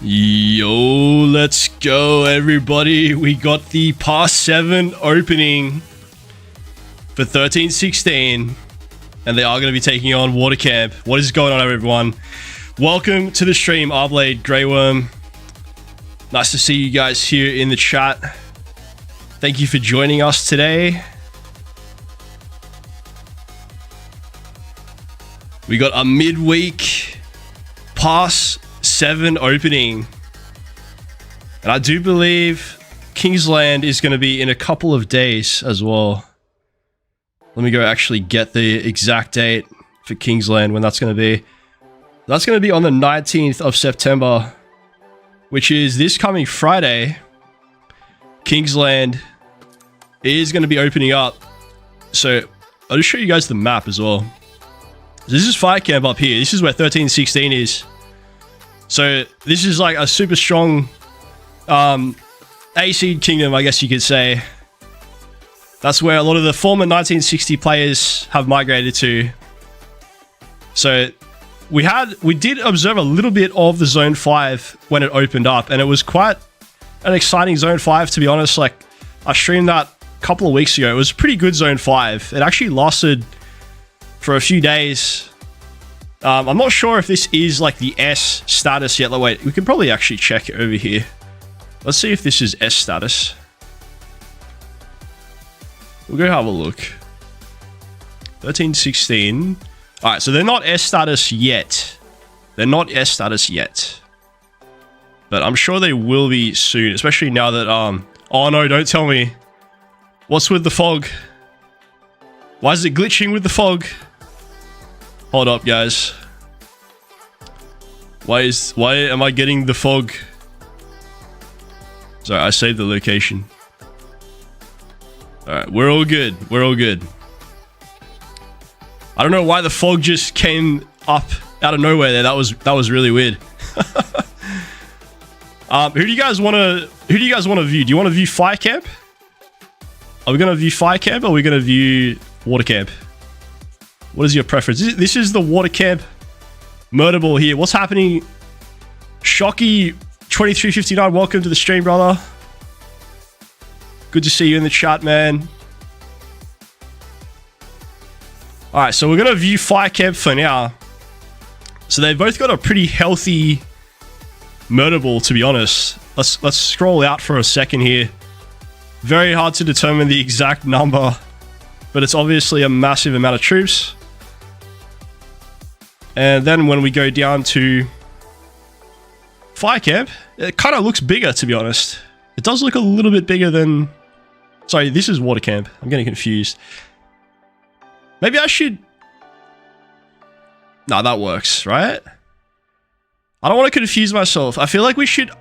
Yo, let's go everybody. We got the Pass 7 opening for 13-16 and they are going to be taking on Water Camp. What is going on everyone? Welcome to the stream, Arblade, Grey Worm. Nice to see you guys here in the chat. Thank you for joining us today. We got a midweek Pass 7 opening. And I do believe Kingsland is going to be in a couple of days as well. Let me go actually get the exact date for Kingsland when that's going to be. That's going to be on the 19th of September, which is this coming Friday. Kingsland is going to be opening up. So I'll just show you guys the map as well. This is Fire Camp up here. This is where 13-16 is. So this is like a super strong A-seed kingdom, I guess you could say. That's where a lot of the former 1960 players have migrated to. So we did observe a little bit of the Zone 5 when it opened up, and it was quite an exciting Zone 5, to be honest. Like, I streamed that a couple of weeks ago. It was a pretty good Zone 5. It actually lasted for a few days. I'm not sure if this is like the S status yet. Like, wait, we can probably actually check it over here. Let's see if this is S status. We'll go have a look. 13-16. Alright, so they're not S status yet. They're not S status yet. But I'm sure they will be soon, especially now that, oh no, don't tell me. What's with the fog? Why is it glitching with the fog? Hold up, guys. Why am I getting the fog? Sorry, I saved the location. Alright, we're all good. We're all good. I don't know why the fog just came up out of nowhere there. That was really weird. Who do you guys want to view? Do you want to view Fire Camp? Are we going to view Fire Camp or are we going to view Water Camp? What is your preference? This is the Water Camp murder ball here. What's happening? Shocky 2359, welcome to the stream, brother. Good to see you in the chat, man. Alright, so we're going to view Fire Camp for now. So they've both got a pretty healthy murder ball, to be honest. Let's scroll out for a second here. Very hard to determine the exact number, but it's obviously a massive amount of troops. And then when we go down to Fire Camp, it kind of looks bigger, to be honest. It does look a little bit bigger than... Sorry, this is Water Camp. I'm getting confused. Maybe I should... Nah, that works, right? I don't want to confuse myself. I feel like we should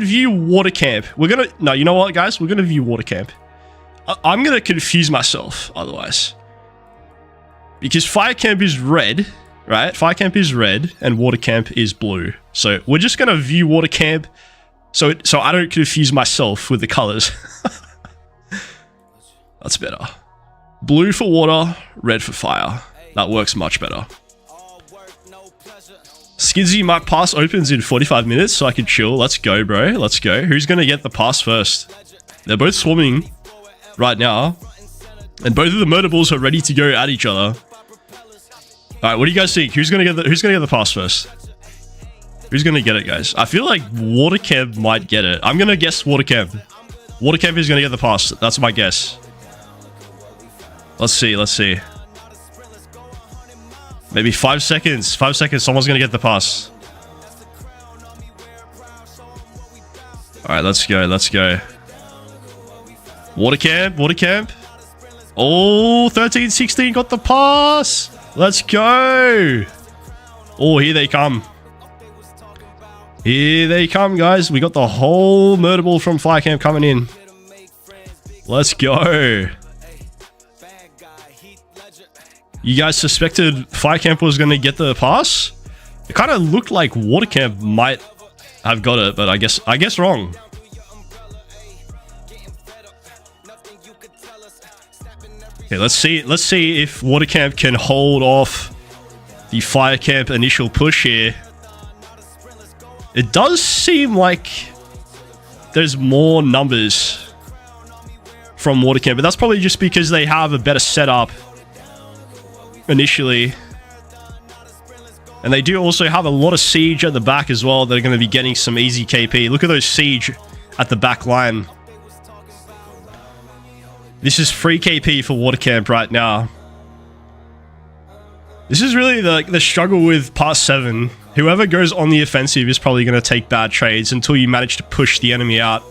view Water Camp. We're gonna... No, you know what, guys? We're gonna view Water Camp. I'm gonna confuse myself, otherwise. Because Fire Camp is red... Right? Fire Camp is red and Water Camp is blue. So we're just going to view Water Camp so I don't confuse myself with the colors. That's better. Blue for water, red for fire. That works much better. Skidsy, my pass opens in 45 minutes so I can chill. Let's go, bro. Let's go. Who's going to get the pass first? They're both swarming right now. And both of the murder balls are ready to go at each other. Alright, what do you guys think? Who's gonna get the pass first? Who's gonna get it, guys? I feel like Water Camp might get it. I'm gonna guess Water Camp. Water Camp is gonna get the pass. That's my guess. Let's see, let's see. Maybe 5 seconds. 5 seconds, someone's gonna get the pass. Alright, let's go, let's go. Water Camp, Water Camp. Oh, 13-16 got the pass. Let's go! Oh, here they come. Here they come, guys. We got the whole murder ball from Fire Camp coming in. Let's go. You guys suspected Fire Camp was going to get the pass? It kind of looked like Water Camp might have got it, but I guess wrong. Okay, let's see if Water Camp can hold off the Fire Camp initial push here. It does seem like there's more numbers from Watercamp, but that's probably just because they have a better setup initially. And they do also have a lot of siege at the back as well. They're going to be getting some easy KP. Look at those siege at the back line. This is free KP for Watercamp right now. This is really the struggle with Part 7. Whoever goes on the offensive is probably going to take bad trades until you manage to push the enemy out.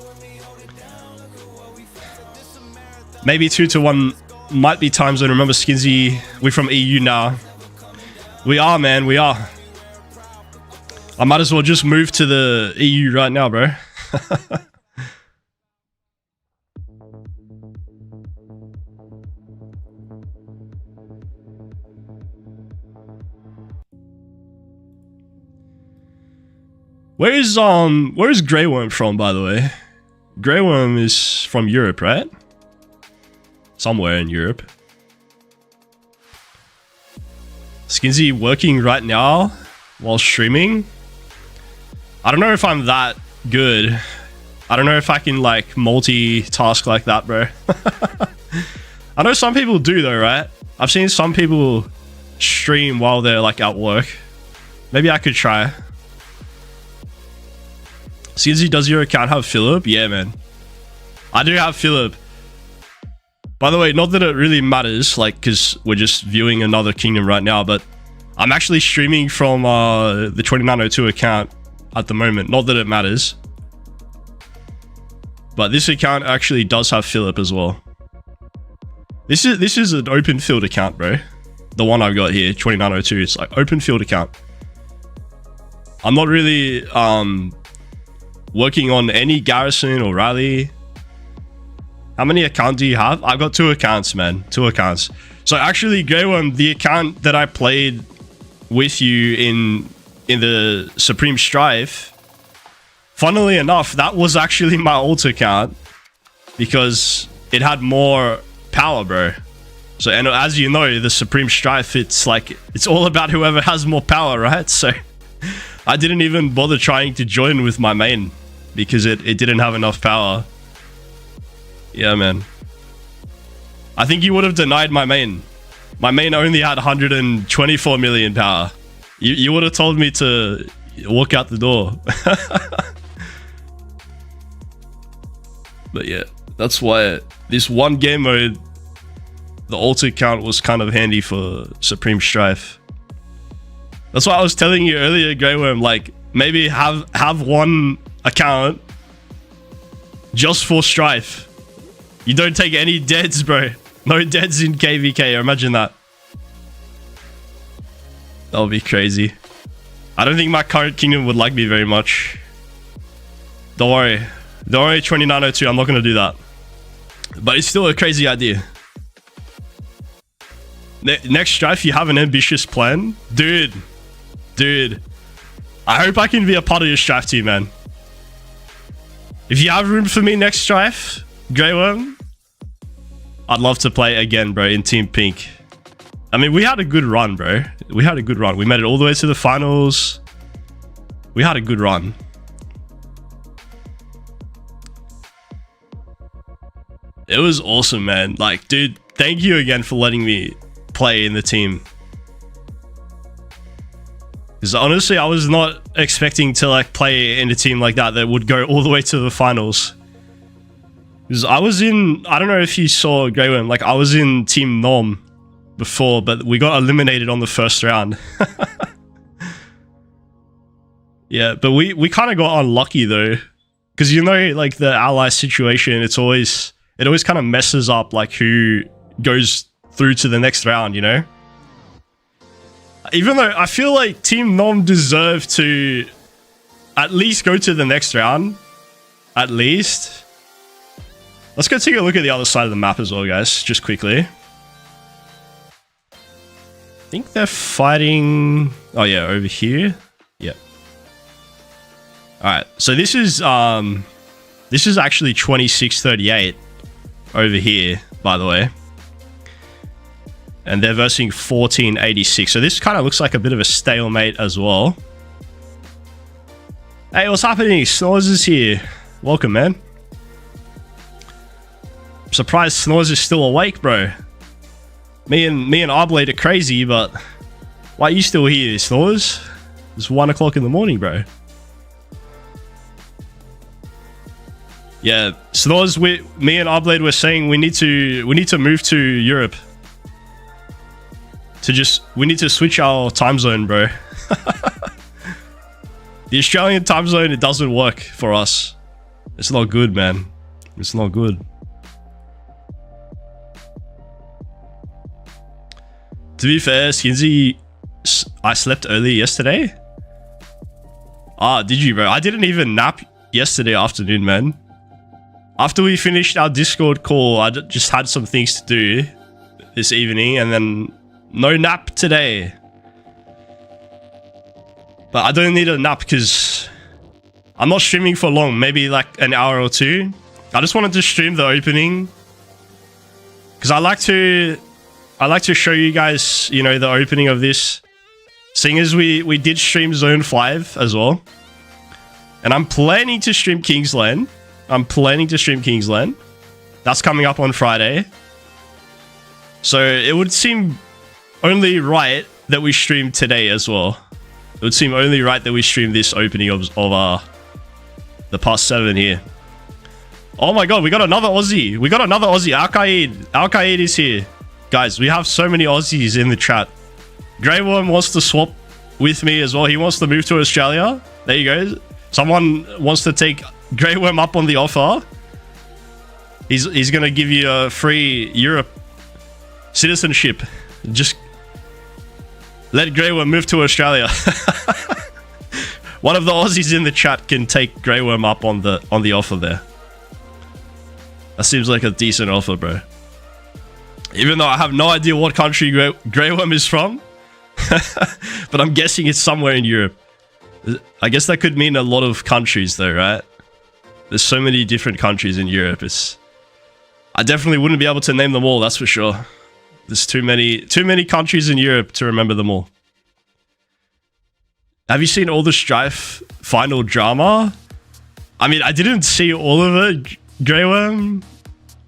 Maybe 2-1 might be time zone. Remember, Skinsy, we're from EU now. We are, man, we are. I might as well just move to the EU right now, bro. Where is Grey Worm from, by the way? Grey Worm is from Europe, right? Somewhere in Europe. Skinsy working right now while streaming. I don't know if I'm that good. I don't know if I can like multitask like that, bro. I know some people do though, right? I've seen some people stream while they're like at work. Maybe I could try. Skinsy, does your account have Philip? Yeah, man. I do have Philip. By the way, not that it really matters, like, because we're just viewing another kingdom right now, but I'm actually streaming from the 2902 account at the moment. Not that it matters. But this account actually does have Philip as well. This is an open field account, bro. The one I've got here, 2902, it's like open field account. I'm not really working on any garrison or rally. How many accounts do you have? I've got 2 accounts, man. 2 accounts. So actually, Grey Worm, the account that I played with you in the Supreme Strife, funnily enough, that was actually my alt account because it had more power, bro. So, and as you know, the Supreme Strife, it's like, it's all about whoever has more power, right? So I didn't even bother trying to join with my main because it didn't have enough power. Yeah, man. I think you would have denied my main. My main only had 124 million power. You would have told me to walk out the door. But yeah, that's why this one game mode, the alt account was kind of handy for Supreme Strife. That's why I was telling you earlier, Grey Worm, like, maybe have one account just for Strife. You don't take any deads, bro. No deads in KVK. Imagine that. That'll be crazy. I don't think my current kingdom would like me very much. Don't worry. Don't worry, 2902. I'm not going to do that. But it's still a crazy idea. Next Strife, you have an ambitious plan? Dude. I hope I can be a part of your Strife team, man. If you have room for me next Strife, Grey Worm, I'd love to play again, bro, in Team Pink. I mean, we had a good run, bro. We had a good run. We made it all the way to the finals. We had a good run. It was awesome, man. Like, dude, thank you again for letting me play in the team. Because honestly, I was not expecting to like play in a team like that would go all the way to the finals. Because I was in, I don't know if you saw Grey Worm, like I was in Team Norm before, but we got eliminated on the first round. Yeah, but we kind of got unlucky though. Because you know, like the ally situation, it always kind of messes up like who goes through to the next round, you know? Even though I feel like Team Nom deserve to at least go to the next round. At least. Let's go take a look at the other side of the map as well, guys. Just quickly. I think they're fighting... Oh yeah, over here. Yep. Alright, so this is actually 2638 over here, by the way. And they're versing 1486. So this kind of looks like a bit of a stalemate as well. Hey, what's happening? Snores is here. Welcome, man. I'm surprised Snores is still awake, bro. Me and Arblade are crazy, but why are you still here, Snores? It's 1 o'clock in the morning, bro. Yeah, Snores, me and Arblade were saying we need to move to Europe. We need to switch our time zone, bro. The Australian time zone, it doesn't work for us. It's not good, man. It's not good. To be fair, Skinsy, I slept early yesterday. Ah, did you, bro? I didn't even nap yesterday afternoon, man. After we finished our Discord call, I just had some things to do this evening, and then no nap today. But I don't need a nap because I'm not streaming for long, maybe like an hour or two. I just wanted to stream the opening because I like to show you guys, you know, the opening of this. Seeing as we did stream Zone 5 as well. And I'm planning to stream Kingsland. That's coming up on Friday. So it would seem only right that we stream today as well. It would seem only right that we stream this opening of the past 7 here. Oh my god, we got another Aussie. Al-Qaid is here. Guys, we have so many Aussies in the chat. Grey Worm wants to swap with me as well. He wants to move to Australia. There you go. Someone wants to take Grey Worm up on the offer. He's going to give you a free Europe citizenship. Just let Grey Worm move to Australia. One of the Aussies in the chat can take Grey Worm up on the offer there. That seems like a decent offer, bro. Even though I have no idea what country Grey Worm is from. But I'm guessing it's somewhere in Europe. I guess that could mean a lot of countries though, right? There's so many different countries in Europe. I definitely wouldn't be able to name them all, that's for sure. There's too many countries in Europe to remember them all. Have you seen all the Strife final drama? I mean, I didn't see all of it, Grey Worm,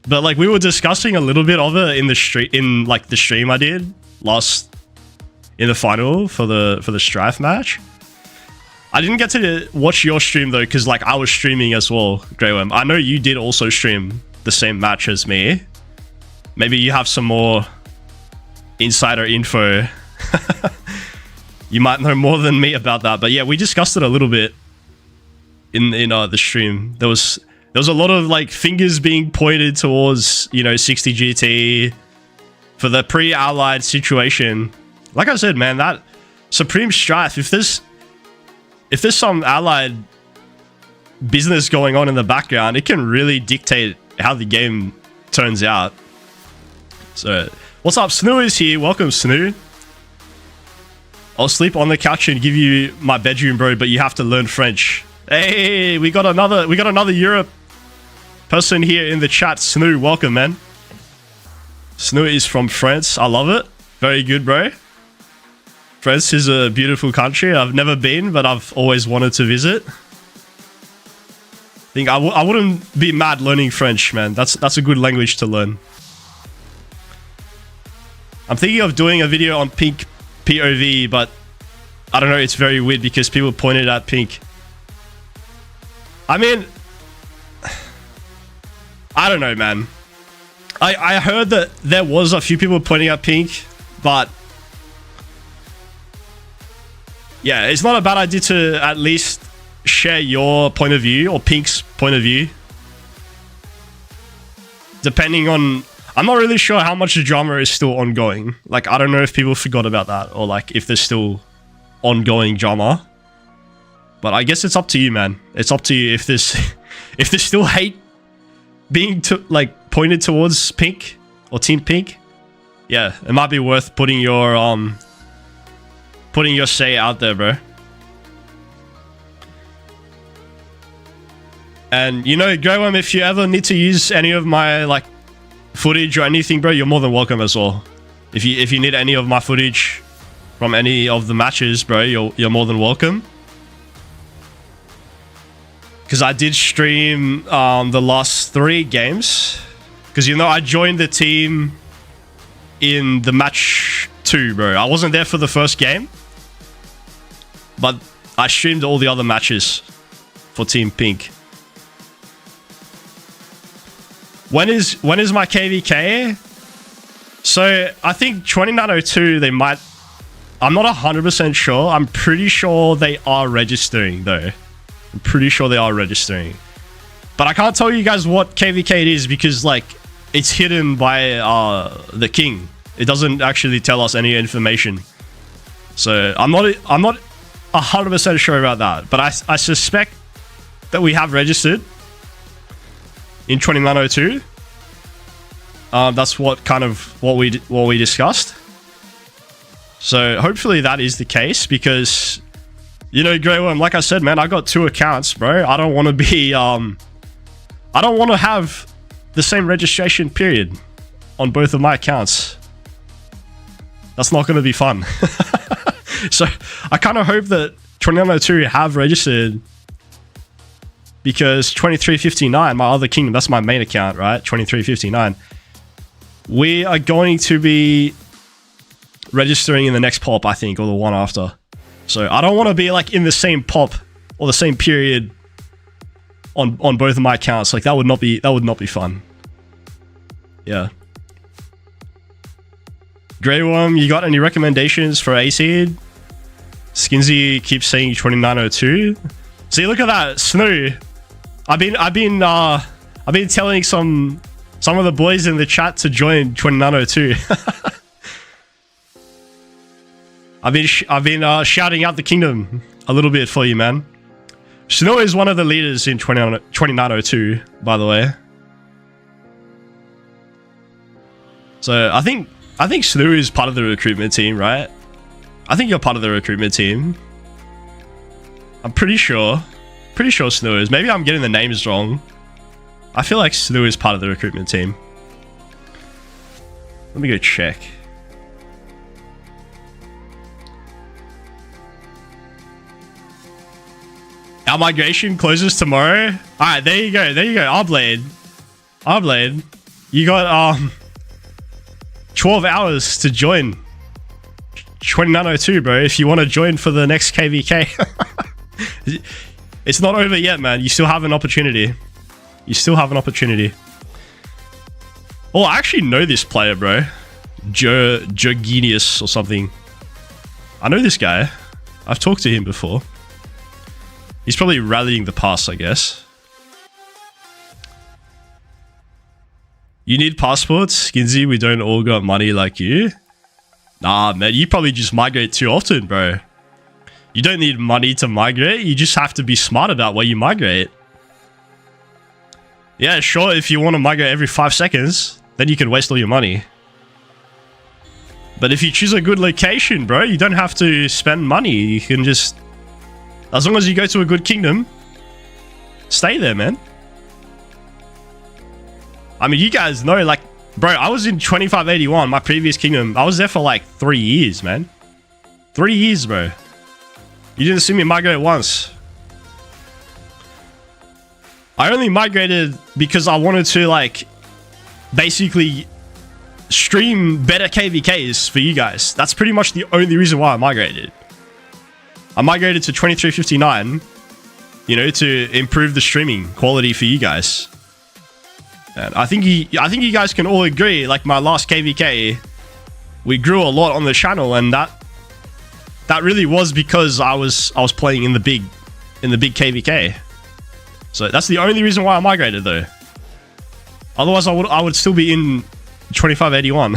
but like we were discussing a little bit of it in the stream I did in the final for the Strife match. I didn't get to watch your stream though, because like I was streaming as well, Grey Worm. I know you did also stream the same match as me. Maybe you have some more insider info. You might know more than me about that. But yeah, we discussed it a little bit in the stream. There was a lot of like fingers being pointed towards, you know, 60 GT for the pre-allied situation. Like I said, man, that Supreme Strife, if there's some allied business going on in the background, it can really dictate how the game turns out. So, what's up? Snoo is here. Welcome, Snoo. I'll sleep on the couch and give you my bedroom, bro, but you have to learn French. Hey, we got another Europe person here in the chat. Snoo, welcome, man. Snoo is from France. I love it. Very good, bro. France is a beautiful country. I've never been, but I've always wanted to visit. I think I wouldn't be mad learning French, man. That's a good language to learn. I'm thinking of doing a video on Pink POV, but I don't know, it's very weird because people pointed at Pink. I mean, I don't know, man. I heard that there was a few people pointing at Pink, but yeah, it's not a bad idea to at least share your point of view or Pink's point of view. Depending on... I'm not really sure how much the drama is still ongoing. Like, I don't know if people forgot about that or like if there's still ongoing drama. But I guess it's up to you, man. It's up to you if there's still hate being pointed towards Pink or Team Pink. Yeah, it might be worth putting your say out there, bro. And you know, Grey Worm, if you ever need to use any of my like footage or anything, bro, you're more than welcome as well. If you need any of my footage from any of the matches, bro, you're more than welcome. because I did stream the last 3 games. Because, you know, I joined the team in the match 2, bro. I wasn't there for the first game, but I streamed all the other matches for Team Pink. When is my KVK? So I think 2902, they might... I'm not 100% sure. I'm pretty sure they are registering, though. I'm pretty sure they are registering. But I can't tell you guys what KVK it is because, like, it's hidden by the king. It doesn't actually tell us any information. So I'm not 100% sure about that. But I suspect that we have registered in 2902. That's what we discussed. So hopefully that is the case because, you know, Grey Worm, like I said, man, I got 2 accounts, bro. I don't want to be I don't want to have the same registration period on both of my accounts. That's not going to be fun. So I kind of hope that 2902 have registered because 2359, my other kingdom, that's my main account, right? 2359. We are going to be registering in the next pop, I think, or the one after. So I don't want to be like in the same pop or the same period on both of my accounts. Like that would not be fun. Yeah. Grey Worm, you got any recommendations for A-Seed? Skinsy keeps saying 2902. See, look at that, Snoo. I've been telling some of the boys in the chat to join 2902. I've been shouting out the kingdom a little bit for you, man. Snow is one of the leaders in 2902, by the way. So I think Snow is part of the recruitment team, right? I think you're part of the recruitment team. I'm pretty sure. Pretty sure Snow is. Maybe I'm getting the names wrong. I feel like Snow is part of the recruitment team. Let me go check. Our migration closes tomorrow. Alright, there you go. There you go. Arblade. You got 12 hours to join 2902, bro. If you want to join for the next KVK. It's not over yet, man. You still have an opportunity. You still have an opportunity. Oh, I actually know this player, bro. Genius or something. I know this guy. I've talked to him before. He's probably rallying the pass, I guess. You need passports? Skinsy, we don't all got money like you. Nah, man, you probably just migrate too often, bro. You don't need money to migrate. You just have to be smart about where you migrate. Yeah, sure, if you want to migrate every 5 seconds, then you can waste all your money. But if you choose a good location, bro, you don't have to spend money. You can just... As long as you go to a good kingdom, stay there, man. I mean, you guys know, like, bro, I was in 2581, my previous kingdom. I was there for like 3 years, man. 3 years, bro. You didn't see me migrate once. I only migrated because I wanted to, like, basically stream better KVKs for you guys. That's pretty much the only reason why I migrated. I migrated to 2359, you know, to improve the streaming quality for you guys. And I think you guys can all agree, like my last KVK, we grew a lot on the channel, and that really was because I was playing in the big KVK. So that's the only reason why I migrated, though. Otherwise, I would still be in 2581.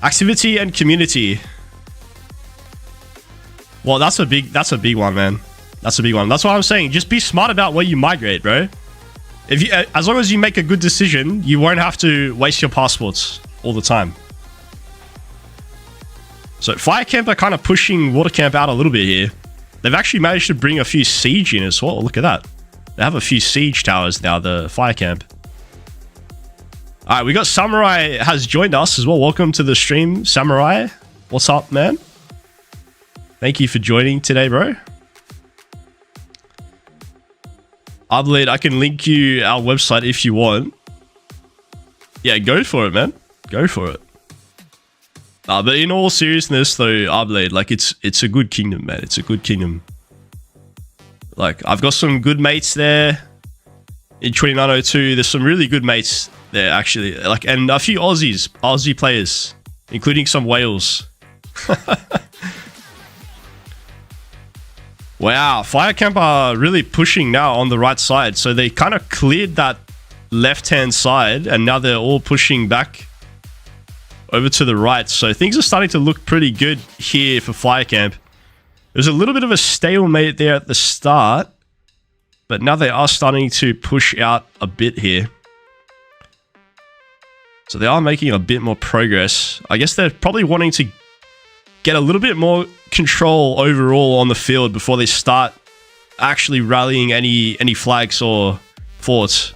Activity and community. Well, that's a big one, man. That's a big one. That's what I'm saying. Just be smart about where you migrate, bro. If you, as long as you make a good decision, you won't have to waste your passports all the time. So Fire Camp are kind of pushing Water Camp out a little bit here. They've actually managed to bring a few siege in as well. Look at that. They have a few siege towers now, the Fire Camp. Alright, we got Samurai has joined us as well. Welcome to the stream, Samurai. What's up, man? Thank you for joining today, bro. Adelaide, I can link you our website if you want. Yeah, go for it, man. Go for it. But in all seriousness, though, Adelaide, like it's a good kingdom, man. It's a good kingdom. Like I've got some good mates there in 2902. There's some really good mates there, actually. Like, and a few Aussie players, including some Wales. Wow, Firecamp are really pushing now on the right side. So they kind of cleared that left-hand side, and now they're all pushing back over to the right. So things are starting to look pretty good here for Firecamp. There's a little bit of a stalemate there at the start, but now they are starting to push out a bit here. So they are making a bit more progress. I guess they're probably wanting to get a little bit more control overall on the field before they start actually rallying any flags or forts.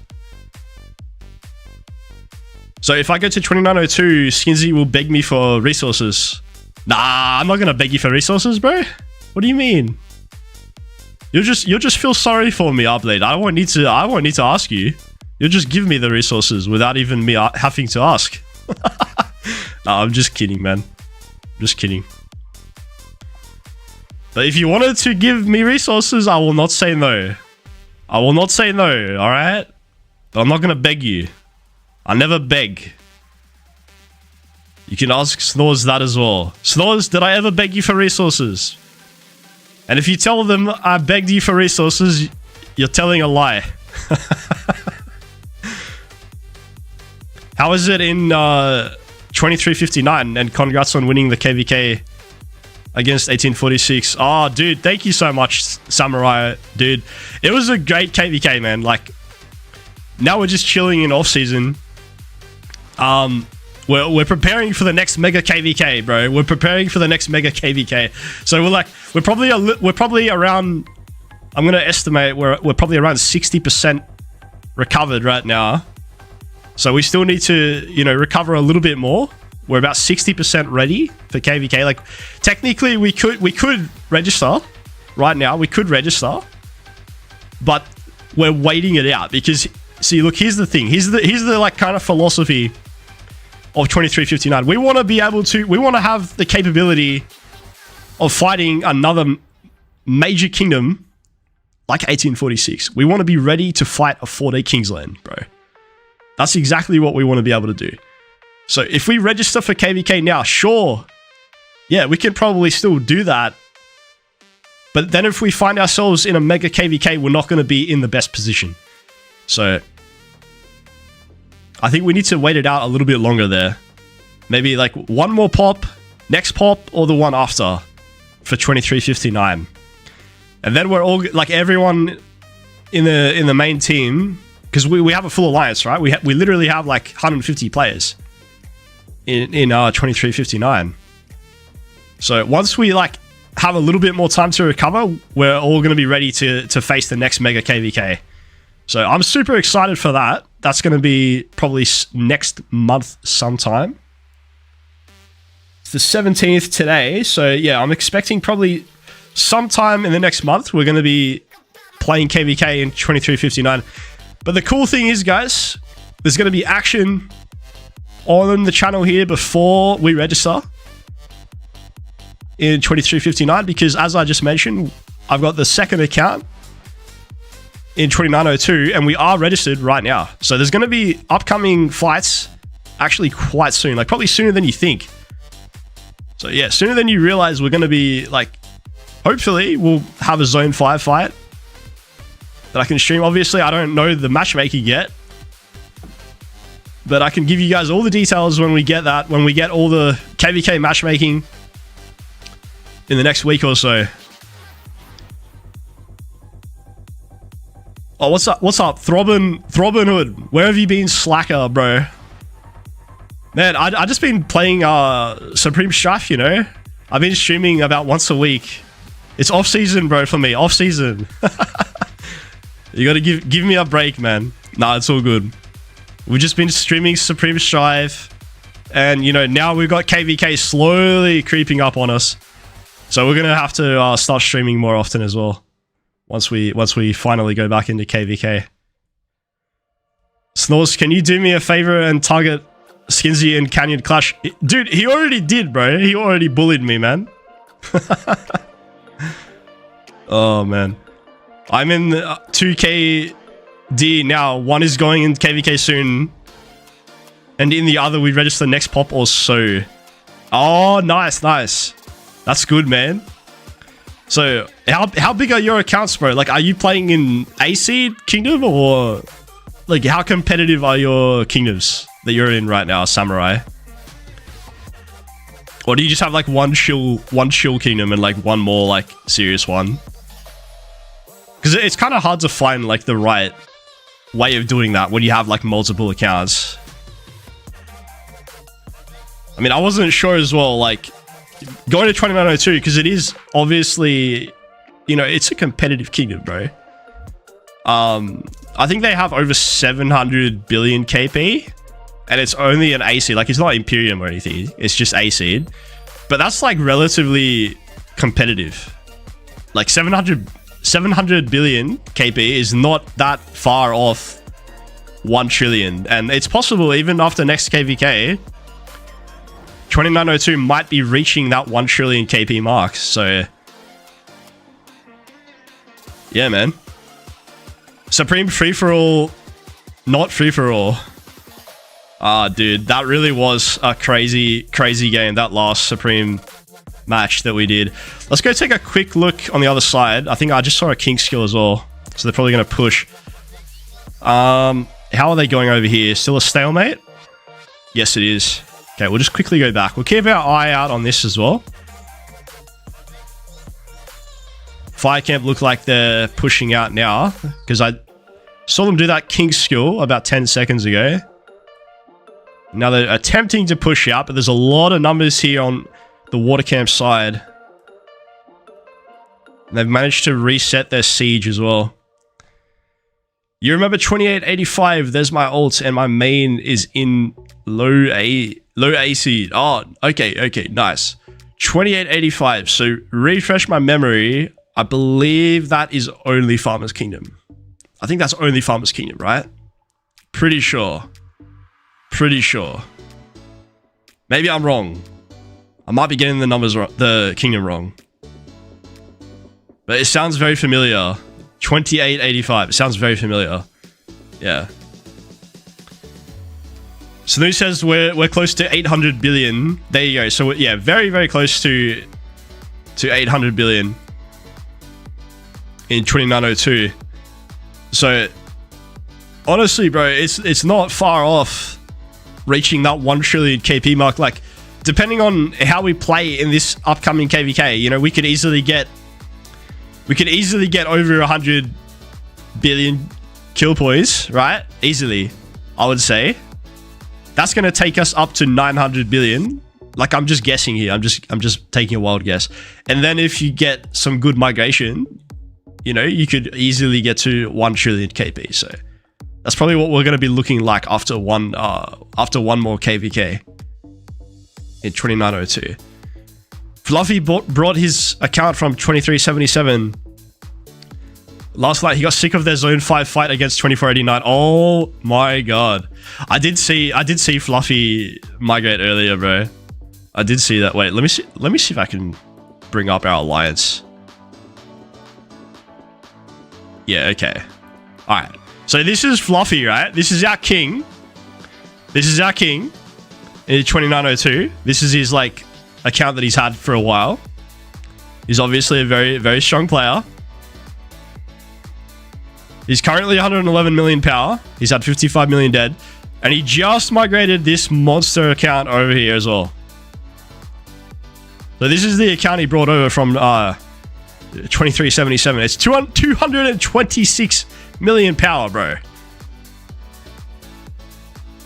So if I go to 2902, Skinsy will beg me for resources. Nah, I'm not gonna beg you for resources, bro. What do you mean? You'll just feel sorry for me, Upblade. I won't need to ask you. You'll just give me the resources without even me having to ask. Nah, I'm just kidding, man. Just kidding. But if you wanted to give me resources, I will not say no. I will not say no, alright? But I'm not gonna beg you. I never beg. You can ask Snores that as well. Snores, did I ever beg you for resources? And if you tell them I begged you for resources, you're telling a lie. How is it in 2359? And congrats on winning the KVK against 1846. Oh, dude, thank you so much, Samurai, dude. It was a great KVK, man. Like, now we're just chilling in off-season. We're preparing for the next mega KVK, bro. We're preparing for the next mega KVK. So we're probably around. I'm gonna estimate we're probably around 60% recovered right now. So we still need to, recover a little bit more. We're about 60% ready for KVK. Like, technically, we could register right now. We could register, but we're waiting it out because, see, look, here's the thing. Here's the like kind of philosophy of 2359. We want to have the capability of fighting another major kingdom like 1846. We want to be ready to fight a 4-day Kingsland, bro. That's exactly what we want to be able to do. So if we register for KVK now, sure, yeah, we can probably still do that. But then if we find ourselves in a mega KVK, we're not going to be in the best position. So I think we need to wait it out a little bit longer there. Maybe like one more pop, next pop, or the one after for 2359. And then we're all, like, everyone in the main team, because we have a full alliance, right? We literally have like 150 players in 2359. So once we like have a little bit more time to recover, we're all going to be ready to face the next mega KVK. So I'm super excited for that. That's going to be probably next month sometime. It's the 17th today. So yeah, I'm expecting probably sometime in the next month, we're going to be playing KVK in 2359. But the cool thing is, guys, there's going to be action on the channel here before we register in 2359, because as I just mentioned, I've got the second account in 2902 and we are registered right now. So there's going to be upcoming fights actually quite soon, like probably sooner than you think. So yeah, sooner than you realize. We're going to be like, hopefully we'll have a Zone 5 fight that I can stream. Obviously, I don't know the matchmaking yet, but I can give you guys all the details when we get that, when we get all the KVK matchmaking in the next week or so. Oh, what's up? What's up? Throbbin Hood. Where have you been, slacker, bro? Man, I just been playing Supreme Strife, I've been streaming about once a week. It's off season, bro, for me. Off season. You gotta give me a break, man. Nah, it's all good. We've just been streaming Supreme Strife, and now we've got KVK slowly creeping up on us. So we're gonna have to start streaming more often as well. Once we finally go back into KVK. Snores, can you do me a favor and target Skinsy and Canyon Clash? Dude, he already did, bro. He already bullied me, man. Oh, man. I'm in 2KD now. One is going in KVK soon. And in the other, we register next pop or so. Oh, nice, nice. That's good, man. So, how big are your accounts, bro? Like, are you playing in A-Seed Kingdom or... Like, how competitive are your kingdoms that you're in right now, Samurai? Or do you just have like one chill kingdom and like one more like serious one? Because it's kind of hard to find like the right way of doing that when you have like multiple accounts. I mean, I wasn't sure as well, like going to 2902 because it is obviously, you know, it's a competitive kingdom, bro. I think they have over 700 billion KP, and it's only an A seed. Like, it's not Imperium or anything. It's just A seed. But that's, like, relatively competitive. Like, 700 billion KP is not that far off 1 trillion. And it's possible, even after next KVK, 2902 might be reaching that 1 trillion KP mark. So, yeah, man. Supreme free-for-all, not free-for-all. Ah, dude, that really was a crazy game, that last Supreme match that we did. Let's go take a quick look on the other side. I think I just saw a King skill as well, so they're probably going to push. How are they going over here? Still a stalemate? Yes, it is. Okay, we'll just quickly go back. We'll keep our eye out on this as well. Fire Camp look like they're pushing out now, because I saw them do that King skill about 10 seconds ago. Now they're attempting to push out, but there's a lot of numbers here on the Water Camp side. And they've managed to reset their siege as well. You remember 2885, there's my ult, and my main is in low A seed. Oh, okay, nice. 2885, so refresh my memory. I believe that is only Farmer's Kingdom. I think that's only Farmer's Kingdom, right? Pretty sure. Maybe I'm wrong. I might be getting the numbers wrong, the kingdom wrong. But it sounds very familiar. 2885. It sounds very familiar. Yeah. Sanu says we're close to 800 billion. There you go. So yeah, very, very close to 800 billion in 2902. So honestly, bro, it's not far off reaching that 1 trillion KP mark. Like, depending on how we play in this upcoming KVK, you know, we could easily get over 100 billion kill points, right? Easily, I would say. That's going to take us up to 900 billion. Like, I'm just guessing here. I'm just taking a wild guess. And then if you get some good migration, you know, you could easily get to 1 trillion KP. So that's probably what we're going to be looking like after one more KVK in 2902. Fluffy brought his account from 2377. Last night, he got sick of their Zone 5 fight against 2489. Oh my god. I did see Fluffy migrate earlier, bro. I did see that. Wait, let me see if I can bring up our alliance. Yeah, okay. Alright. So this is Fluffy, right? This is our king. This is our king in 2902. This is his, like, account that he's had for a while. He's obviously a very, very strong player. He's currently 111 million power. He's had 55 million dead. And he just migrated this monster account over here as well. So this is the account he brought over from 2377. It's 226 million power, bro.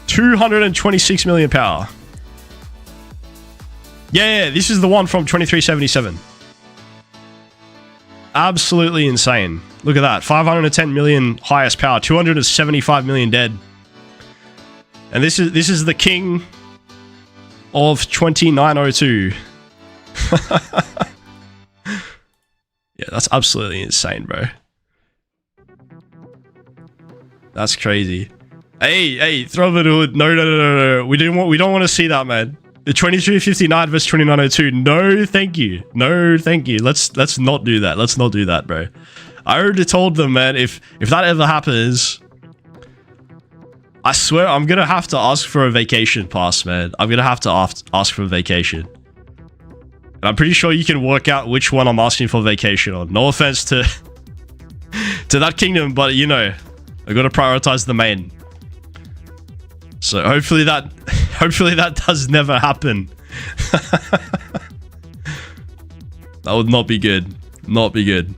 226 million power. Yeah, this is the one from 2377. Absolutely insane. Look at that. 510 million highest power. 275 million dead. And this is the king of 2902. Yeah, that's absolutely insane, bro. That's crazy. Hey, Throbblehood. No. We don't want to see that, man. The 2359 versus 2902. No, thank you. No, thank you. Let's not do that. Let's not do that, bro. I already told them, man, if that ever happens, I swear I'm gonna have to ask for a vacation pass, man. I'm gonna have to ask for a vacation. And I'm pretty sure you can work out which one I'm asking for vacation on. No offense to that kingdom, but you know, I gotta prioritize the main. So hopefully that does never happen. That would not be good. Not be good.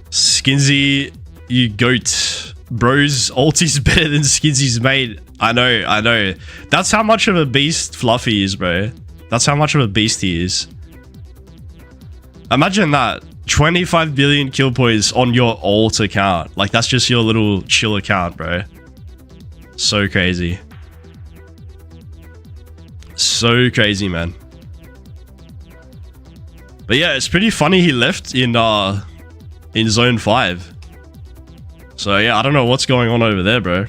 Skinsy, you goat. Bro's ulti's better than Skinsy's mate. I know. That's how much of a beast Fluffy is, bro. That's how much of a beast he is. Imagine that. 25 billion kill points on your alt account. Like, that's just your little chill account, bro. So crazy. So crazy, man. But yeah, it's pretty funny he left in Zone 5. So yeah, I don't know what's going on over there, bro.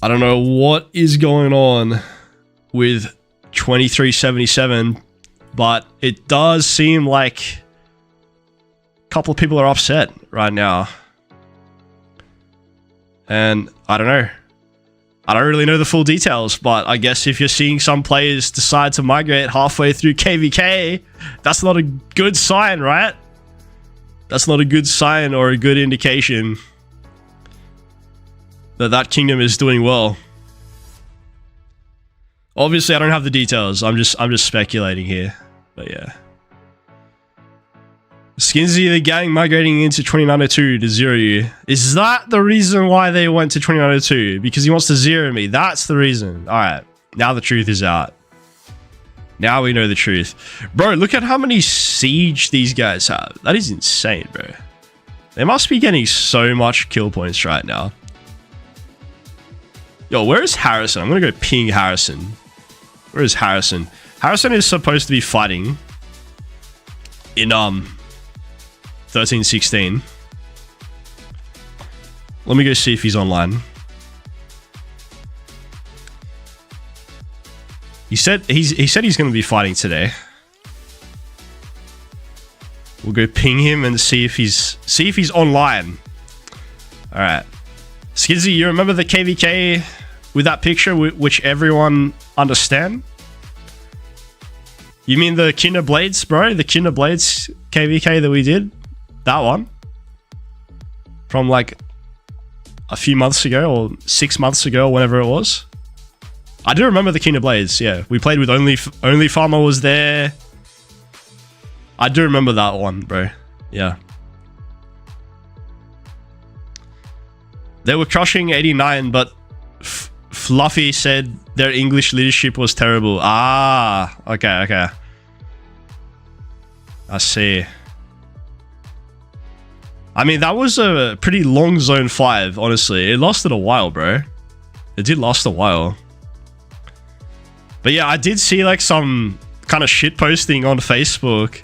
I don't know what is going on with 2377, but it does seem like a couple of people are upset right now. And I don't know. I don't really know the full details, but I guess if you're seeing some players decide to migrate halfway through KVK, that's not a good sign, right? That's not a good sign or a good indication that kingdom is doing well. Obviously, I don't have the details. I'm just speculating here. But yeah. Skinsy, the gang migrating into 2902 to zero you. Is that the reason why they went to 2902? Because he wants to zero me. That's the reason. Alright. Now the truth is out. Now we know the truth. Bro, look at how many siege these guys have. That is insane, bro. They must be getting so much kill points right now. Yo, where is Harrison? I'm gonna go ping Harrison. Where is Harrison? Harrison is supposed to be fighting in 1316. Let me go see if he's online. He said he's going to be fighting today. We'll go ping him and see if he's online. All right. Skizzy, you remember the KVK with that picture which everyone understand? You mean the Kinder Blades, bro? The Kinder Blades KVK that we did? That one? From like a few months ago or 6 months ago, whenever it was. I do remember the Kinder Blades, yeah. We played with Only Farmer was there. I do remember that one, bro. Yeah. They were crushing 89, but Fluffy said their English leadership was terrible. Ah, okay. I see. I mean, that was a pretty long Zone 5, honestly. It lasted a while, bro. It did last a while. But yeah, I did see like some kind of shit posting on Facebook.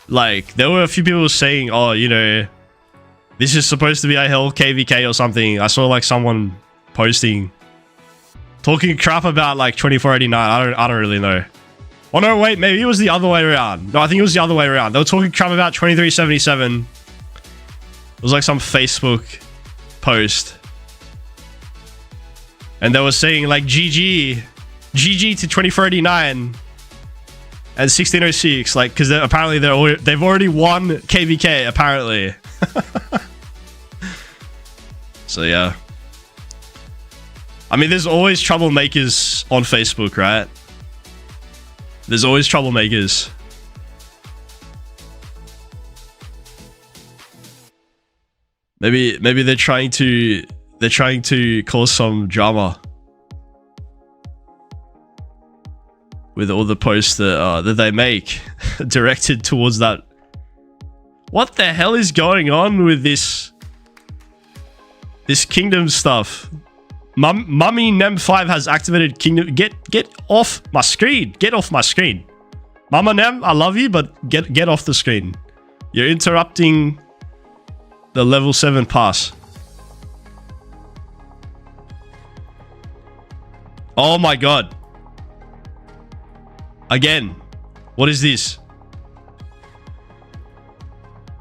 Like, there were a few people saying, oh, you know, this is supposed to be a hell KVK or something. I saw like someone posting, talking crap about like 2489. I don't really know. Oh no, wait, maybe it was the other way around. No, I think it was the other way around. They were talking crap about 2377. It was like some Facebook post. And they were saying like GG to 2489 and 1606, like, because apparently they've already won KVK, apparently. So yeah. I mean, there's always troublemakers on Facebook, right? There's always troublemakers. Maybe they're trying to cause some drama with all the posts that they make directed towards that. What the hell is going on with this kingdom stuff? Mummy Nem5 has activated Kingdom. Get off my screen. Get off my screen. Mama Nem, I love you, but get off the screen. You're interrupting the level 7 pass. Oh my god. Again. What is this?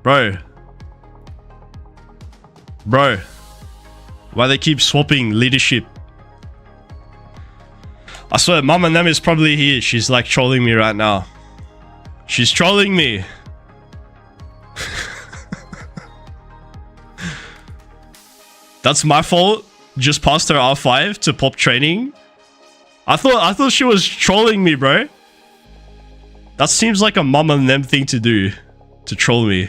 Bro. Why they keep swapping leadership? I swear, Mama Nem is probably here. She's like trolling me right now. She's trolling me. That's my fault. Just passed her R5 to pop training. I thought she was trolling me, bro. That seems like a Mama Nem thing to do. To troll me.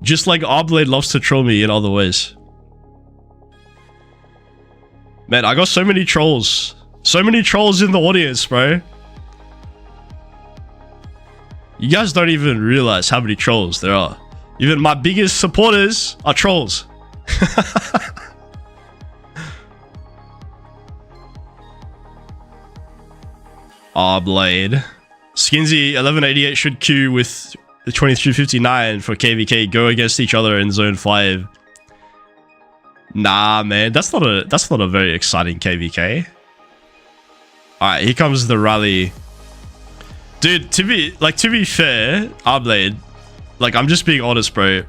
Just like Arblade loves to troll me in other ways. Man, I got so many trolls. So many trolls in the audience, bro. You guys don't even realize how many trolls there are. Even my biggest supporters are trolls. Arblade. Skinsy 1188 should queue with the 2359 for KVK. Go against each other in zone 5. Nah, man, that's not a very exciting KVK. All right, here comes the rally. Dude, to be fair, Arblade, like, I'm just being honest, bro.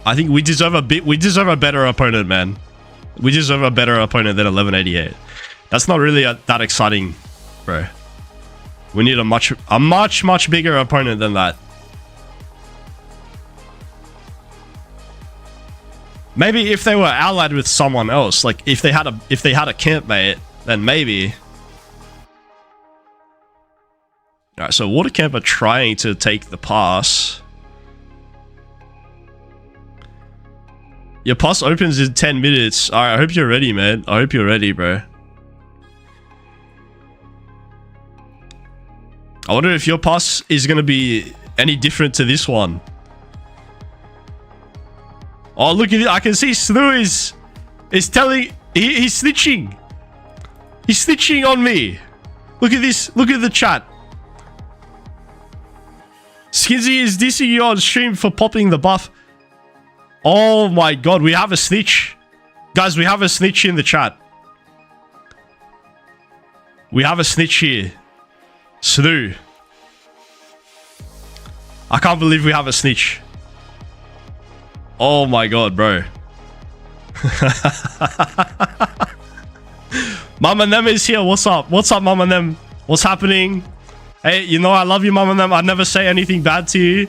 I think we deserve a better opponent, man. We deserve a better opponent than 1188. That's not really that exciting, bro. We need a much bigger opponent than that. Maybe if they were allied with someone else, like if they had a campmate, then maybe. All right, so Water Camp are trying to take the pass. Your pass opens in 10 minutes. All right, I hope you're ready, man. I hope you're ready, bro. I wonder if your pass is going to be any different to this one. Oh, look at it. I can see Snoo is telling... He's snitching. He's snitching on me. Look at this. Look at the chat. Skinsy is dissing you on stream for popping the buff. Oh my god, we have a snitch. Guys, we have a snitch in the chat. We have a snitch here. Snoo. I can't believe we have a snitch. Oh my god, bro. Mama Nem is here. What's up? What's up, Mama Nem? What's happening? Hey, you know I love you, Mama Nem. I never say anything bad to you.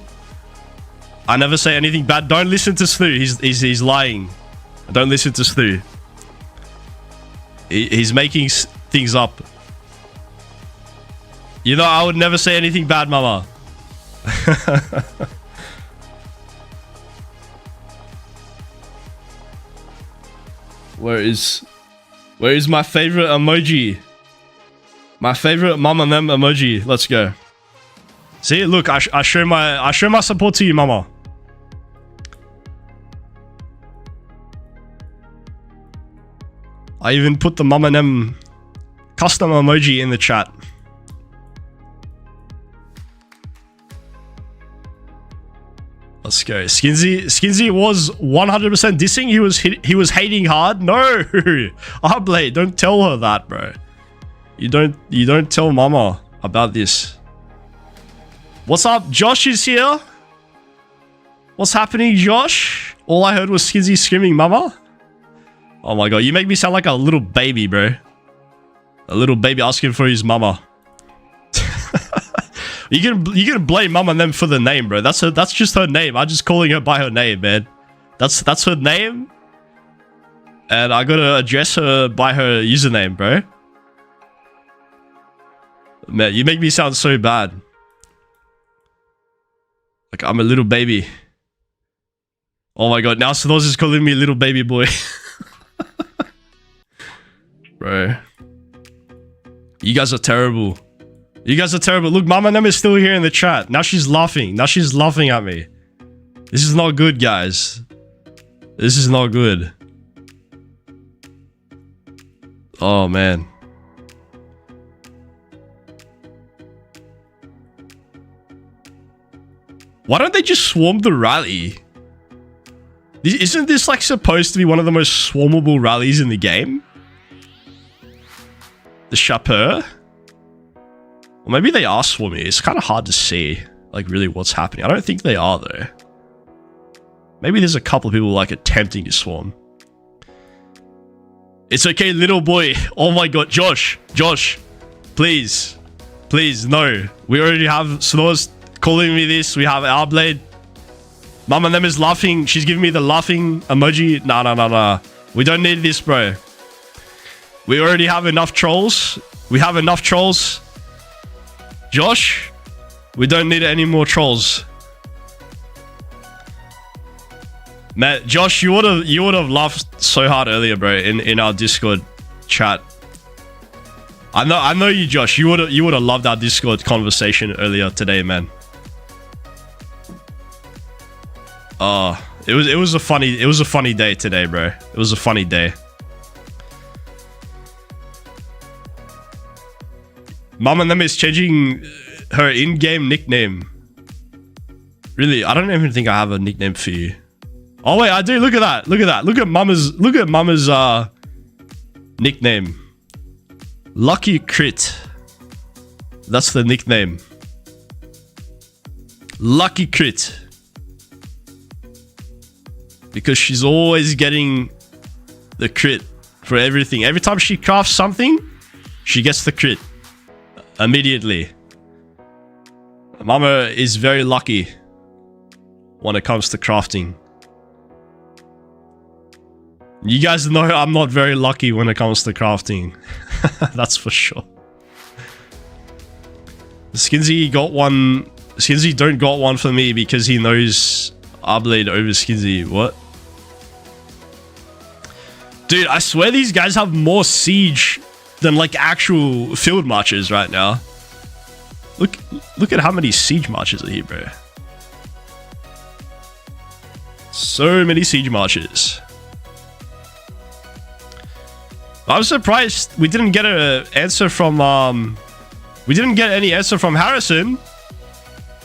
I never say anything bad. Don't listen to Snoo. He's lying. Don't listen to Snoo. He's making things up. You know I would never say anything bad, Mama. Where is my favorite emoji? My favorite Mama Nem emoji. Let's go. See, look, I show my support to you, Mama. I even put the Mama Nem custom emoji in the chat. Let's go. Skinsy was 100% dissing. He was hating hard. No, Arblade, don't tell her that, bro. You don't tell Mama about this. What's up? Josh is here. What's happening, Josh? All I heard was Skinsy screaming, Mama. Oh my god, you make me sound like a little baby, bro. A little baby asking for his mama. You can blame Mama Nem for the name, bro. That's just her name. I'm just calling her by her name, man. That's her name. And I gotta address her by her username, bro. Man, you make me sound so bad. Like I'm a little baby. Oh my god, now Sonos is calling me little baby boy. Bro. You guys are terrible. You guys are terrible. Look, Mama Nem is still here in the chat. Now she's laughing. Now she's laughing at me. This is not good, guys. This is not good. Oh, man. Why don't they just swarm the rally? Isn't this like supposed to be one of the most swarmable rallies in the game? The Chaper? Or maybe they are swarming. It's kind of hard to see, like, really what's happening. I don't think they are, though. Maybe there's a couple of people, like, attempting to swarm. It's okay, little boy. Oh my god, Josh. Josh. Please. Please, no. We already have Snores calling me this. We have our blade. Mama them is laughing. She's giving me the laughing emoji. Nah. We don't need this, bro. We already have enough trolls. We have enough trolls. Josh, we don't need any more trolls. Man, Josh, you would have laughed so hard earlier, bro, in our Discord chat. I know you, Josh. You would have loved our Discord conversation earlier today, man. It was a funny day today, bro. It was a funny day. Mama Them is changing her in-game nickname. Really, I don't even think I have a nickname for you. Oh wait, I do. Look at that. Look at that. Look at Mama's nickname. Lucky Crit. That's the nickname. Lucky Crit. Because she's always getting the crit for everything. Every time she crafts something, she gets the crit immediately. Mama is very lucky when it comes to crafting. You guys know I'm not very lucky when it comes to crafting. That's for sure. Skinsy got one. Skinsy don't got one for me because he knows Arblade over Skinsy. What? Dude, I swear these guys have more siege than like actual field marches right now. Look at how many siege marches are here, bro. So many siege marches. I'm surprised we didn't get an answer from we didn't get any answer from Harrison.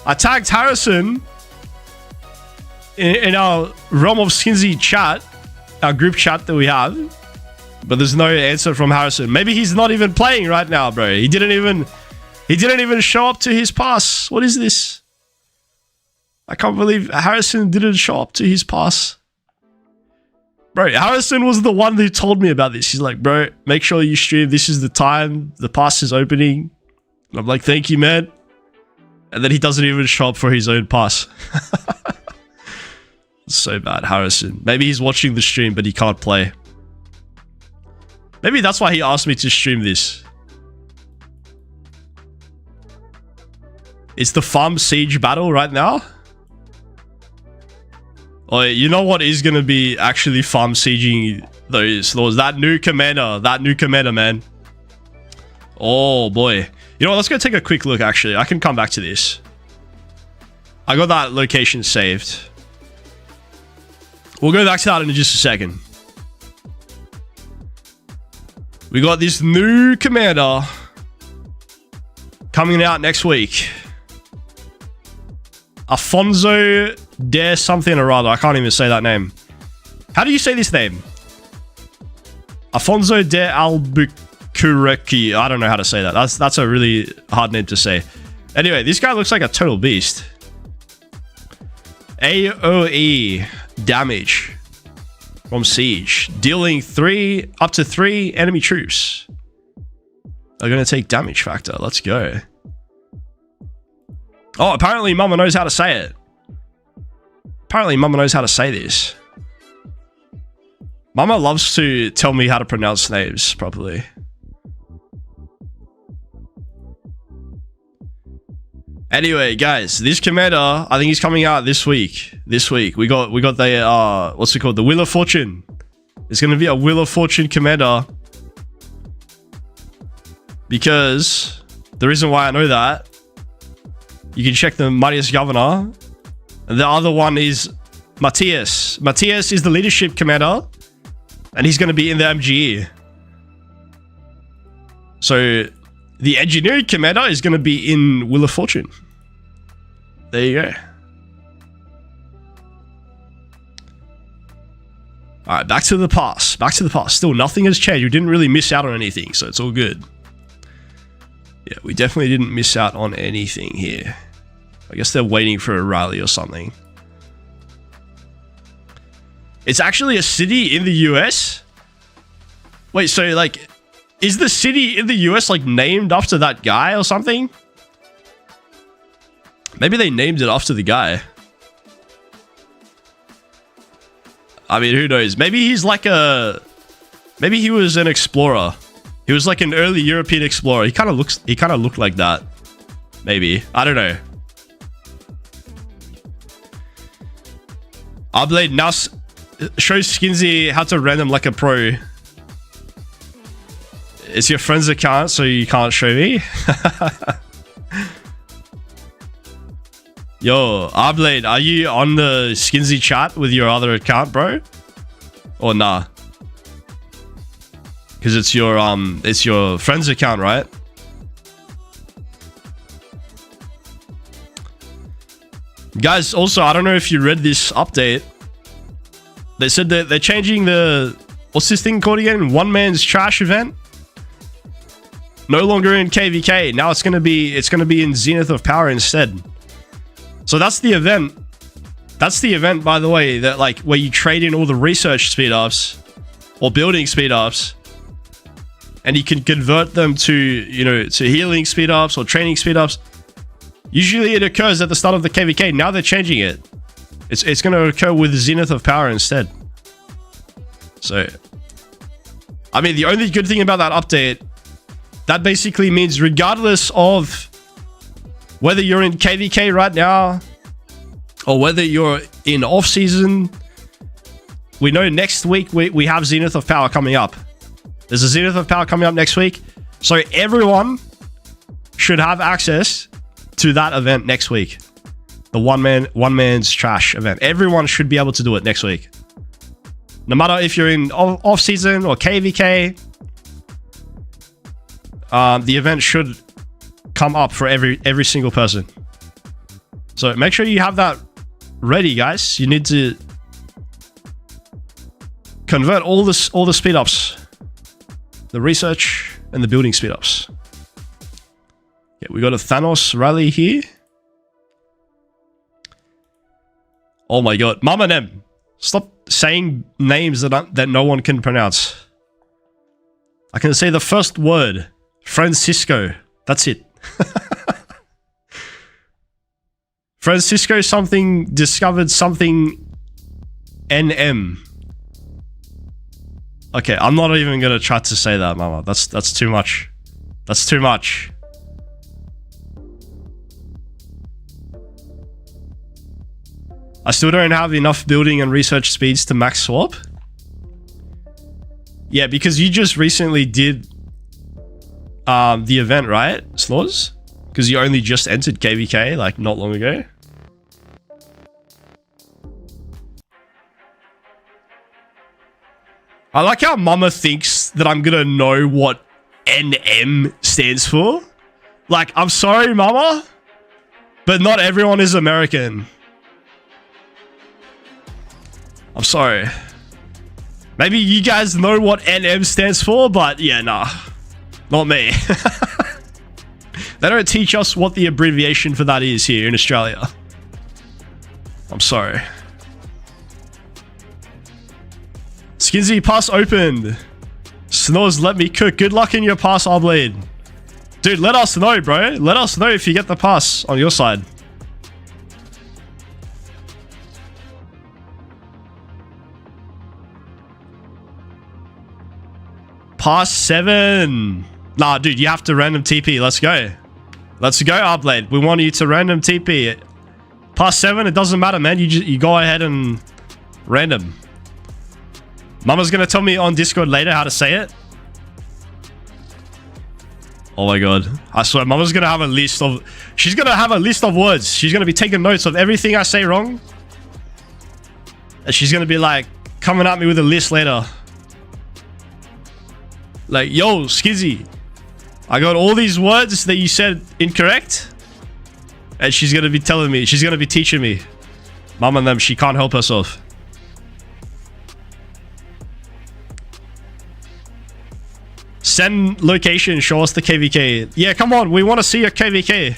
I tagged Harrison in our Realm of Skinsy chat, our group chat that we have, but there's no answer from Harrison. Maybe he's not even playing right now, bro. He didn't even show up to his pass. What is this? I can't believe Harrison didn't show up to his pass. Bro, Harrison was the one who told me about this. He's like, bro, make sure you stream. This is the time. The pass is opening. And I'm like, thank you, man. And then he doesn't even show up for his own pass. So bad, Harrison. Maybe he's watching the stream, but he can't play. Maybe that's why he asked me to stream this. It's the farm siege battle right now. Oh, you know what is going to be actually farm sieging those laws? That new commander, man. Oh, boy. You know what? Let's go take a quick look, actually. I can come back to this. I got that location saved. We'll go back to that in just a second. We got this new commander coming out next week. Afonso de something or other. I can't even say that name. How do you say this name? Afonso de Albuquerque. I don't know how to say that. That's a really hard name to say. Anyway, this guy looks like a total beast. AoE damage from siege, dealing up to 3 enemy troops are going to take damage factor. Let's go. Oh, apparently Mama knows how to say it. Apparently Mama knows how to say this. Mama loves to tell me how to pronounce names properly. Anyway, guys, this commander, I think he's coming out this week. We got the what's it called? The Wheel of Fortune. It's going to be a Wheel of Fortune commander. Because the reason why I know that, you can check the Mightiest Governor. And the other one is Matthias. Matthias is the leadership commander. And he's going to be in the MGE. So the engineering commander is going to be in Wheel of Fortune. There you go. All right, back to the past. Back to the past. Still, nothing has changed. We didn't really miss out on anything, so it's all good. Yeah, we definitely didn't miss out on anything here. I guess they're waiting for a rally or something. It's actually a city in the US? Wait, so like, is the city in the US like named after that guy or something? Maybe they named it after the guy. I mean, who knows? Maybe he's like a... Maybe he was an explorer. He was like an early European explorer. He kind of looked like that. Maybe. I don't know. Arblade now shows Skinsy how to random like a pro. It's your friend's account, so you can't show me. Yo, Arblade, are you on the Skinsy chat with your other account, bro? Or nah? Because it's your friend's account, right? Guys, also, I don't know if you read this update. They said that they're changing the... What's this thing called again? One Man's Trash event? No longer in KVK. Now it's gonna be in Zenith of Power instead. So that's the event. That's the event, by the way, that like where you trade in all the research speed ups or building speed ups, and you can convert them to, you know, to healing speed ups or training speed ups. Usually it occurs at the start of the KVK. Now they're changing it. It's going to occur with Zenith of Power instead. So, I mean, the only good thing about that update, that basically means regardless of whether you're in KVK right now or whether you're in off season, we know next week we have Zenith of Power coming up. There's a Zenith of Power coming up next week. So everyone should have access to that event next week. The one man's trash event. Everyone should be able to do it next week. No matter if you're in off season or KVK, the event should come up for every single person. So make sure you have that ready, guys. You need to convert all the speed ups, the research and the building speed ups. Yeah, we got a Thanos rally here. Oh my god, Mama Nem, stop saying names that no one can pronounce. I can say the first word, Francisco. That's it. Francisco something discovered something NM. Okay, I'm not even gonna try to say that, Mama. That's too much. That's too much. I still don't have enough building and research speeds to max swap. Yeah, because you just recently did the event, right, Slaws? Because you only just entered KVK like not long ago. I like how Mama thinks that I'm gonna know what NM stands for. Like, I'm sorry, Mama, but not everyone is American. I'm sorry. Maybe you guys know what NM stands for, but yeah, nah. Not me. They don't teach us what the abbreviation for that is here in Australia. I'm sorry. Skinsy, pass opened. Snores, let me cook. Good luck in your pass, Arblade. Dude, let us know, bro. Let us know if you get the pass on your side. Pass 7. Nah, dude, you have to random TP. Let's go. Let's go, Arblade. We want you to random TP. Pass 7, it doesn't matter, man. You go ahead and random. Mama's gonna tell me on Discord later how to say it. Oh my god. I swear, Mama's gonna have a list of... She's gonna have a list of words. She's gonna be taking notes of everything I say wrong. And she's gonna be like, coming at me with a list later. Like, yo, Skizzy, I got all these words that you said incorrect. And she's going to be telling me. She's going to be teaching me. Mum and them, she can't help herself. Send location, show us the KVK. Yeah, come on, we want to see your KVK.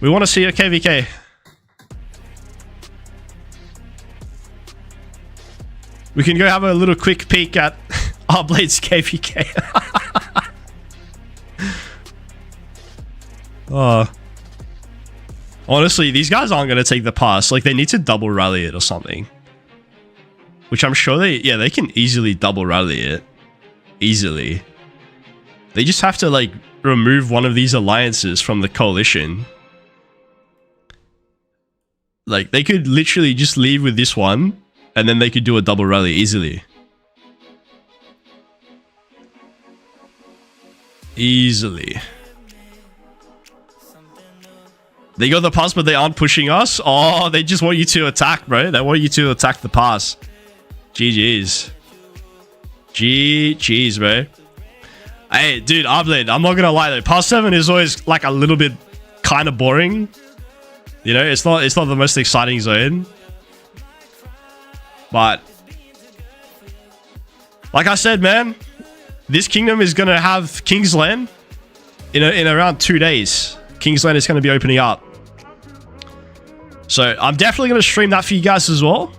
We want to see your KVK. We can go have a little quick peek at our Blade's KVK. Honestly, these guys aren't going to take the pass. Like, they need to double rally it or something. Which I'm sure they can easily double rally it. Easily. They just have to, like, remove one of these alliances from the coalition. Like, they could literally just leave with this one, and then they could do a double rally easily. Easily. They got the pass, but they aren't pushing us. Oh, they just want you to attack, bro. They want you to attack the pass. GG's. GG's, bro. Hey, dude, Arblade, I'm not gonna lie though. Pass 7 is always like a little bit kind of boring. You know, it's not the most exciting zone. But like I said, man, this kingdom is gonna have Kingsland in around 2 days. Kingsland is gonna be opening up. So I'm definitely gonna stream that for you guys as well.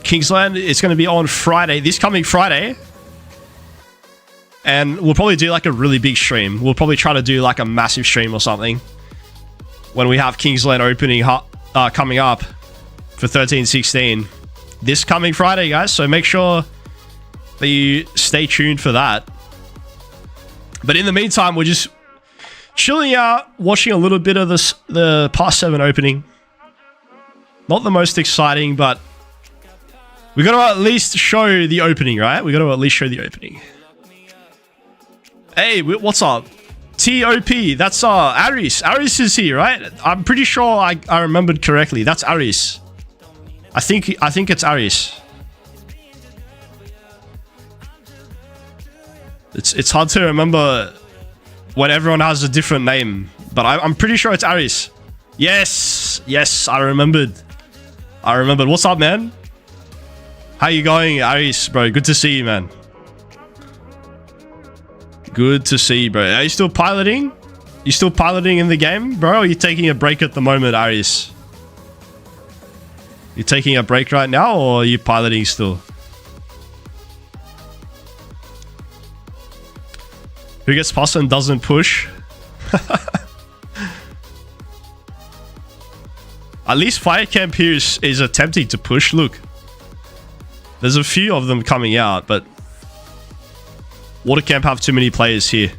Kingsland, it's going to be on Friday, this coming Friday. And we'll probably do like a really big stream. We'll probably try to do like a massive stream or something when we have Kingsland opening coming up for 13-16 this coming Friday, guys. So make sure that you stay tuned for that. But in the meantime, we're just chilling out, watching a little bit of the Pass 7 opening. Not the most exciting, but we got to at least show the opening, right? We got to at least show the opening. Hey, what's up? TOP, that's Aris. Aris is here, right? I'm pretty sure I remembered correctly. That's Aris. I think it's Aris. It's hard to remember when everyone has a different name, but I'm pretty sure it's Aris. Yes, I remembered. What's up, man? How you going, Aris, bro? Good to see you, man. Good to see you, bro. Are you still piloting? You still piloting in the game, bro? Or are you taking a break at the moment, Aris? You taking a break right now, or are you piloting still? Who gets past and doesn't push? At least Fire Camp here is attempting to push. Look. There's a few of them coming out, but Water Camp have too many players here.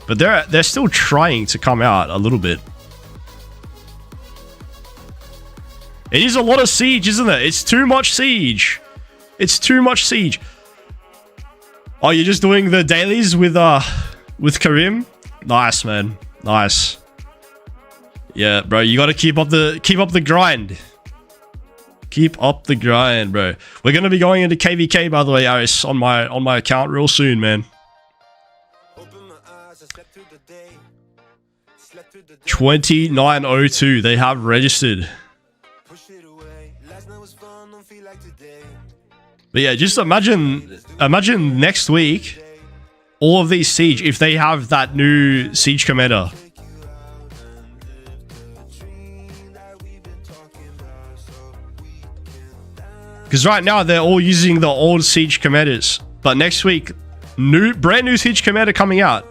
But they're still trying to come out a little bit. It is a lot of siege, isn't it? It's too much siege. It's too much siege. Oh, you're just doing the dailies with Karim? Nice, man. Nice. Yeah, bro, you got to keep up the grind. Keep up the grind, bro. We're gonna be going into KVK, by the way, Aris, on my account real soon, man. 2902. They have registered. But yeah, just imagine next week, all of these siege, if they have that new siege commander. Because right now they're all using the old siege commanders, but next week, brand new siege commander coming out.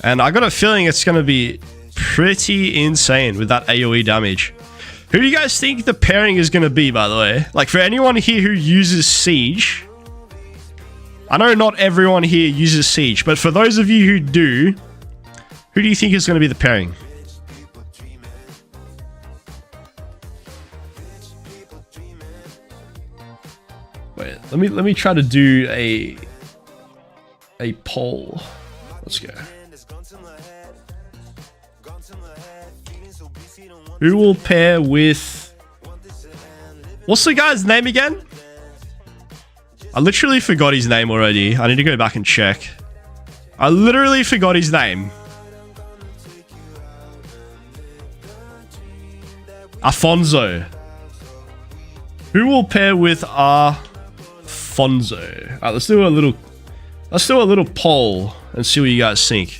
And I got a feeling it's going to be pretty insane with that AoE damage. Who do you guys think the pairing is going to be, by the way? Like, for anyone here who uses siege, I know not everyone here uses siege, but for those of you who do, who do you think is going to be the pairing? Wait, let me try to do a poll. Let's go. Who will pair with What's the guy's name again? I literally forgot his name already. I need to go back and check. I literally forgot his name. Afonso. Who will pair with Afonso? Alright, let's do a little poll and see what you guys think.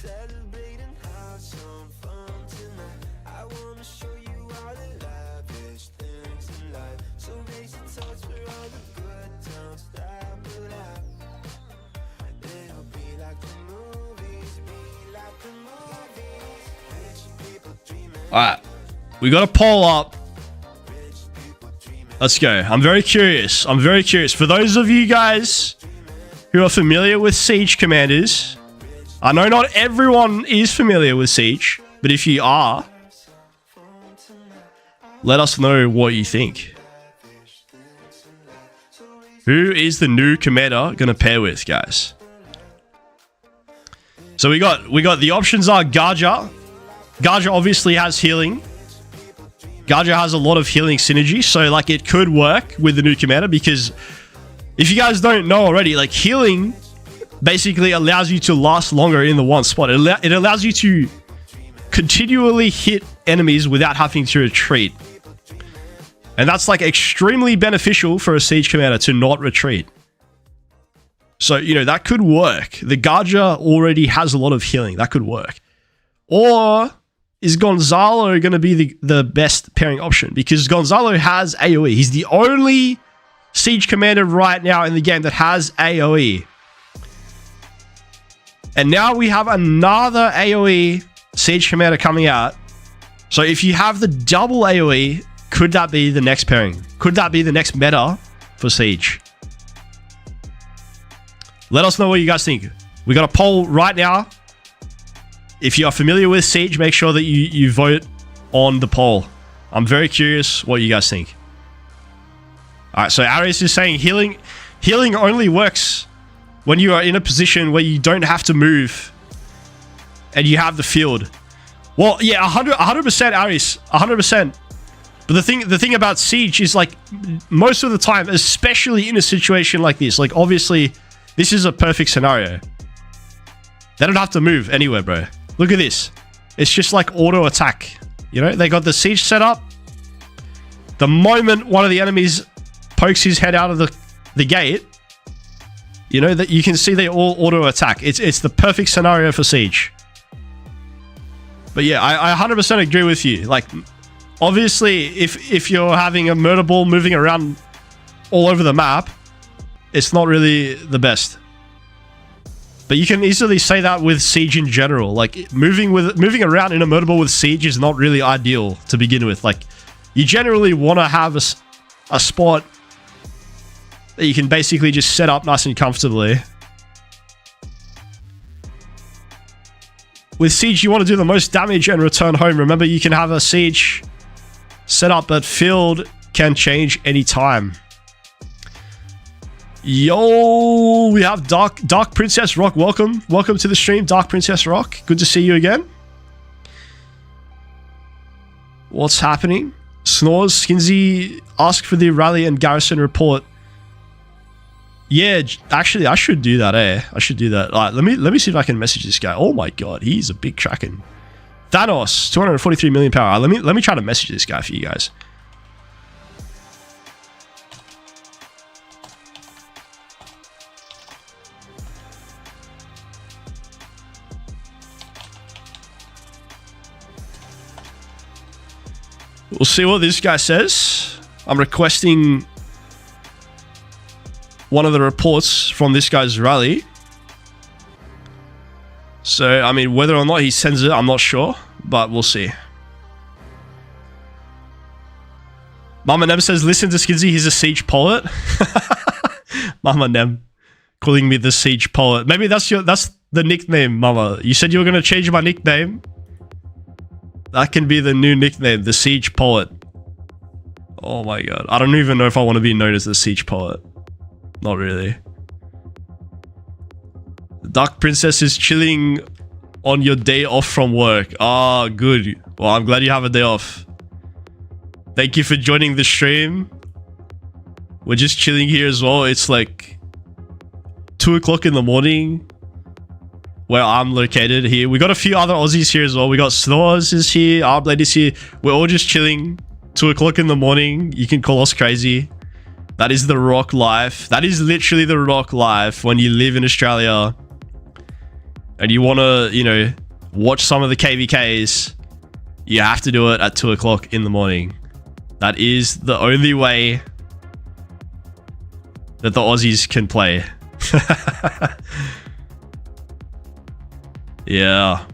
Alright, we got a poll up. Let's go. I'm very curious. For those of you guys who are familiar with Siege commanders, I know not everyone is familiar with Siege, but if you are, let us know what you think. Who is the new commander gonna pair with, guys? So we got the options are Garja. Garja obviously has healing. Garja has a lot of healing synergy, so like it could work with the new commander, because if you guys don't know already, like healing basically allows you to last longer in the one spot. It allows you to continually hit enemies without having to retreat. And that's like extremely beneficial for a siege commander to not retreat. So, you know, that could work. The Garja already has a lot of healing. That could work. Or is Gonzalo going to be the best pairing option? Because Gonzalo has AoE. He's the only siege commander right now in the game that has AoE. And now we have another AoE siege commander coming out. So if you have the double AoE, could that be the next pairing? Could that be the next meta for siege? Let us know what you guys think. We got a poll right now. If you are familiar with Siege, make sure that you vote on the poll. I'm very curious what you guys think. All right, so Arius is saying healing only works when you are in a position where you don't have to move and you have the field. Well, yeah, 100% Arius, 100%. But the thing about Siege is, like, most of the time, especially in a situation like this, like, obviously, this is a perfect scenario. They don't have to move anywhere, bro. Look at this. It's just like auto attack. You know, they got the siege set up. The moment one of the enemies pokes his head out of the gate, you know, that you can see they all auto attack. It's the perfect scenario for siege. But yeah, I 100% agree with you. Like, obviously, if you're having a murder ball moving around all over the map, it's not really the best. But you can easily say that with Siege in general. Like, moving around in a murder ball with Siege is not really ideal to begin with. Like, you generally want to have a spot that you can basically just set up nice and comfortably. With Siege, you want to do the most damage and return home. Remember, you can have a Siege set up, but field can change anytime. Yo, we have Dark Princess Rock. Welcome to the stream, Dark Princess Rock. Good to see you again. What's happening? Snores, Skinsy, ask for the rally and garrison report. Yeah, actually, I should do that, eh? I should do that. All right, let me see if I can message this guy. Oh my god, he's a big Kraken. Thanos, 243 million power. Let me try to message this guy for you guys. We'll see what this guy says. I'm requesting one of the reports from this guy's rally. So, I mean, whether or not he sends it, I'm not sure, but we'll see. Mama Nem says, listen to Skinsy, he's a siege poet. Mama Nem calling me the siege poet. Maybe that's the nickname, Mama. You said you were going to change my nickname. That can be the new nickname, the Siege Poet. Oh my god. I don't even know if I want to be known as the Siege Poet. Not really. Dark Princess is chilling on your day off from work. Ah, good. Well, I'm glad you have a day off. Thank you for joining the stream. We're just chilling here as well. It's like 2 o'clock in the morning where I'm located here. We got a few other Aussies here as well. We got Snores is here, Arblade is here. We're all just chilling. 2 o'clock in the morning. You can call us crazy. That is the rock life. That is literally the rock life when you live in Australia and you want to, you know, watch some of the KVKs. You have to do it at 2 o'clock in the morning. That is the only way that the Aussies can play. Yeah.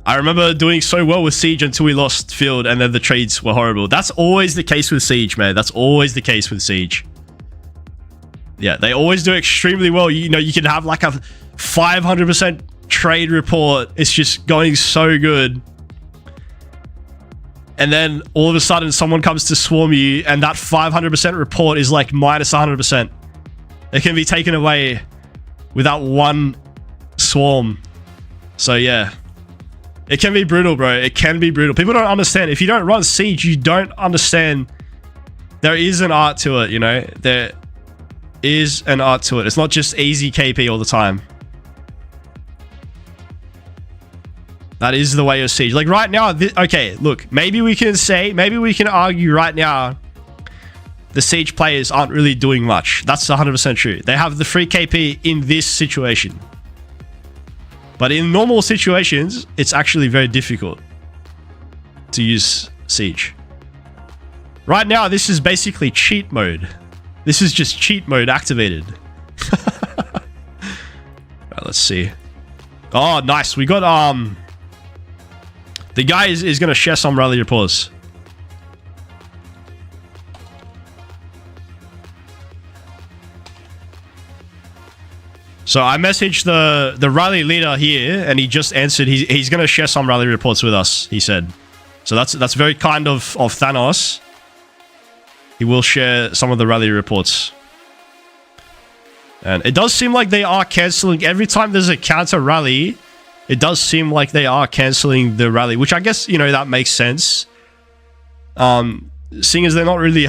I remember doing so well with Siege until we lost field and then the trades were horrible. That's always the case with Siege, man. That's always the case with Siege. Yeah, they always do extremely well. You know, you can have like a 500% trade report. It's just going so good. And then all of a sudden someone comes to swarm you and that 500% report is like minus 100%. It can be taken away without one swarm. So yeah, it can be brutal, bro. It can be brutal. People don't understand. If you don't run Siege, you don't understand. There is an art to it, you know? There is an art to it. It's not just easy KP all the time. That is the way of Siege. Like right now, okay, look, maybe we can argue right now the Siege players aren't really doing much. That's 100% true. They have the free KP in this situation. But in normal situations, it's actually very difficult to use Siege. Right now, this is basically cheat mode. This is just cheat mode activated. Right, let's see. Oh, nice. We got, the guy is going to share some rally reports. So I messaged the rally leader here, and he just answered. He's going to share some rally reports with us, he said. So that's very kind of Thanos. He will share some of the rally reports. And it does seem like they are cancelling. Every time there's a counter rally, it does seem like they are cancelling the rally, which I guess, you know, that makes sense. Seeing as they're not really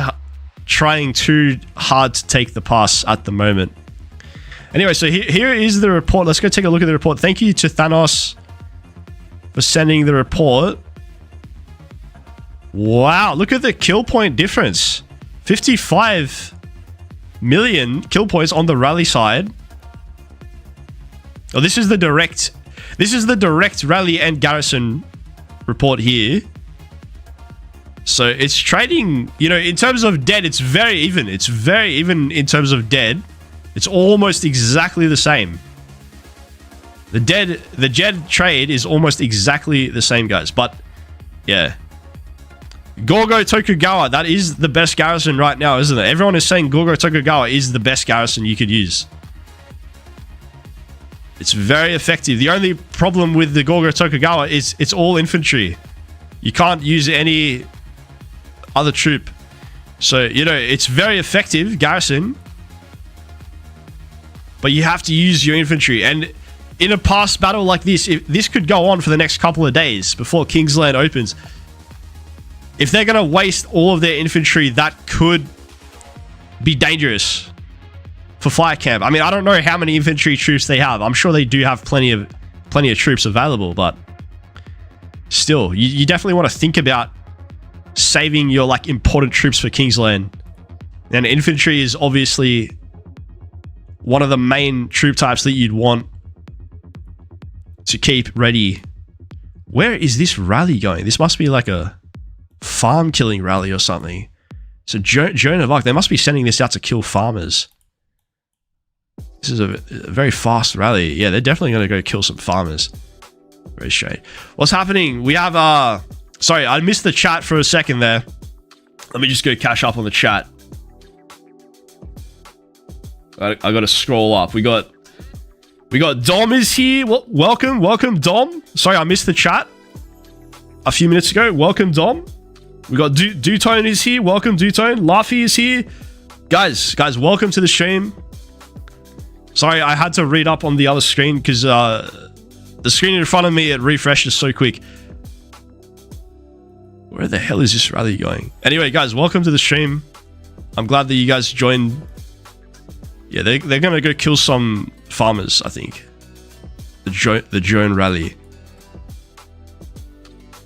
trying too hard to take the pass at the moment. Anyway, so here is the report. Let's go take a look at the report. Thank you to Thanos for sending the report. Wow, look at the kill point difference. 55 million kill points on the rally side. Oh, this is the direct rally and garrison report here. So it's trading, you know, in terms of dead, it's very even. It's very even in terms of dead. It's almost exactly the same. The dead trade is almost exactly the same, guys. But yeah, Gorgo Tokugawa, that is the best garrison right now, isn't it? Everyone is saying Gorgo Tokugawa is the best garrison you could use. It's very effective. The only problem with the Gorgo Tokugawa is it's all infantry. You can't use any other troop. So, you know, it's very effective garrison, but you have to use your infantry. And in a past battle like this, if this could go on for the next couple of days before Kingsland opens. If they're going to waste all of their infantry, that could be dangerous for fire camp. I mean, I don't know how many infantry troops they have. I'm sure they do have plenty of troops available, but still, you definitely want to think about saving your like important troops for Kingsland. And infantry is obviously one of the main troop types that you'd want to keep ready. Where is this rally going? This must be like a farm killing rally or something. So Joan of Arc, they must be sending this out to kill farmers. This is a very fast rally. Yeah, they're definitely going to go kill some farmers. Very straight. What's happening? We have sorry, I missed the chat for a second there. Let me just go catch up on the chat. I got to scroll up. We got Dom is here. Welcome Dom. Sorry, I missed the chat a few minutes ago. Welcome Dom. We got Dutone is here. Welcome Dutone. Laffy is here. Guys, welcome to the stream. Sorry, I had to read up on the other screen because the screen in front of me, it refreshes so quick. Where the hell is this rally going? Anyway, guys, welcome to the stream. I'm glad that you guys joined. Yeah, they're gonna go kill some farmers, I think. The drone rally.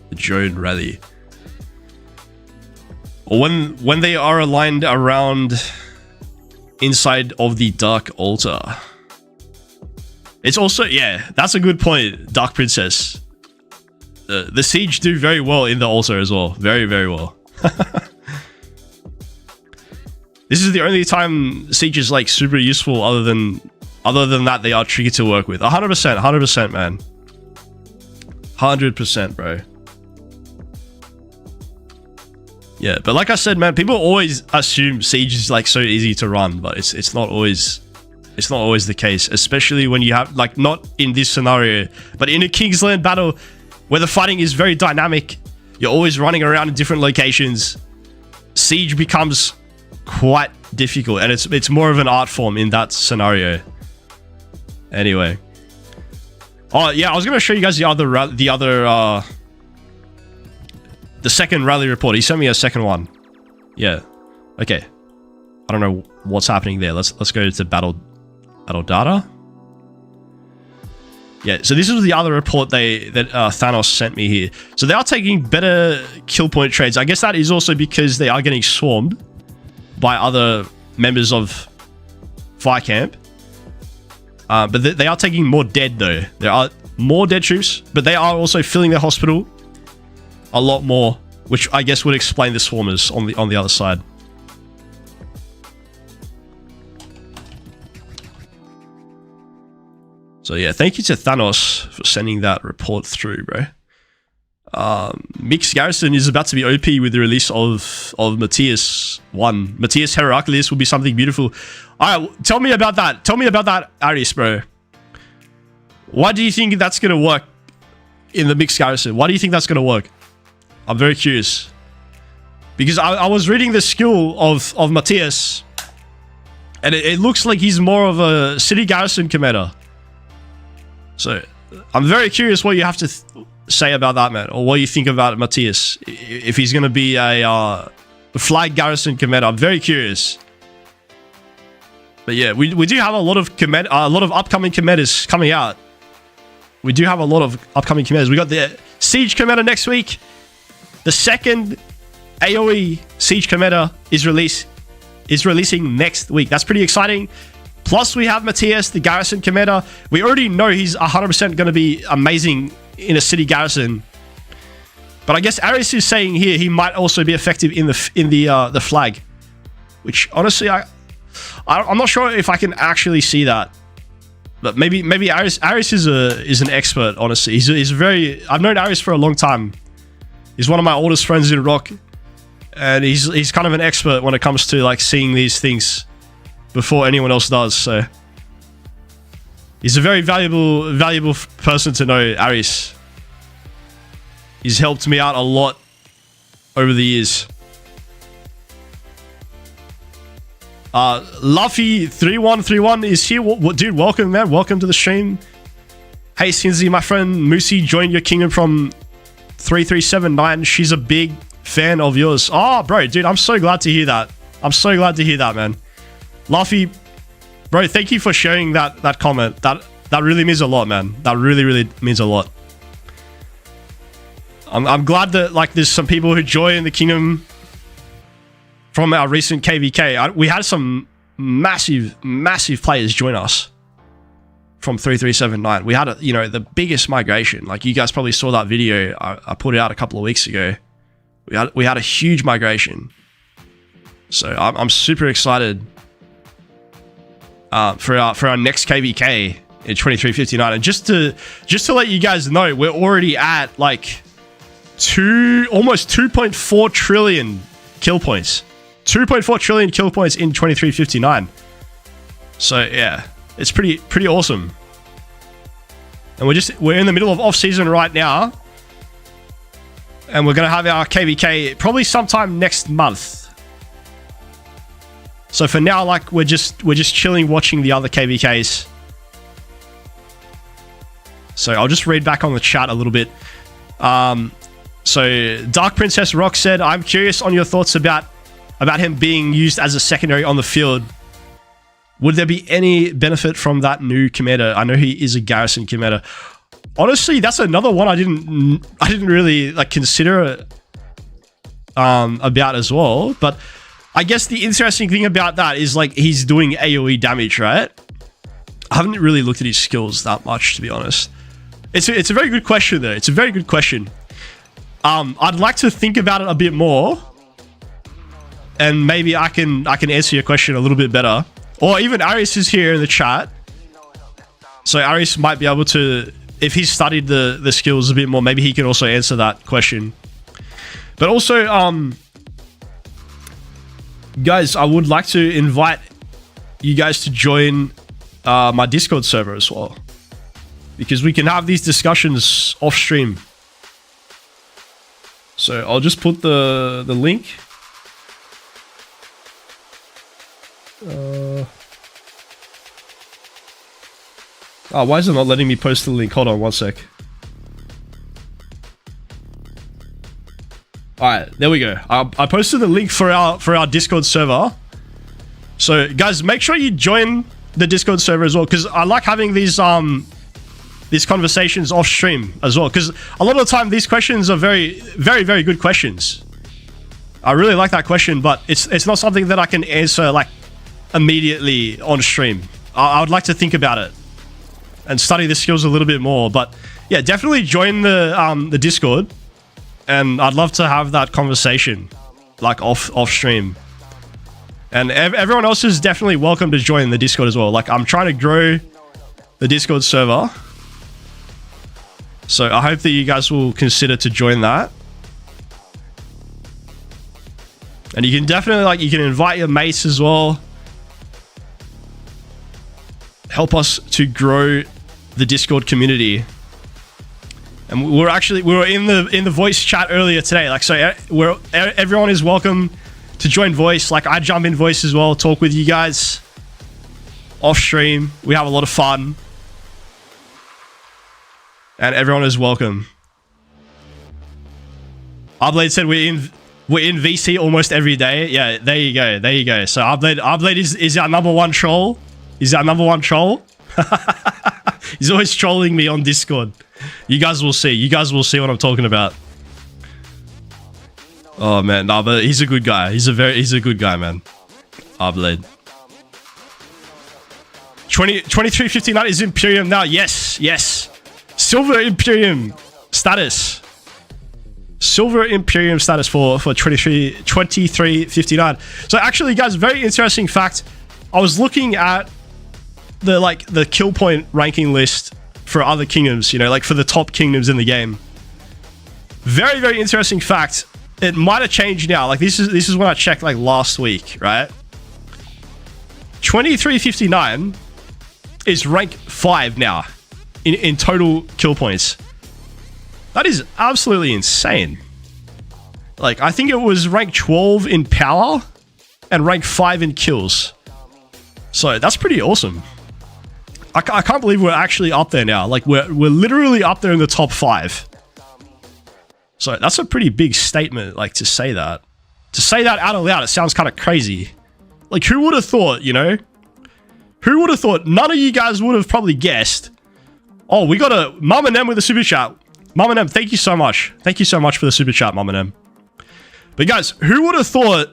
The drone rally. Or when they are aligned around inside of the Dark Altar. It's also, yeah, that's a good point, Dark Princess. The siege do very well in the altar as well. Very, very well. This is the only time siege is like super useful other than that they are tricky to work with. 100%, man. 100%, bro. Yeah, but like I said, man, people always assume siege is like so easy to run, but it's not always the case, especially when you have like, not in this scenario, but in a Kingsland battle where the fighting is very dynamic. You're always running around in different locations. Siege becomes quite difficult, and it's more of an art form in that scenario. Anyway, oh yeah, I was gonna show you guys the second rally report. He sent me a second one. Yeah, okay. I don't know what's happening there. Let's go to battle data. Yeah, so this is the other report that Thanos sent me here. So they are taking better kill point trades. I guess that is also because they are getting swarmed by other members of Fire Camp. But they are taking more dead though. There are more dead troops, but they are also filling their hospital a lot more, which I guess would explain the swarmers on the other side. So yeah, thank you to Thanos for sending that report through, bro. Mixed Garrison is about to be OP with the release of Matthias 1. Matthias Heraclius will be something beautiful. Alright, tell me about that. Tell me about that, Aris, bro. Why do you think that's going to work in the Mixed Garrison? Why do you think that's going to work? I'm very curious. Because I was reading the skill of Matthias, and it looks like he's more of a city garrison commander. So, I'm very curious what you have to say about that, man, or what you think about Matthias. If he's going to be a flag garrison commander, I'm very curious. But yeah, we do have a lot of upcoming commanders coming out. We do have a lot of upcoming commanders. We got the Siege Commander next week. The second AoE Siege Commander is releasing next week. That's pretty exciting. Plus, we have Matthias, the Garrison Commander. We already know he's 100% going to be amazing in a city garrison. But I guess Aris is saying here he might also be effective in the flag, which honestly I'm not sure if I can actually see that. But maybe Aris is an expert. Honestly, he's very. I've known Aris for a long time. He's one of my oldest friends in Rock, and he's kind of an expert when it comes to like seeing these things before anyone else does. So he's a very valuable person to know, Aris. He's helped me out a lot over the years. Luffy3131 is here. Dude, welcome, man. Welcome to the stream. Hey, Sinzi, my friend Moosey joined your kingdom from 3379. She's a big fan of yours. Oh, bro, dude, I'm so glad to hear that. I'm so glad to hear that, man. Luffy, bro, thank you for sharing that comment. That really means a lot, man. That really means a lot. I'm glad that like there's some people who join the kingdom from our recent KVK. We had some massive players join us from 3379. We had the biggest migration. Like you guys probably saw that video I put it out a couple of weeks ago. We had a huge migration. So I'm super excited for our next KVK in 2359. And just to let you guys know, we're already at like almost 2.4 trillion kill points. 2.4 trillion kill points in 2359. So yeah, it's pretty awesome. And we're in the middle of off season right now, and we're gonna have our KVK probably sometime next month. So for now, like we're just chilling, watching the other KVKs. So I'll just read back on the chat a little bit. So Dark Princess Rock said, "I'm curious on your thoughts about about him being used as a secondary on the field. Would there be any benefit from that new commander? I know he is a garrison commander. Honestly, that's another one I didn't really like consider about as well. But I guess the interesting thing about that is like he's doing AoE damage, right? I haven't really looked at his skills that much, to be honest. It's a very good question though. It's a very good question. I'd like to think about it a bit more, and maybe I can answer your question a little bit better. Or even Arius is here in the chat, so Arius might be able to, if he's studied the skills a bit more, maybe he can also answer that question. But also, guys, I would like to invite you guys to join my Discord server as well, because we can have these discussions off stream. So I'll just put the link. Oh, why is it not letting me post the link? Hold on one sec. Alright, there we go. I posted the link for our Discord server. So guys, make sure you join the Discord server as well, because I like having these conversations off stream as well, because a lot of the time these questions are very, very, very good questions. I really like that question, but it's not something that I can answer like immediately on stream. I would like to think about it and study the skills a little bit more. But yeah, definitely join the Discord, and I'd love to have that conversation like off stream. And everyone else is definitely welcome to join the Discord as well. Like, I'm trying to grow the Discord server, so I hope that you guys will consider to join that. And you can definitely, you can invite your mates as well. Help us to grow the Discord community. And we were in the voice chat earlier today. Like, so everyone is welcome to join voice. Like, I jump in voice as well, talk with you guys off stream. We have a lot of fun, and everyone is welcome. Arblade said we're in VC almost every day. Yeah, there you go. So Arblade is our number one troll. He's our number one troll. He's always trolling me on Discord. You guys will see. You guys will see what I'm talking about. Oh man, nah, but he's a good guy. He's a good guy, man. Arblade. 2359 is Imperium now. Yes. Silver Imperium status. Silver Imperium status for 2359. So actually, guys, very interesting fact. I was looking at the kill point ranking list for other kingdoms, you know, like for the top kingdoms in the game. Very, very interesting fact. It might have changed now. Like, this is when I checked like last week, right? 2359 is rank 5 now in total kill points. That is absolutely insane. Like, I think it was rank 12 in power and rank 5 in kills. So that's pretty awesome. I can't believe we're actually up there now. Like, we're literally up there in the top 5. So that's a pretty big statement, like, to say that. To say that out loud, it sounds kind of crazy. Like, who would have thought, you know? Who would have thought? None of you guys would have probably guessed. Oh, we got a Mama Nem with a super chat. Mama Nem, thank you so much. Thank you so much for the super chat, Mama Nem. But guys, who would have thought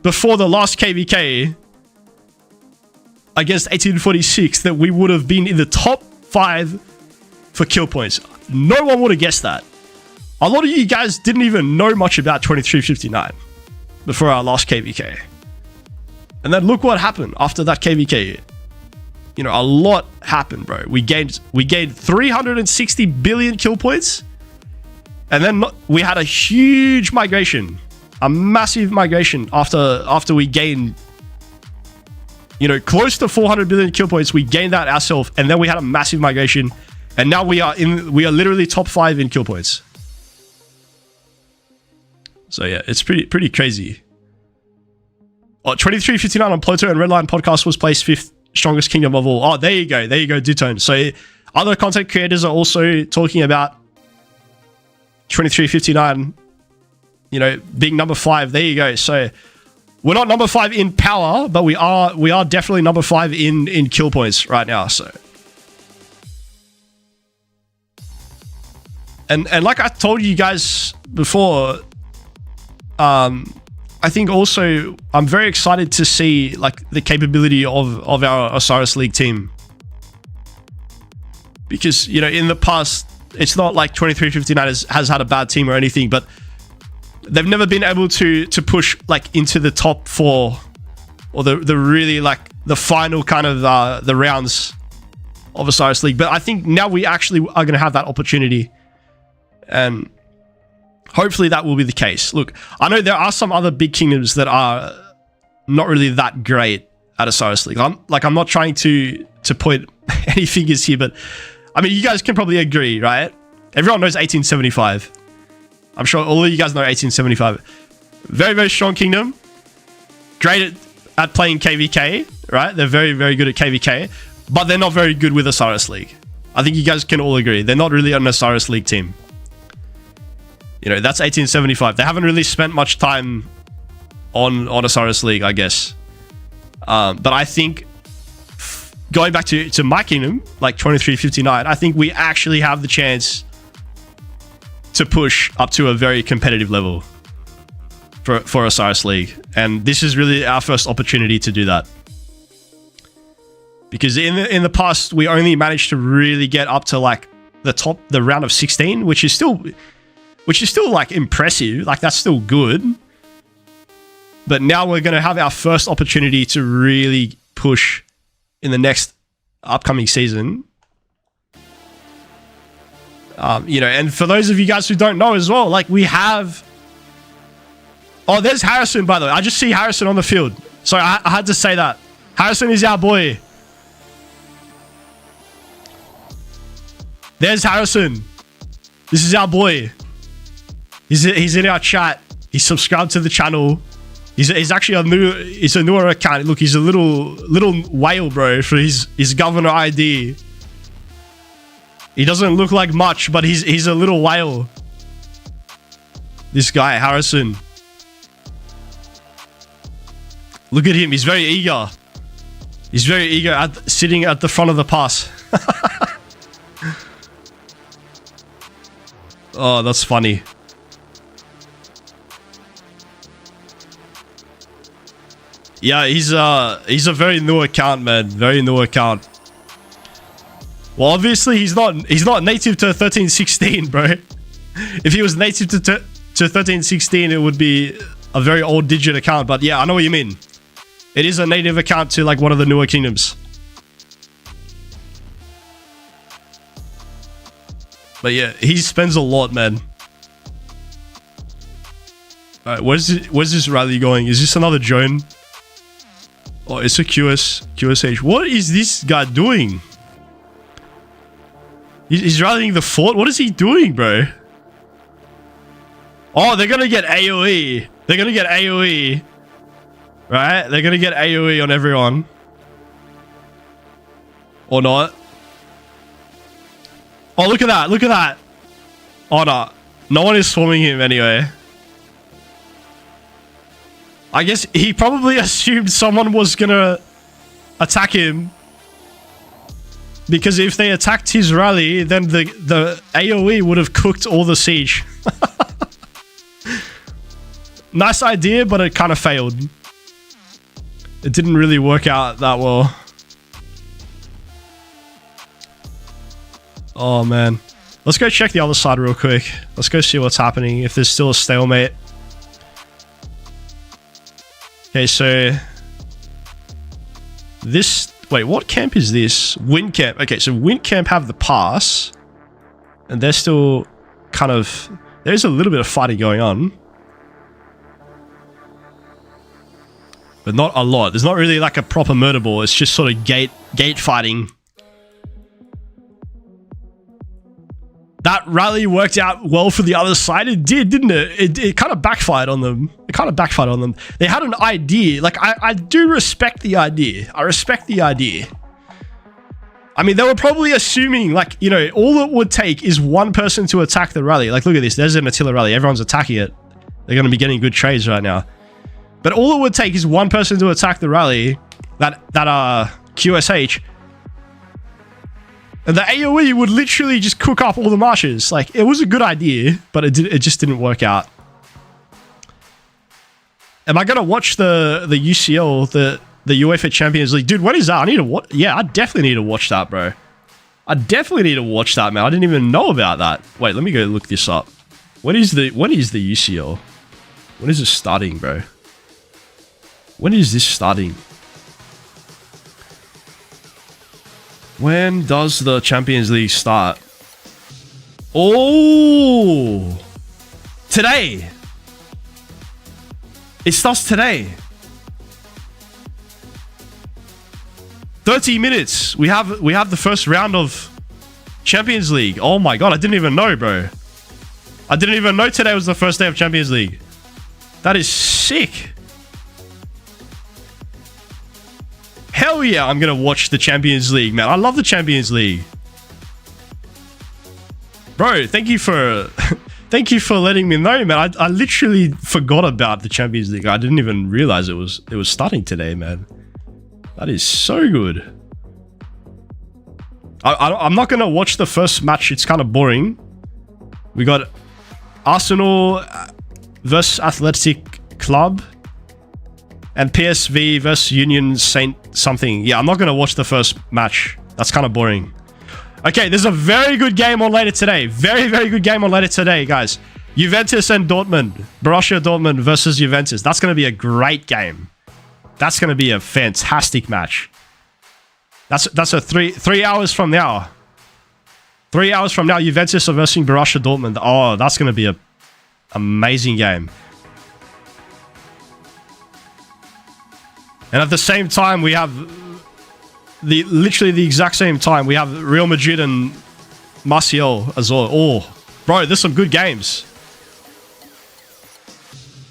before the last KVK against 1846 that we would have been in the top 5 for kill points? No one would have guessed that. A lot of you guys didn't even know much about 2359 before our last KVK. And then look what happened after that KVK. You know, a lot happened, bro. We gained 360 billion kill points. And then we had a huge migration. A massive migration after we gained, you know, close to 400 billion kill points. We gained that ourselves, and then we had a massive migration, and now we are literally top 5 in kill points. So yeah, it's pretty crazy. Oh, 2359 on Pluto and Redline podcast was placed 5th strongest kingdom of all. Oh, there you go, Dutone. So other content creators are also talking about 2359, you know, being number 5. There you go. So we're not number 5 in power, but we are definitely number 5 in kill points right now. So, and like I told you guys before, I think also I'm very excited to see like the capability of our Osiris League team, because you know in the past it's not like 2359 has had a bad team or anything, but they've never been able to push like into the top 4 or the really like the final kind of the rounds of Osiris League. But I think now we actually are going to have that opportunity, and hopefully that will be the case. Look, I know there are some other big kingdoms that are not really that great at Osiris League. I'm not trying to point any fingers here, but I mean, you guys can probably agree, right? Everyone knows 1875. I'm sure all of you guys know 1875. Very, very strong kingdom. Great at playing KVK, right? They're very, very good at KVK, but they're not very good with Osiris League. I think you guys can all agree. They're not really an Osiris League team. You know, that's 1875. They haven't really spent much time on Osiris League, I guess. But I think going back to my kingdom, like 2359, I think we actually have the chance to push up to a very competitive level for Osiris League. And this is really our first opportunity to do that. Because in the past, we only managed to really get up to like the round of 16, which is still like impressive. Like that's still good. But now we're going to have our first opportunity to really push in the next upcoming season. You know, and for those of you guys who don't know as well, like we have... Oh, there's Harrison, by the way. I just see Harrison on the field. So I had to say that. Harrison is our boy. There's Harrison. This is our boy. He's in our chat. He's subscribed to the channel. He's actually a newer account. Look, he's a little whale, bro, for his governor ID. He doesn't look like much, but he's a little whale. This guy, Harrison. Look at him. He's very eager. He's very eager sitting at the front of the pass. Oh, that's funny. Yeah, he's a very new account, man. Very new account. Well, obviously he's not native to 1316, bro. If he was native to 1316, it would be a very old digit account. But yeah, I know what you mean. It is a native account to like one of the newer kingdoms. But yeah, he spends a lot, man. Alright, where's this rally going? Is this another drone? Oh, it's a QSH. What is this guy doing? He's rallying the fort? What is he doing, bro? Oh, they're gonna get AoE. They're gonna get AoE. Right? They're gonna get AoE on everyone. Or not. Oh, look at that. Look at that. Oh, no. No one is swarming him anyway. I guess he probably assumed someone was gonna attack him. Because if they attacked his rally, then the AoE would have cooked all the siege. Nice idea, but it kind of failed. It didn't really work out that well. Oh, man. Let's go check the other side real quick. Let's go see what's happening, if there's still a stalemate. Okay, so... this... wait, what camp is this? Wind camp. Okay, so Wind camp have the pass. And they're still kind of... there's a little bit of fighting going on. But not a lot. There's not really like a proper murder ball. It's just sort of gate fighting. That rally worked out well for the other side. It did, didn't it? It kind of backfired on them. It kind of backfired on them. They had an idea. Like, I do respect the idea. I respect the idea. I mean, they were probably assuming, like, you know, all it would take is one person to attack the rally. Like, look at this. There's an Attila rally. Everyone's attacking it. They're going to be getting good trades right now. But all it would take is one person to attack the rally, that QSH, and the AoE would literally just cook up all the marshes. Like, it was a good idea, but it just didn't work out. Am I gonna watch the UCL, the UEFA Champions League? Dude, what is that? I need to watch. Yeah, I definitely need to watch that, bro. I definitely need to watch that, man. I didn't even know about that. Wait, let me go look this up. What is the UCL? When is it starting, bro? When is this starting? When does the Champions League start? Oh! Today! It starts today. 30 minutes. We have the first round of Champions League. Oh my god, I didn't even know, bro. I didn't even know today was the first day of Champions League. That is sick. Hell yeah, I'm gonna watch the Champions League, man. I love the Champions League. Bro, thank you for thank you for letting me know, man. I literally forgot about the Champions League. I didn't even realize it was starting today, man. That is so good. I'm not gonna watch the first match. It's kind of boring. We got Arsenal versus Athletic Club and PSV versus Union Saint something. Yeah, I'm not gonna watch the first match. That's kind of boring. Okay, there's a very good game on later today. Very, very good game on later today, guys. Juventus and Dortmund. Borussia Dortmund versus Juventus. That's gonna be a great game. That's going to be a fantastic match. That's a 3 hours from now. 3 hours from now, Juventus are versus Borussia Dortmund. Oh, that's going to be an amazing game. And at the same time, we have literally the exact same time, we have Real Madrid and Marseille as well. Oh, bro, there's some good games.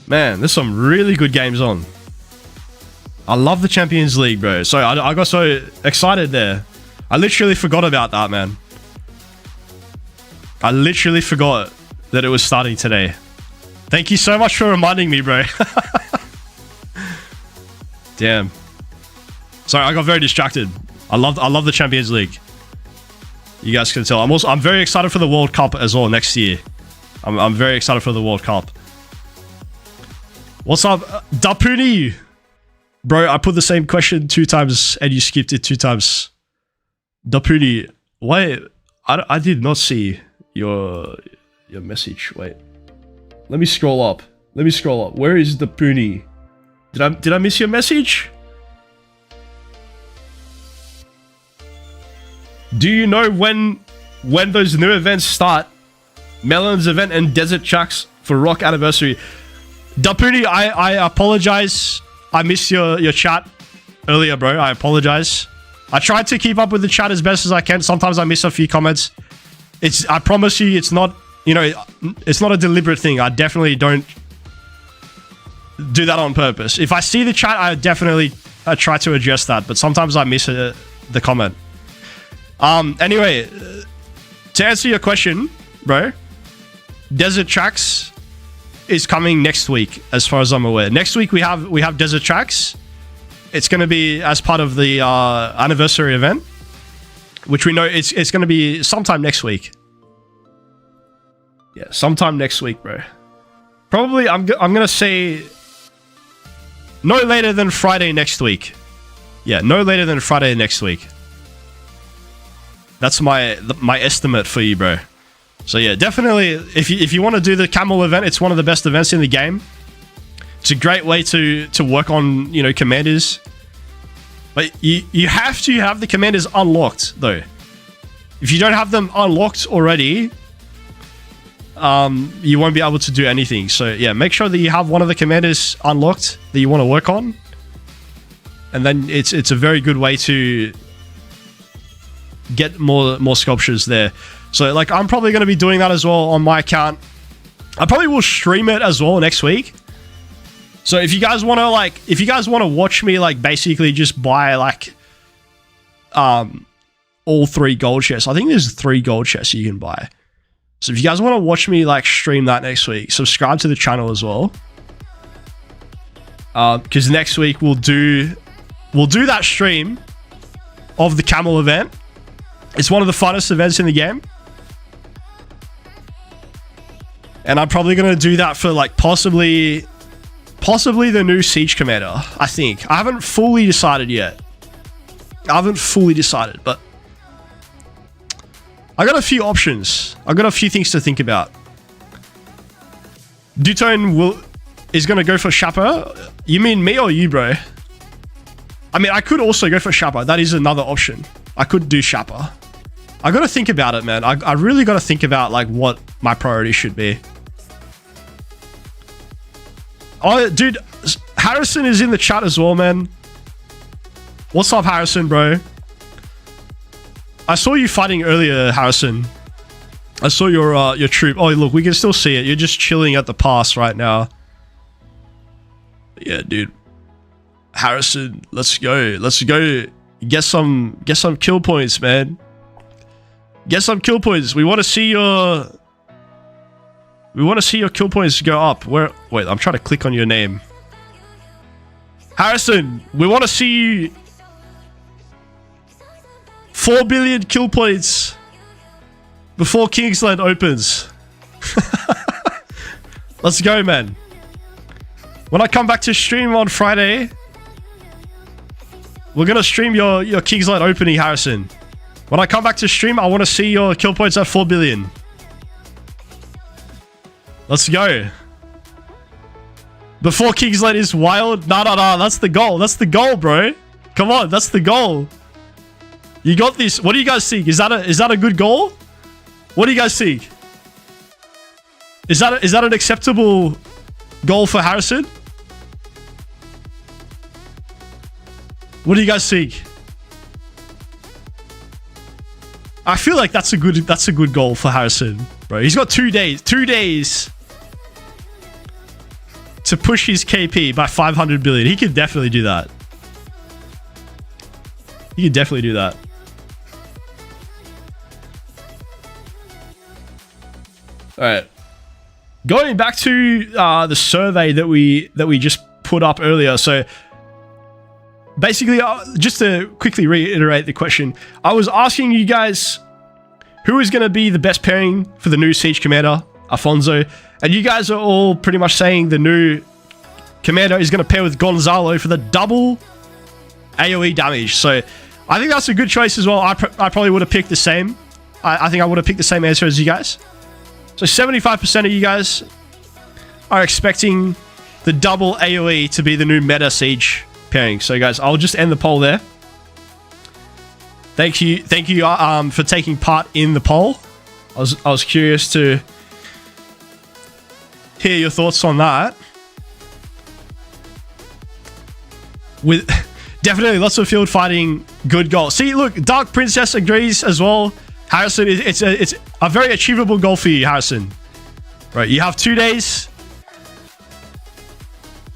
Man, there's some really good games on. I love the Champions League, bro. So I got so excited there. I literally forgot about that, man. I literally forgot that it was starting today. Thank you so much for reminding me, bro. Damn. Sorry, I got very distracted. I love the Champions League. You guys can tell. I'm very excited for the World Cup as well next year. I'm very excited for the World Cup. What's up, Dapuni? Bro, I put the same question 2 times and you skipped it 2 times. Dapuni, why? I did not see your message. Wait. Let me scroll up. Where is Dapuni? Did I miss your message? Do you know when those new events start? Melon's event and Desert Chucks for Rock Anniversary. Dapuni, I apologize. I missed your chat earlier, bro. I apologize. I tried to keep up with the chat as best as I can. Sometimes I miss a few comments. I promise you, it's not, it's not a deliberate thing. I definitely don't do that on purpose. If I see the chat, I definitely try to address that. But sometimes I miss the comment. Anyway, to answer your question, bro, Desert Tracks is coming next week, as far as I'm aware. Next week we have Desert Tracks. It's going to be as part of the anniversary event, which we know it's going to be sometime next week. Yeah, sometime next week, bro. Probably I'm going to say no later than Friday next week. Yeah, no later than Friday next week. That's my estimate for you, bro. So yeah, definitely, if you want to do the camel event, it's one of the best events in the game. It's a great way to work on, commanders. But you have to have the commanders unlocked, though. If you don't have them unlocked already, you won't be able to do anything. So yeah, make sure that you have one of the commanders unlocked that you want to work on. And then it's a very good way to get more sculptures there. So like, I'm probably going to be doing that as well on my account. I probably will stream it as well next week. So if you guys want to watch me basically just buy all 3 gold chests. I think there's 3 gold chests you can buy. So if you guys want to watch me stream that next week, subscribe to the channel as well. because next week we'll do that stream of the camel event. It's one of the funnest events in the game. And I'm probably going to do that for like possibly the new Siege Commander, I think. I haven't fully decided yet. But I got a few options. I got a few things to think about. Dutone is going to go for Shapper. You mean me or you, bro? I mean, I could also go for Shapper. That is another option. I could do Shapper. I got to think about it, man. I really got to think about like what my priority should be. Oh, dude, Harrison is in the chat as well, man. What's up, Harrison, bro? I saw you fighting earlier, Harrison. I saw your troop. Oh, look, we can still see it. You're just chilling at the pass right now. Yeah, dude. Harrison, let's go. Let's go. Get some kill points, man. Get some kill points. We want to see your kill points go up. Wait, I'm trying to click on your name. Harrison, we want to see you 4 billion kill points before Kingsland opens. Let's go, man. When I come back to stream on Friday, we're gonna stream your Kingsland opening, Harrison. When I come back to stream, I want to see your kill points at 4 billion. Let's go. Before Kingsland is wild. No. That's the goal. That's the goal, bro. Come on. That's the goal. You got this. What do you guys think? Is that a good goal? What do you guys think? Is that an acceptable goal for Harrison? What do you guys think? I feel like that's a good goal for Harrison, bro. He's got 2 days. 2 days to push his KP by 500 billion. He could definitely do that. He could definitely do that. All right. Going back to the survey that we just put up earlier. So basically, just to quickly reiterate the question, I was asking you guys who is going to be the best pairing for the new Siege Commander, Afonso, and you guys are all pretty much saying the new Commander is going to pair with Gonzalo for the double AoE damage. So I think that's a good choice as well. I probably would have picked the same. I think I would have picked the same answer as you guys. So 75% of you guys are expecting the double AoE to be the new meta Siege pairing. So guys, I'll just end the poll there. Thank you for taking part in the poll. I was curious to hear your thoughts on that. With definitely lots of field fighting, good goal. See, look, Dark Princess agrees as well. Harrison, it's a very achievable goal for you, Harrison. Right, you have 2 days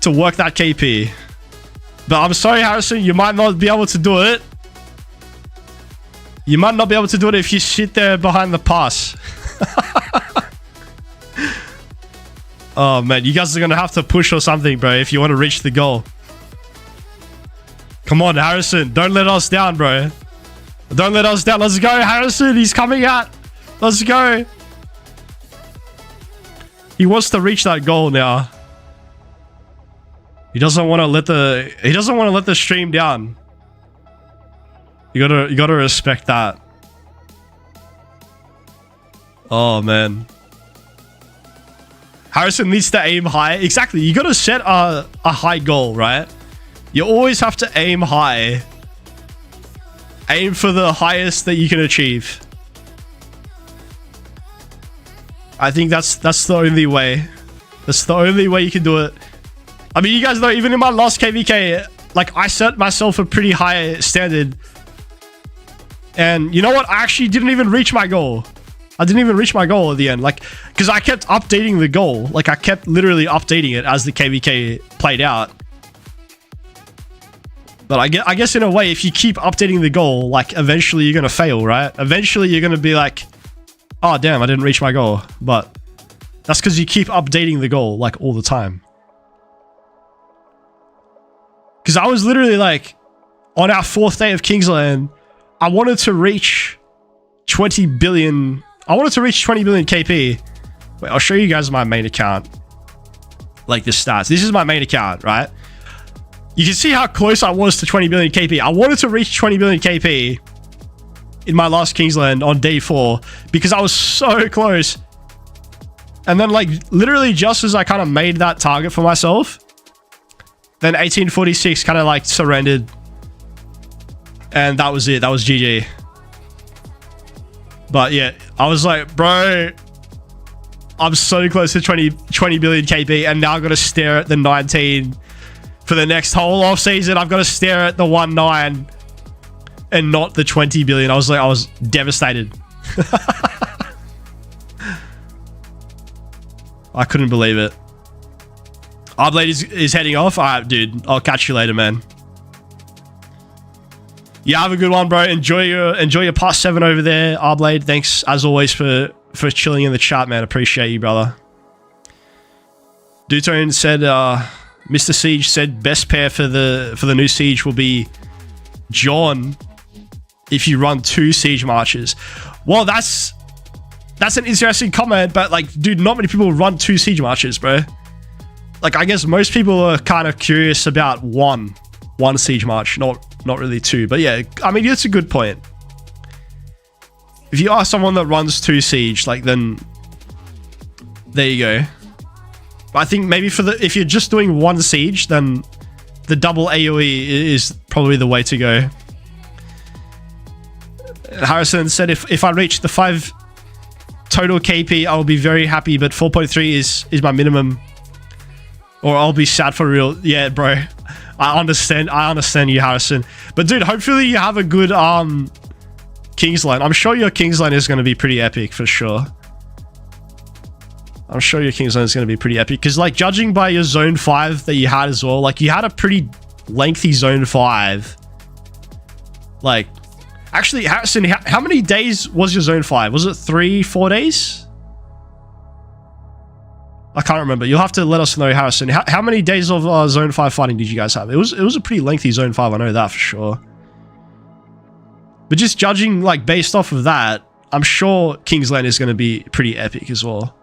to work that KP. But I'm sorry, Harrison, you might not be able to do it. You might not be able to do it if you sit there behind the pass. Oh, man, you guys are going to have to push or something, bro, if you want to reach the goal. Come on, Harrison. Don't let us down, bro. Don't let us down. Let's go, Harrison. He's coming out. Let's go. He wants to reach that goal now. He doesn't want to let the stream down. You gotta respect that. Oh, man. Harrison needs to aim high. Exactly. You gotta set a high goal, right? You always have to aim high. Aim for the highest that you can achieve. I think that's the only way. That's the only way you can do it. I mean, you guys know, even in my last KVK, like, I set myself a pretty high standard. And you know what? I actually didn't even reach my goal. I didn't even reach my goal at the end. Like, because I kept updating the goal. Like, I kept literally updating it as the KVK played out. But I guess in a way, if you keep updating the goal, like, eventually you're going to fail, right? Eventually you're going to be like, oh, damn, I didn't reach my goal. But that's because you keep updating the goal, like, all the time. Because I was literally like, on our 4th day of Kingsland, I wanted to reach 20 billion. I wanted to reach 20 billion KP. Wait, I'll show you guys my main account. Like the stats. This is my main account, right? You can see how close I was to 20 billion KP. I wanted to reach 20 billion KP in my last Kingsland on day 4 because I was so close. And then like literally just as I kind of made that target for myself, then 1846 kind of like surrendered. And that was it. That was GG. But yeah, I was like, bro, I'm so close to 20 billion KP, and now I've got to stare at the 19 for the next whole off season. I've got to stare at the 19 and not the 20 billion. I was devastated. I couldn't believe it. Arblade is heading off. All right, dude. I'll catch you later, man. Yeah, have a good one, bro. Enjoy your past 7 over there, Arblade. Thanks as always for chilling in the chat, man. Appreciate you, brother. Dutone said, Mr. Siege said best pair for the new Siege will be John if you run 2 Siege marches. Well, that's an interesting comment, but like, dude, not many people run 2 Siege marches, bro. Like, I guess most people are kind of curious about one Siege march, not really 2. But yeah, I mean, it's a good point. If you are someone that runs 2 Siege, like, then there you go. But I think maybe if you're just doing 1 Siege, then the double AoE is probably the way to go. Harrison said, if I reach the 5 total KP, I'll be very happy, but 4.3 is my minimum. Or I'll be sad for real. Yeah, bro. I understand you, Harrison. But dude, hopefully you have a good Kingsland. I'm sure your Kingsland is going to be pretty epic for sure. I'm sure your Kingsland is going to be pretty epic. Because like, judging by your Zone 5 that you had as well, like you had a pretty lengthy Zone 5. Like, actually, Harrison, how many days was your Zone 5? Was it 3-4 days? I can't remember. You'll have to let us know, Harrison. How many days of Zone 5 fighting did you guys have? It was a pretty lengthy Zone 5, I know that for sure. But just judging like based off of that, I'm sure Kingsland is going to be pretty epic as well.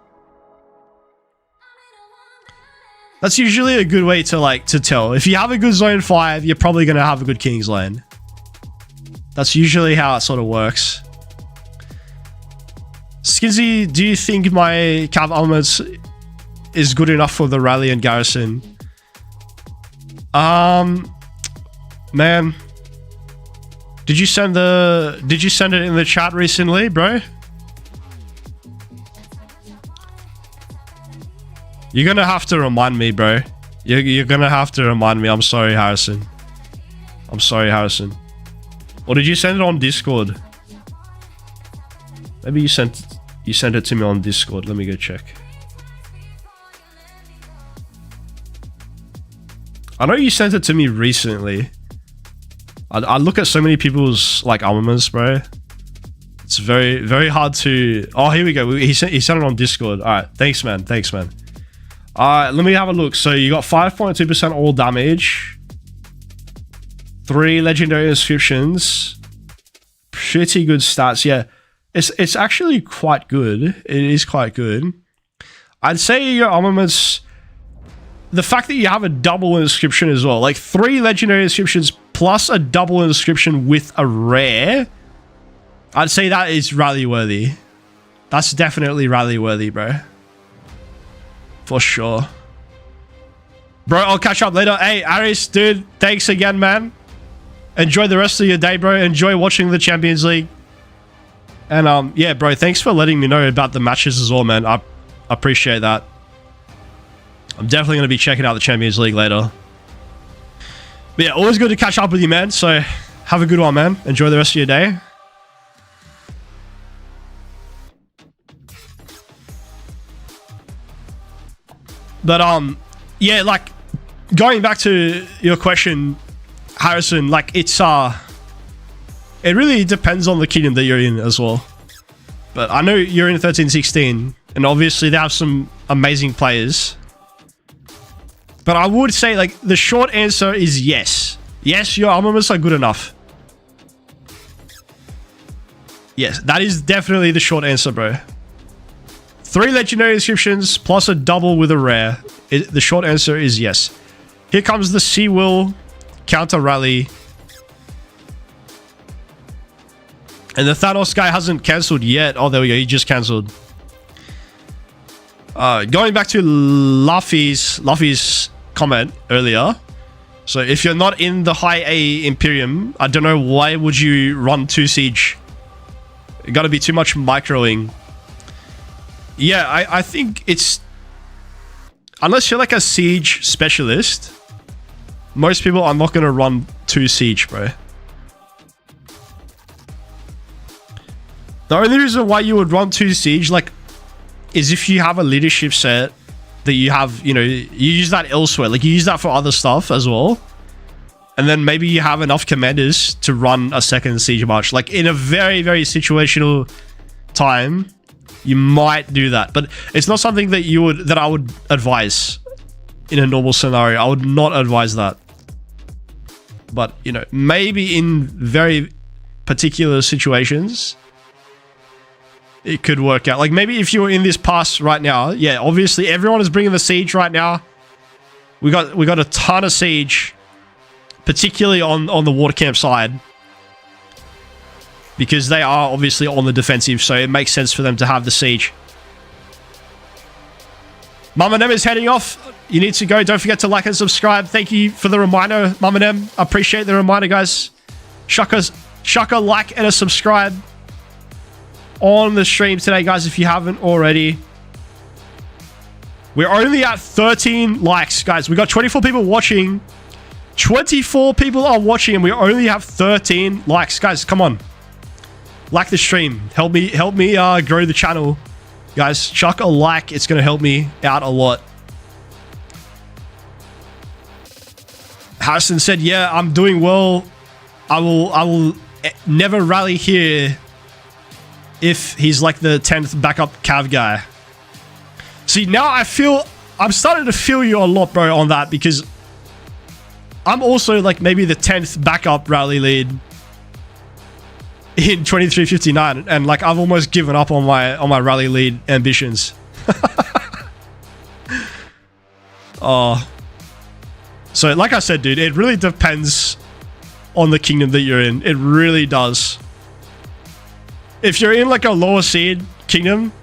That's usually a good way to tell. If you have a good Zone 5, you're probably going to have a good Kingsland. That's usually how it sort of works. Skinsy, do you think my Cav Elements is good enough for the rally and garrison? Man, did you send it in the chat recently, bro? You're gonna have to remind me, bro. You're gonna have to remind me. I'm sorry, Harrison. I'm sorry, Harrison. Or did you send it on Discord? Maybe you sent it to me on Discord. Let me go check. I know you sent it to me recently. I look at so many people's like armaments, bro. It's very, very hard to... Oh, here we go. He sent it on Discord. All right. Thanks, man. Thanks, man. All right. Let me have a look. So you got 5.2% all damage. 3 legendary inscriptions. Pretty good stats. Yeah. It's actually quite good. It is quite good. I'd say your armaments... The fact that you have a double inscription as well, like 3 legendary inscriptions plus a double inscription with a rare, I'd say that is rally worthy. That's definitely rally worthy, bro. For sure. Bro, I'll catch up later. Hey, Aris, dude, thanks again, man. Enjoy the rest of your day, bro. Enjoy watching the Champions League. And yeah, bro, thanks for letting me know about the matches as well, man. I appreciate that. I'm definitely going to be checking out the Champions League later. But yeah, always good to catch up with you, man. So have a good one, man. Enjoy the rest of your day. But yeah, like going back to your question, Harrison, like it really depends on the kingdom that you're in as well. But I know you're in 13-16, and obviously they have some amazing players. But I would say, like, the short answer is yes. Yes, your armaments are good enough. Yes, that is definitely the short answer, bro. 3 legendary inscriptions plus a double with a rare. The short answer is yes. Here comes the Sea Will counter rally. And the Thanos guy hasn't cancelled yet. Oh, there we go. He just cancelled. Going back to Luffy's comment earlier. So if you're not in the high A Imperium, I don't know why would you run 2 Siege. It got to be too much microing. Yeah, I think it's... Unless you're like a Siege specialist, most people are not going to run 2 Siege, bro. The only reason why you would run 2 Siege, like, is if you have a leadership set that you have, you know, you use that elsewhere. Like, you use that for other stuff as well. And then maybe you have enough commanders to run a second Siege March. Like, in a very, very situational time, you might do that. But it's not something that I would advise in a normal scenario. I would not advise that. But, you know, maybe in very particular situations, it could work out. Like, maybe if you were in this pass right now, yeah, obviously everyone is bringing the siege right now. We got a ton of siege, particularly on the water camp side, because they are obviously on the defensive, so it makes sense for them to have the siege. Mama Nem is heading off. You need to go. Don't forget to like and subscribe. Thank you for the reminder, Mama Nem. I appreciate the reminder, guys. Chuck a like and a subscribe on the stream today, guys, if you haven't already. We're only at 13 likes, guys. We got 24 people watching. 24 people are watching, and we only have 13 likes. Guys, come on. Like the stream. Help me grow the channel. Guys, chuck a like. It's going to help me out a lot. Harrison said, yeah, I'm doing well. I will never rally here if he's like the 10th backup Cav guy. See, now I'm starting to feel you a lot, bro, on that, because I'm also like maybe the 10th backup rally lead in 2359, and like I've almost given up on my rally lead ambitions. Oh. So like I said, dude, it really depends on the kingdom that you're in. It really does. If you're in like a lower seed kingdom,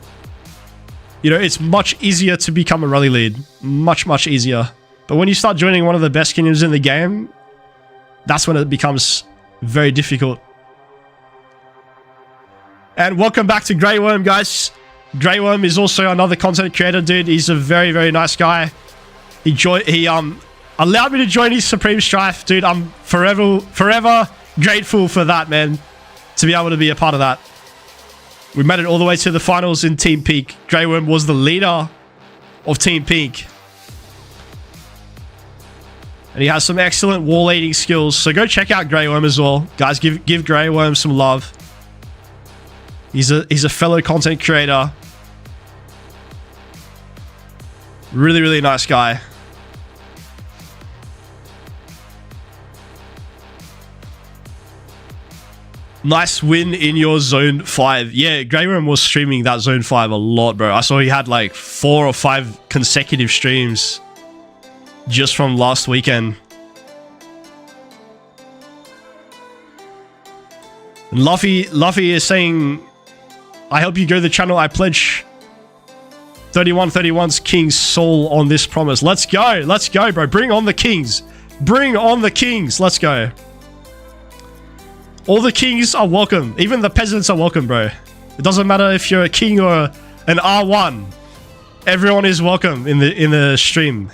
you know, it's much easier to become a rally lead. Much easier. But when you start joining one of the best kingdoms in the game, that's when it becomes very difficult. And welcome back to Grey Worm, guys. Grey Worm is also another content creator, dude. He's a very, very nice guy. He allowed me to join his Supreme Strife, dude. I'm forever grateful for that, man. To be able to be a part of that. We made it all the way to the finals in Team Peak. Grey Worm was the leader of Team Peak. And he has some excellent wall eating skills. So go check out Grey Worm as well. Guys, give Grey Worm some love. He's a fellow content creator. Really, really nice guy. Nice win in your Zone 5. Yeah, Grey Worm was streaming that Zone 5 a lot, bro. I saw he had like 4 or 5 consecutive streams just from last weekend. And Luffy is saying, I help you grow the channel. I pledge 3131's King's soul on this promise. Let's go. Let's go, bro. Bring on the Kings. Bring on the Kings. Let's go. All the kings are welcome. Even the peasants are welcome, bro. It doesn't matter if you're a king or an R1. Everyone is welcome in the stream.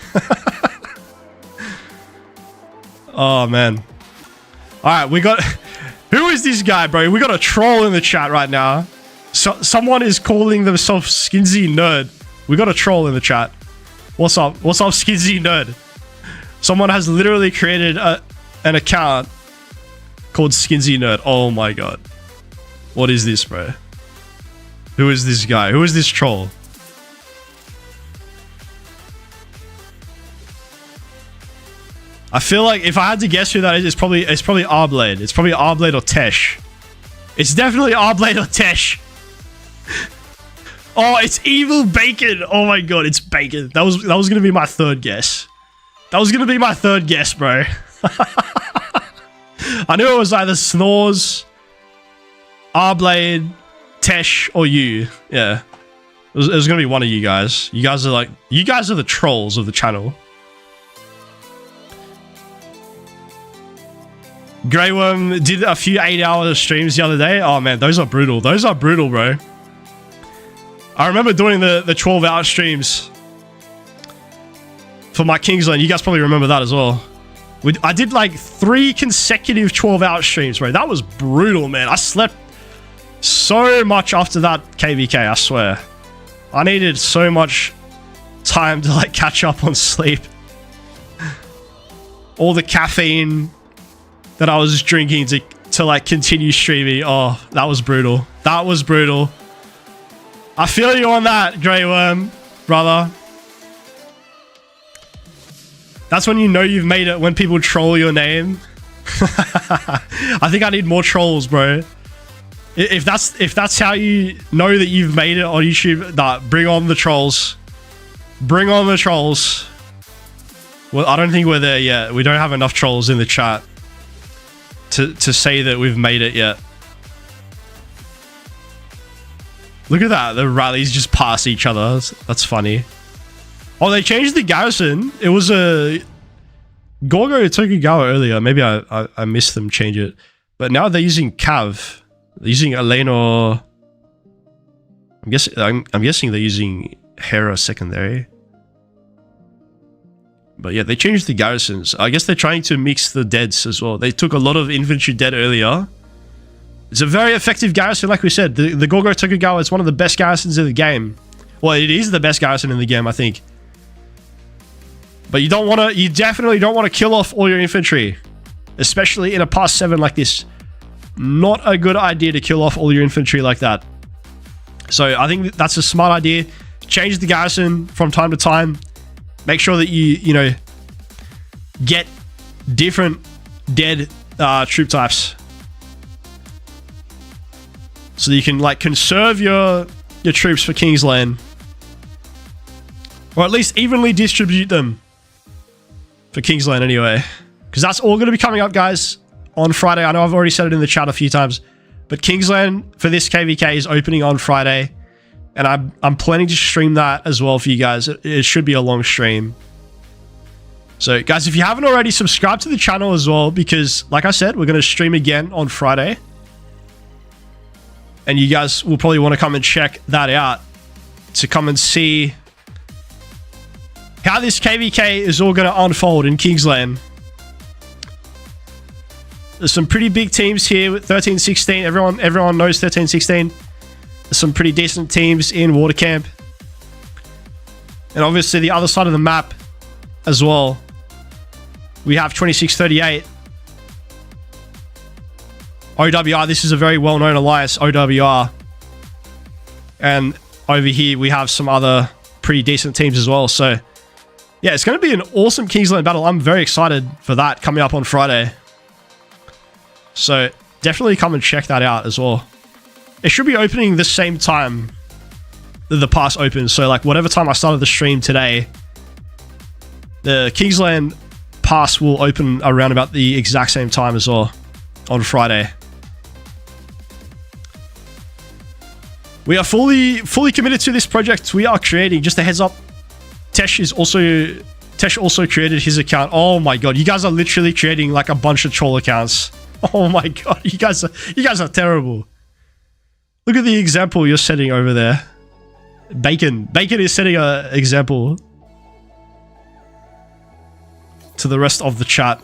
Oh, man. All right, we got... Who is this guy, bro? We got a troll in the chat right now. So, someone is calling themselves Skinsy Nerd. We got a troll in the chat. What's up? What's up, Skinsy Nerd? Someone has literally created an account called Skinsy Nerd. Oh my god. What is this, bro? Who is this guy? Who is this troll? I feel like if I had to guess who that is, it's probably Arblade. It's probably Arblade or Tesh. It's definitely Arblade or Tesh. Oh, it's Evil Bacon. Oh my god, it's Bacon. That was gonna be my third guess. That was gonna be my third guess, bro. I knew it was either Snores, Arblade, Tesh, or you. Yeah. It was gonna be one of you guys. You guys are the trolls of the channel. Grey Worm did a few 8-hour streams the other day. Oh man, those are brutal. Those are brutal, bro. I remember doing the 12-hour streams for my Kingsland. You guys probably remember that as well. I did like 3 consecutive 12-hour streams, bro. That was brutal, man. I slept so much after that KVK, I swear. I needed so much time to like catch up on sleep. All the caffeine that I was drinking to like continue streaming. Oh, that was brutal. That was brutal. I feel you on that, Grey Worm, brother. That's when you know you've made it, when people troll your name. I think I need more trolls, bro. If that's how you know that you've made it on YouTube, nah, bring on the trolls. Bring on the trolls. Well, I don't think we're there yet. We don't have enough trolls in the chat to say that we've made it yet. Look at that. The rallies just pass each other. That's funny. Oh, they changed the garrison. It was a Gorgo Tokugawa earlier. Maybe I missed them change it. But now they're using Cav. They're using Elena. I'm guessing they're using Hera secondary. But yeah, they changed the garrisons. I guess they're trying to mix the deads as well. They took a lot of infantry dead earlier. It's a very effective garrison, like we said. The Gorgo Tokugawa is one of the best garrisons in the game. Well, it is the best garrison in the game, I think. But you definitely don't want to kill off all your infantry. Especially in a past 7 like this. Not a good idea to kill off all your infantry like that. So I think that's a smart idea. Change the garrison from time to time. Make sure that you know, get different dead troop types. So that you can like conserve your troops for Kingsland. Or at least evenly distribute them for Kingsland anyway. Because that's all going to be coming up, guys, on Friday. I know I've already said it in the chat a few times. But Kingsland for this KVK is opening on Friday. And I'm planning to stream that as well for you guys. It should be a long stream. So, guys, if you haven't already, subscribe to the channel as well. Because, like I said, we're going to stream again on Friday. And you guys will probably want to come and check that out. To come and see how this KVK is all going to unfold in Kingsland. There's some pretty big teams here with 13-16. Everyone knows 13-16. There's some pretty decent teams in Water Camp. And obviously the other side of the map as well. We have 2638. OWR, this is a very well-known alliance, OWR. And over here we have some other pretty decent teams as well. So yeah, it's going to be an awesome Kingsland battle. I'm very excited for that coming up on Friday. So definitely come and check that out as well. It should be opening the same time that the pass opens. So like whatever time I started the stream today, the Kingsland pass will open around about the exact same time as well on Friday. We are fully committed to this project. We are creating, just a heads up, Tesh also created his account. Oh my god, you guys are literally creating like a bunch of troll accounts. Oh my god, you guys are terrible. Look at the example you're setting over there. Bacon is setting an example to the rest of the chat.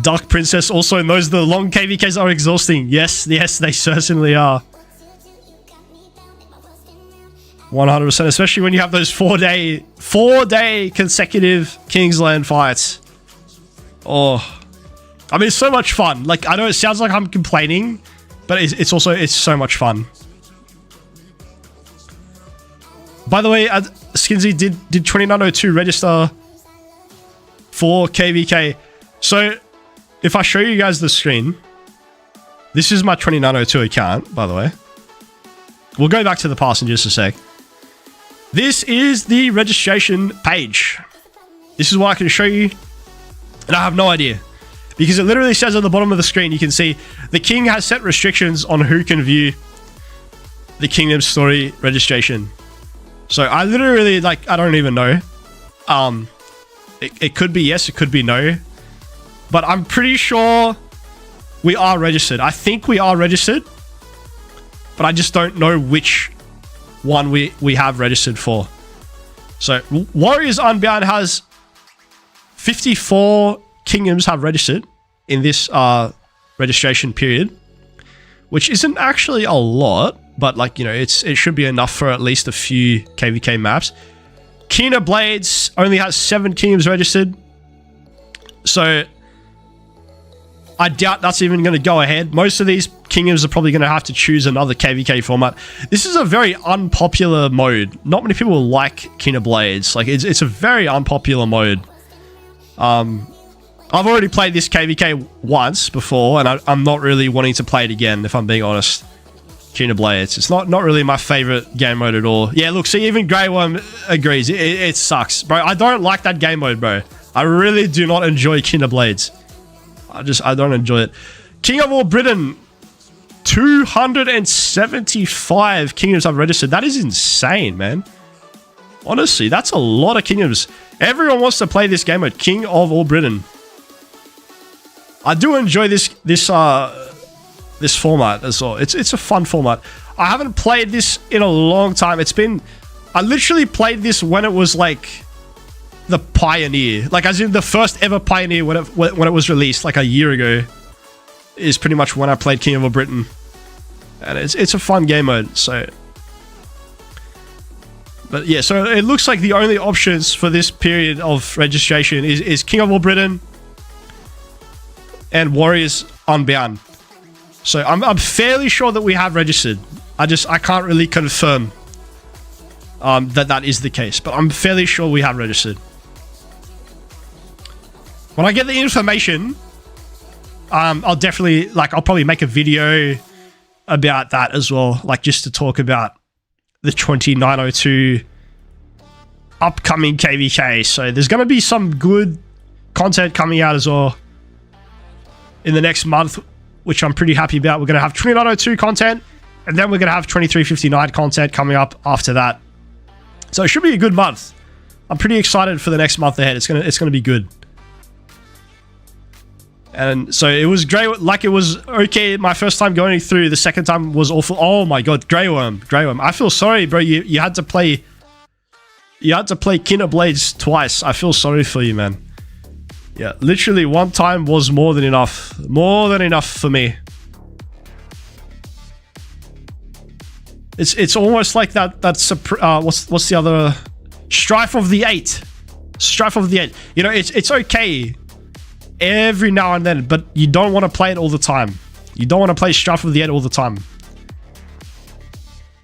Dark Princess also knows the long KVKs are exhausting. Yes, they certainly are. 100%, especially when you have those 4-day consecutive Kingsland fights. Oh, I mean, it's so much fun. Like, I know it sounds like I'm complaining, but it's so much fun. By the way, Skinsy, did 2902 register for KVK. So if I show you guys the screen, this is my 2902 account, by the way. We'll go back to the past in just a sec. This is the registration page. This is what I can show you. And I have no idea. Because it literally says at the bottom of the screen, you can see the king has set restrictions on who can view the Kingdom Story registration. So I literally, like, I don't even know. It could be yes, it could be no. But I'm pretty sure we are registered. I think we are registered. But I just don't know which one we have registered for. So Warriors Unbound has 54 kingdoms have registered in this registration period, which isn't actually a lot, but like, you know, it should be enough for at least a few KVK maps. Kina Blades only has 7 kingdoms registered, so I doubt that's even going to go ahead. Most of these kingdoms are probably going to have to choose another KVK format. This is a very unpopular mode. Not many people like Kina Blades. Like, it's a very unpopular mode. I've already played this KVK once before, and I'm not really wanting to play it again, if I'm being honest. Kina Blades. It's not really my favorite game mode at all. Yeah, look, see, even Grey Worm agrees. It sucks. Bro, I don't like that game mode, bro. I really do not enjoy Kina Blades. I don't enjoy it. King of all Britain, 275 kingdoms I've registered. That is insane, man. Honestly, that's a lot of kingdoms. Everyone wants to play this game mode, King of all Britain. I do enjoy this format as well. It's a fun format. I haven't played this in a long time. I literally played this when it was like the Pioneer, like as in the first ever Pioneer when it was released like a year ago, is pretty much when I played King of all Britain, and it's a fun game mode. So, but yeah, so it looks like the only options for this period of registration is King of all Britain and Warriors Unbound. So I'm fairly sure that we have registered. I can't really confirm that is the case, but I'm fairly sure we have registered. When I get the information, I'll probably make a video about that as well, like just to talk about the 2902 upcoming KVK. So there's going to be some good content coming out as well in the next month, which I'm pretty happy about. We're going to have 2902 content, and then we're going to have 2359 content coming up after that. So it should be a good month. I'm pretty excited for the next month ahead. It's gonna be good. And so it was great. Like, it was okay my first time going through. The second time was awful. Oh my god, Grey Worm. I feel sorry, bro. You had to play Kina Blades twice. I feel sorry for you, man. Yeah, literally one time was more than enough. More than enough for me. It's almost like that's what's the other, Strife of the Eight. Strife of the Eight. You know, it's okay every now and then, but you don't want to play it all the time. You don't want to play Strife of the Eight all the time.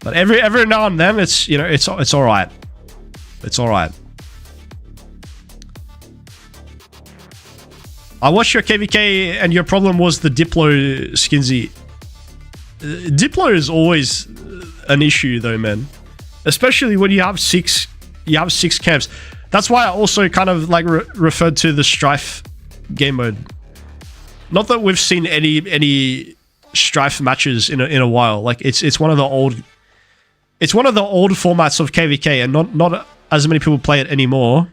But every now and then, it's, you know, it's all right. It's all right. I watched your KVK and your problem was the Diplo, Skinsy. Diplo is always an issue though, man. Especially when you have six camps. That's why I also kind of like referred to the Strife game mode. Not that we've seen any Strife matches in a while. Like it's one of the old formats of KVK, and not as many people play it anymore.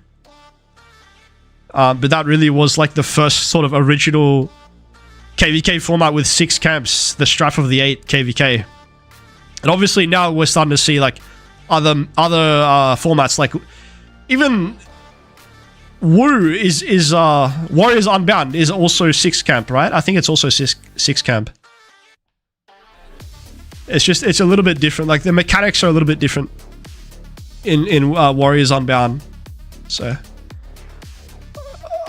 But that really was like the first sort of original KVK format with 6 camps, the Strife of the 8 KVK. And obviously now we're starting to see like other formats, like even Woo is Warriors Unbound is also 6 camp, right? I think it's also 6 camp. It's a little bit different. Like the mechanics are a little bit different in Warriors Unbound. So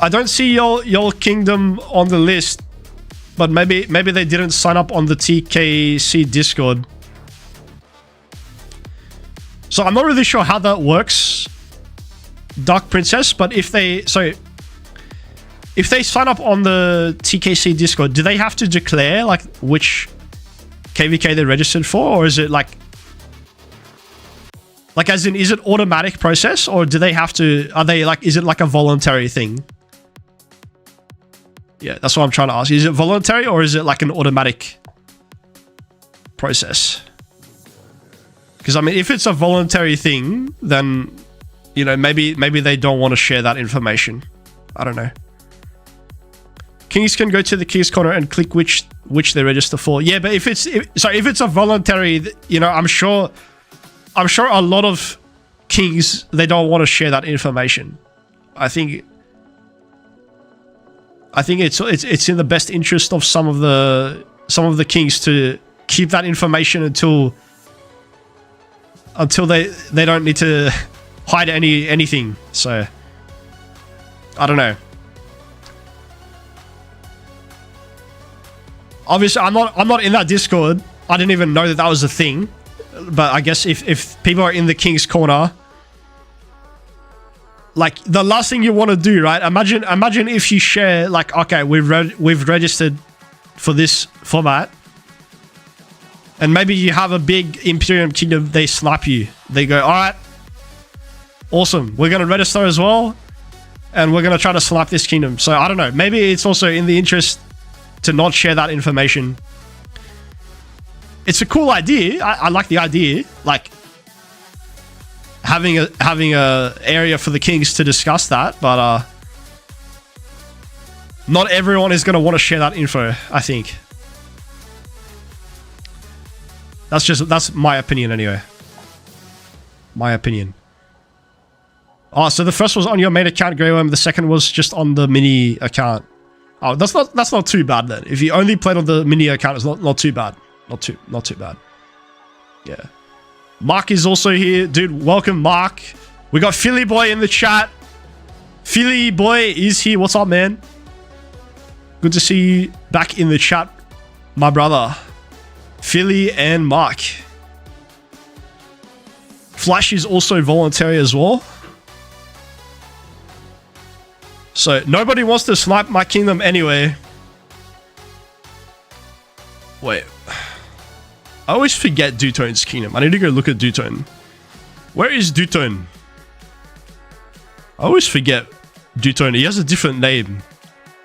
I don't see your kingdom on the list, but maybe they didn't sign up on the TKC Discord. So I'm not really sure how that works, Dark Princess, but if they... So if they sign up on the TKC Discord, do they have to declare like which KVK they're registered for, or is it like as in, is it automatic process, or do they have to, are they like, is it like a voluntary thing? Yeah, that's what I'm trying to ask. Is it voluntary, or is it like an automatic process? Because I mean, if it's a voluntary thing, then, you know, maybe they don't want to share that information. I don't know. Kings can go to the King's Corner and click which they register for. Yeah, but if it's a voluntary, you know, I'm sure a lot of kings, they don't want to share that information. I think it's in the best interest of some of the kings to keep that information until they don't need to hide anything. So I don't know. Obviously, I'm not in that Discord. I didn't even know that was a thing. But I guess if people are in the King's Corner, like the last thing you want to do, right? Imagine if you share like, okay, we've registered for this format, and maybe you have a big Imperium Kingdom, they snipe you. They go, all right, awesome, we're gonna register as well, and we're gonna try to snipe this kingdom. So I don't know. Maybe it's also in the interest to not share that information. It's a cool idea. I like the idea, like having a area for the kings to discuss that, but not everyone is going to want to share that info, I think. That's my opinion anyway. My opinion. Oh, so the first was on your main account, Grey Worm. The second was just on the mini account. Oh, that's not too bad then. If you only played on the mini account, it's not too bad. Not too bad. Yeah. Mark is also here. Dude, welcome, Mark. We got Philly Boy in the chat. Philly Boy is here. What's up, man? Good to see you back in the chat, my brother. Philly and Mark. Flash is also voluntary as well. So, nobody wants to snipe my kingdom anyway. Wait. I always forget Dutone's kingdom. I need to go look at Dutone. Where is Dutone? I always forget Dutone. He has a different name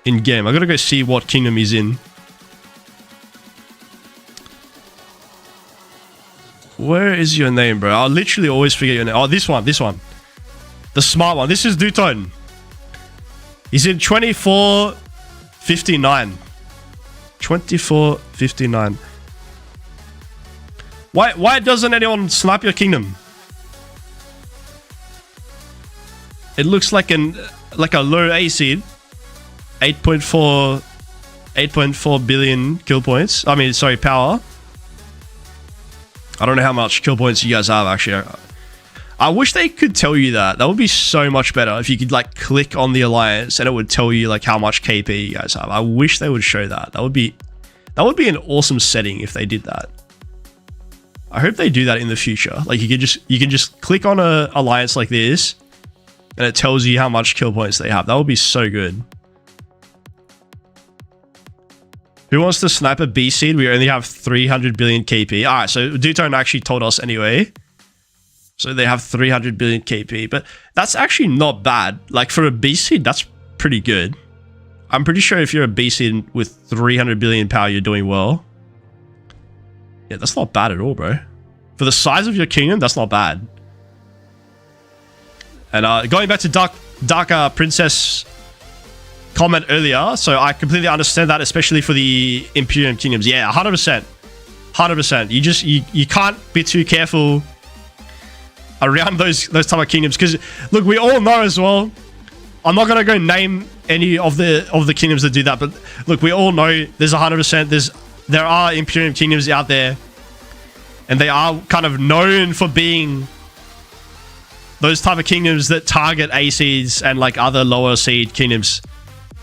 in game. I gotta go see what kingdom he's in. Where is your name, bro? I'll literally always forget your name. Oh, this one. The smart one. This is Dutone. He's in 2459. 2459. Why doesn't anyone snipe your kingdom? It looks like a low A seed. 8.4 billion kill points. I mean, sorry, power. I don't know how much kill points you guys have, actually. I wish they could tell you that. That would be so much better if you could like click on the alliance and it would tell you like how much KP you guys have. I wish they would show that. That would be an awesome setting if they did that. I hope they do that in the future. Like you can just click on a alliance like this and it tells you how much kill points they have. That would be so good. Who wants to snipe a B seed? We only have 300 billion KP. All right, so Dutone actually told us anyway. So they have 300 billion KP, but that's actually not bad. Like for a B seed, that's pretty good. I'm pretty sure if you're a B seed with 300 billion power, you're doing well. Yeah, that's not bad at all, bro. For the size of your kingdom, that's not bad. And going back to Dark Princess comment earlier, so I completely understand that, especially for the Imperium kingdoms. Yeah, 100%. 100%. You can't be too careful around those type of kingdoms, because look, we all know as well. I'm not gonna go name any of the kingdoms that do that, but look, we all know there's 100%. There are Imperium kingdoms out there, and they are kind of known for being those type of kingdoms that target A seeds and like other lower seed kingdoms.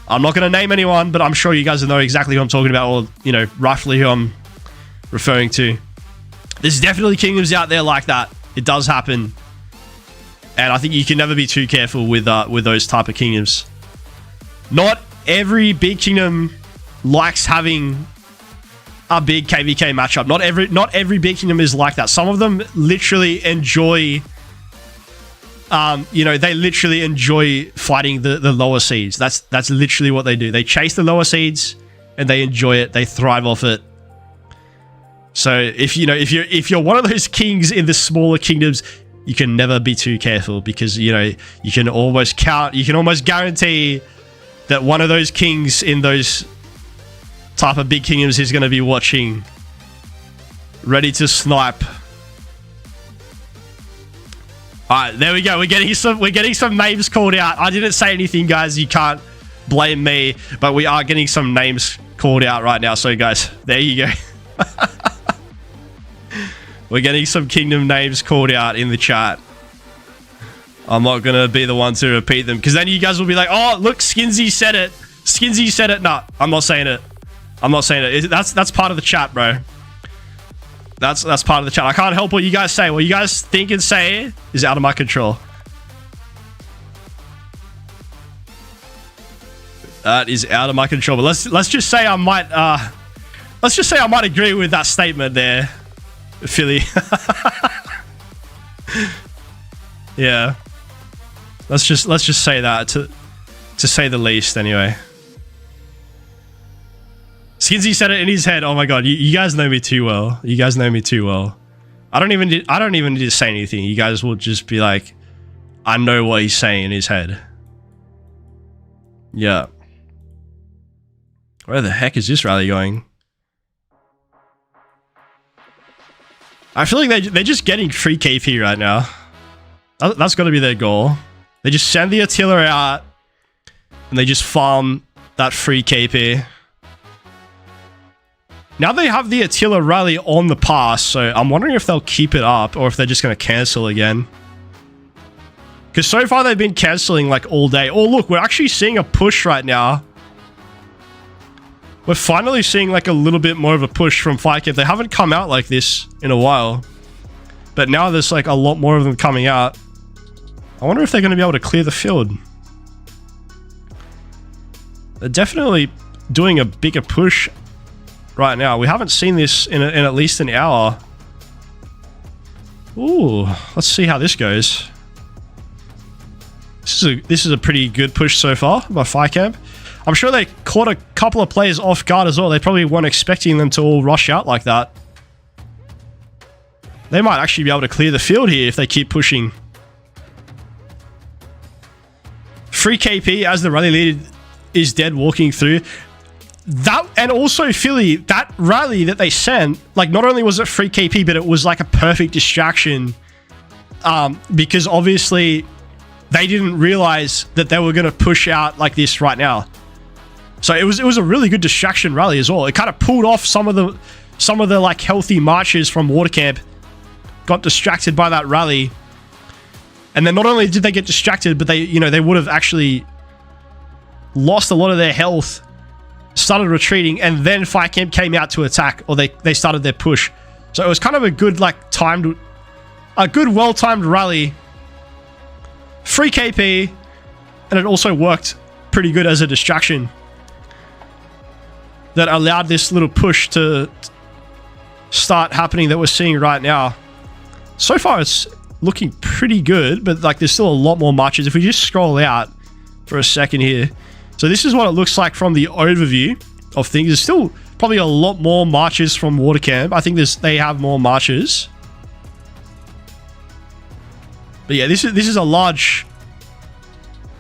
I'm not gonna name anyone, but I'm sure you guys know exactly who I'm talking about, or you know roughly who I'm referring to. There's definitely kingdoms out there like that. It does happen, and I think you can never be too careful with those type of kingdoms. Not every big kingdom likes having a big KVK matchup. Not every big kingdom is like that. Some of them literally enjoy, they literally enjoy fighting the lower seeds. That's literally what they do. They chase the lower seeds and they enjoy it. They thrive off it. So if you're one of those kings in the smaller kingdoms, you can never be too careful, because you can almost guarantee that one of those kings in those type of big kingdoms is going to be watching, ready to snipe. All right, there we go. We're getting some names called out. I didn't say anything, guys. You can't blame me, but we are getting some names called out right now. So, guys, there you go. We're getting some kingdom names called out in the chat. I'm not going to be the one to repeat them, because then you guys will be like, oh, look, Skinsy said it. Skinsy said it. No, I'm not saying it. I'm not saying it. That's part of the chat, bro. That's part of the chat. I can't help what you guys say. What you guys think and say is out of my control. That is out of my control. But let's just say I might agree with that statement there, Philly. Yeah. Let's just say that to say the least, anyway. Skinsy said it in his head. Oh my god, you guys know me too well. You guys know me too well. I don't even need to say anything. You guys will just be like, I know what he's saying in his head. Yeah. Where the heck is this rally going? I feel like they're just getting free KP right now. That's got to be their goal. They just send the Attila out and they just farm that free KP. Now they have the Attila rally on the pass, so I'm wondering if they'll keep it up or if they're just going to cancel again. Because so far they've been cancelling like all day. Oh look, we're actually seeing a push right now. We're finally seeing like a little bit more of a push from Fightcamp. They haven't come out like this in a while. But now there's like a lot more of them coming out. I wonder if they're going to be able to clear the field. They're definitely doing a bigger push right now. We haven't seen this in at least an hour. Ooh, let's see how this goes. This is a pretty good push so far by Fightcamp. I'm sure they caught a couple of players off guard as well. They probably weren't expecting them to all rush out like that. They might actually be able to clear the field here if they keep pushing. Free KP as the rally leader is dead walking through. That, and also Philly, that rally that they sent, like not only was it free KP, but it was like a perfect distraction. Because obviously they didn't realize that they were going to push out like this right now. So it was a really good distraction rally as well. It kind of pulled off some of the like healthy marches from Watercamp. Got distracted by that rally. And then not only did they get distracted, but they would have actually lost a lot of their health, started retreating, and then Fightcamp came out to attack, or they started their push. So it was kind of a good well-timed rally. Free KP, and it also worked pretty good as a distraction that allowed this little push to start happening that we're seeing right now. So far it's looking pretty good, but like there's still a lot more marches. If we just scroll out for a second here. So this is what it looks like from the overview of things. There's still probably a lot more marches from Watercamp. I think they have more marches. But yeah, this is a large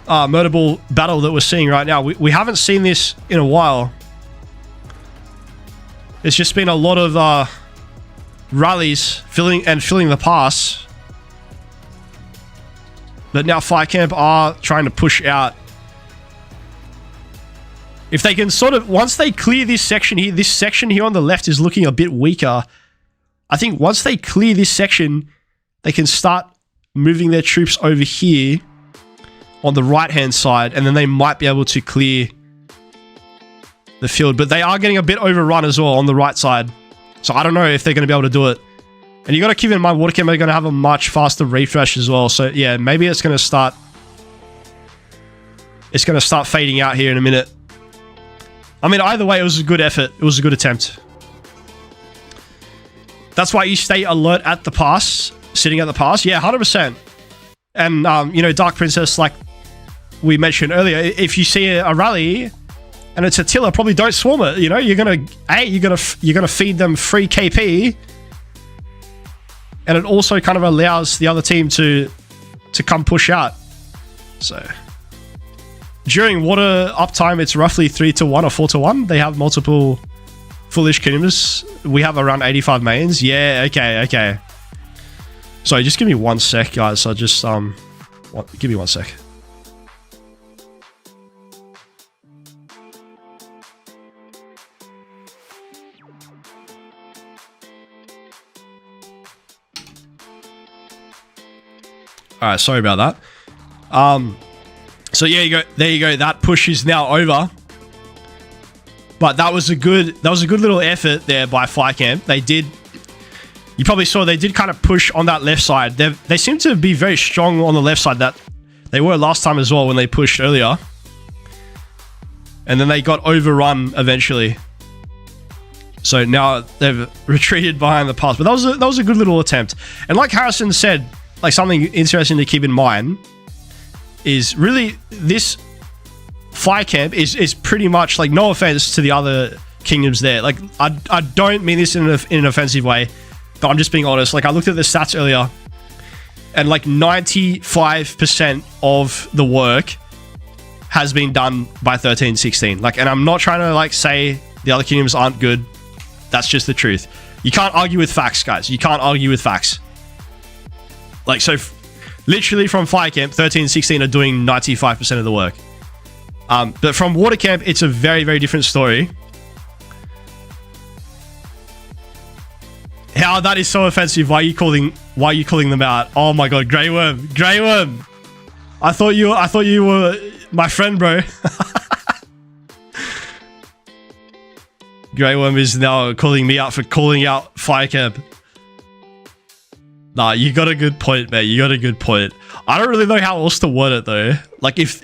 murder ball battle that we're seeing right now. We haven't seen this in a while. It's just been a lot of rallies filling the pass. But now Fightcamp are trying to push out. If they can sort of, once they clear this section here on the left is looking a bit weaker. I think once they clear this section, they can start moving their troops over here on the right-hand side, and then they might be able to clear the field. But they are getting a bit overrun as well on the right side. So I don't know if they're going to be able to do it. And you got to keep in mind, Watercamp are going to have a much faster refresh as well. So yeah, maybe it's going to start fading out here in a minute. I mean, either way, it was a good effort. It was a good attempt. That's why you stay alert at the pass, sitting at the pass. Yeah, 100%. And, you know, Dark Princess, like we mentioned earlier, if you see a rally and it's a Tiller, probably don't swarm it. You know, you're gonna feed them free KP, and it also kind of allows the other team to come push out. So during water uptime, it's roughly 3-1 or 4-1. They have multiple foolish kingdoms. We have around 85 mains. Yeah, okay. Sorry, just give me 1 sec, guys. I'll just give me 1 sec. All right, sorry about that. So yeah, there you go. That push is now over. But that was a good little effort there by Firecamp. You probably saw they did kind of push on that left side. They seem to be very strong on the left side. That they were last time as well when they pushed earlier. And then they got overrun eventually. So now they've retreated behind the pass. But that was a good little attempt. And like Harrison said, like something interesting to keep in mind is really this Firecamp is pretty much, like, no offense to the other kingdoms there. Like, I don't mean this in an offensive way, but I'm just being honest. Like, I looked at the stats earlier, and like 95% of the work has been done by 13-16. Like, and I'm not trying to like say the other kingdoms aren't good. That's just the truth. You can't argue with facts, guys. You can't argue with facts. Like, so literally from Firecamp, 13-16 are doing 95% of the work. But from Watercamp, it's a very, very different story. How that is so offensive. Why are you calling them out? Oh my god, Grey Worm. I thought you were my friend, bro. Grey Worm is now calling me out for calling out Firecamp. Nah, you got a good point, man. You got a good point. I don't really know how else to word it though. Like, if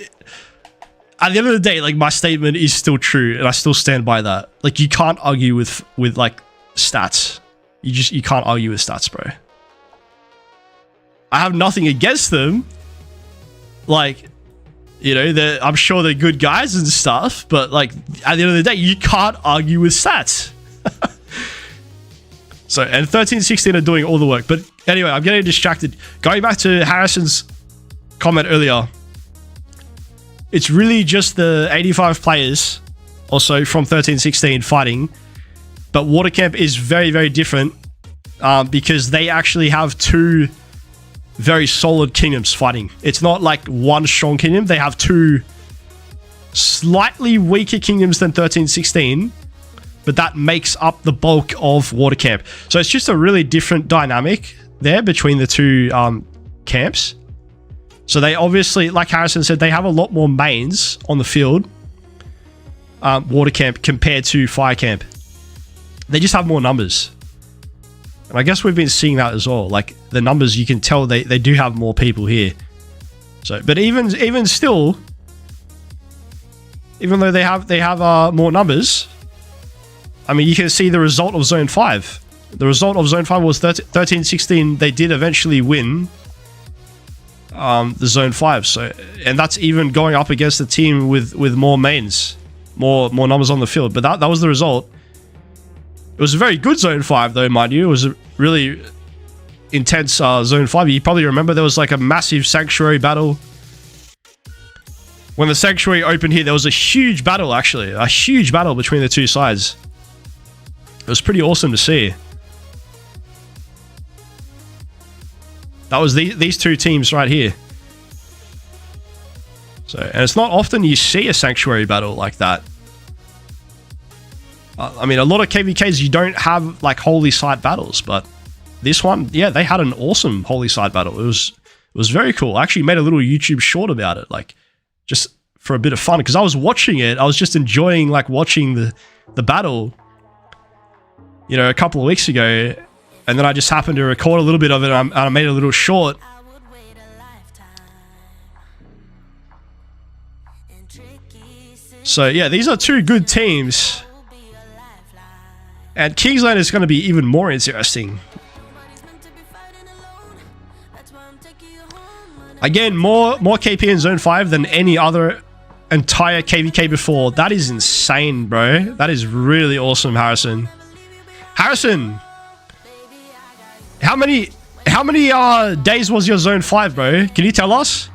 at the end of the day, like, my statement is still true, and I still stand by that. Like, you can't argue with like stats. You can't argue with stats, bro. I have nothing against them. Like, you know, I'm sure they're good guys and stuff, but like, at the end of the day, you can't argue with stats. So, and 13-16 are doing all the work. But anyway, I'm getting distracted. Going back to Harrison's comment earlier, it's really just the 85 players also from 13-16 fighting. But Watercamp is very, very different because they actually have two very solid kingdoms fighting. It's not like one strong kingdom. They have two slightly weaker kingdoms than 13-16, but that makes up the bulk of Watercamp. So it's just a really different dynamic there between the two camps. So they obviously, like Harrison said, they have a lot more mains on the field, Watercamp, compared to Firecamp. They just have more numbers. And I guess we've been seeing that as well. Like, the numbers, you can tell they do have more people here. So, but even still, even though they have more numbers, I mean, you can see the result of Zone 5. The result of Zone 5 was 13-16. They did eventually win the Zone 5. So, and that's even going up against a team with more mains, more numbers on the field. But that was the result. It was a very good Zone 5, though, mind you. It was a really intense Zone 5. You probably remember there was like a massive Sanctuary battle. When the Sanctuary opened here, there was a huge battle, actually. A huge battle between the two sides. It was pretty awesome to see. That was these two teams right here. So, and it's not often you see a Sanctuary battle like that. I mean, a lot of KVKs, you don't have like holy site battles, but this one, yeah, they had an awesome holy site battle. It was very cool. I actually made a little YouTube short about it, like just for a bit of fun, because I was watching it. I was just enjoying like watching the battle, you know, a couple of weeks ago, and then I just happened to record a little bit of it, and I made a little short. So yeah, these are two good teams. And Kingsland is going to be even more interesting. Again, more KP in Zone 5 than any other entire KVK before. That is insane, bro. That is really awesome, Harrison. Harrison! How many days was your Zone 5, bro? Can you tell us?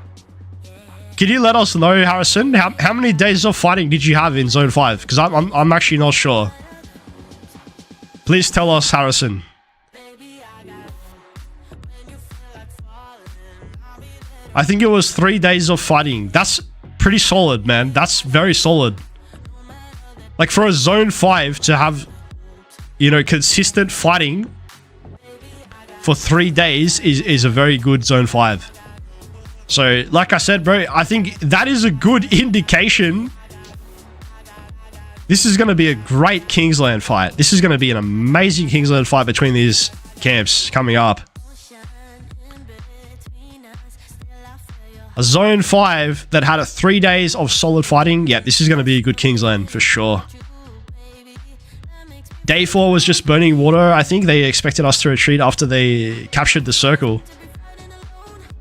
Can you let us know, Harrison? How many days of fighting did you have in Zone 5? Because I'm actually not sure. Please tell us, Harrison. I think it was 3 days of fighting. That's pretty solid, man. That's very solid. Like for a Zone 5 to have, you know, consistent fighting for 3 days is a very good Zone 5. So, like I said, bro, I think that is a good indication. This is going to be a great Kingsland fight. This is going to be an amazing Kingsland fight between these camps coming up. A Zone 5 that had 3 days of solid fighting. Yeah, this is going to be a good Kingsland for sure. Day 4 was just burning water. I think they expected us to retreat after they captured the circle.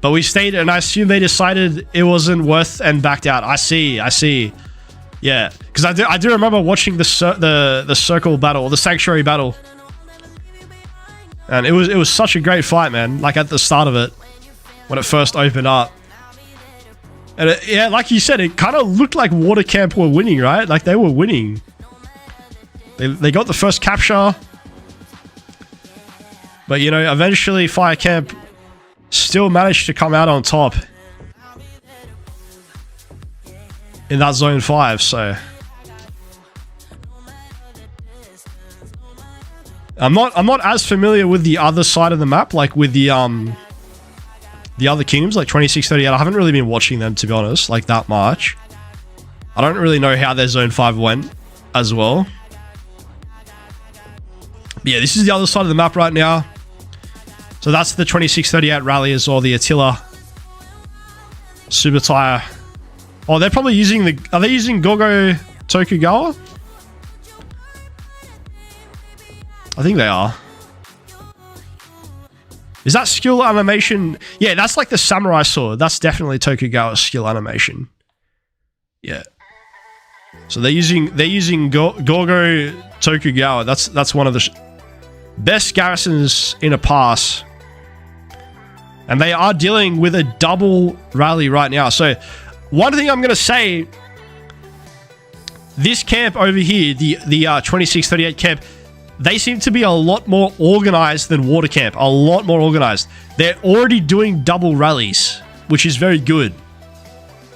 But we stayed, and I assume they decided it wasn't worth and backed out. I see. Yeah, because I do remember watching the circle battle, the sanctuary battle, and it was such a great fight, man. Like at the start of it, when it first opened up, and yeah, like you said, it kind of looked like Water Camp were winning, right? Like they were winning. They got the first capture, but you know, eventually Fire Camp still managed to come out on top in that Zone 5, so I'm not as familiar with the other side of the map, like with the other kingdoms, like 2638. I haven't really been watching them, to be honest, like that much. I don't really know how their Zone 5 went as well. But yeah, this is the other side of the map right now. So that's the 2638 rally as well, the Attila Super Tire. Oh, they're probably using the... Are they using Gogo Tokugawa? I think they are. Is that skill animation? Yeah, that's like the samurai sword. That's definitely Tokugawa's skill animation. Yeah. So they're using Gogo Tokugawa. That's one of the best garrisons in a pass. And they are dealing with a double rally right now. So one thing I'm going to say, this camp over here, the 2638 camp, they seem to be a lot more organized than Water Camp. A lot more organized. They're already doing double rallies, which is very good.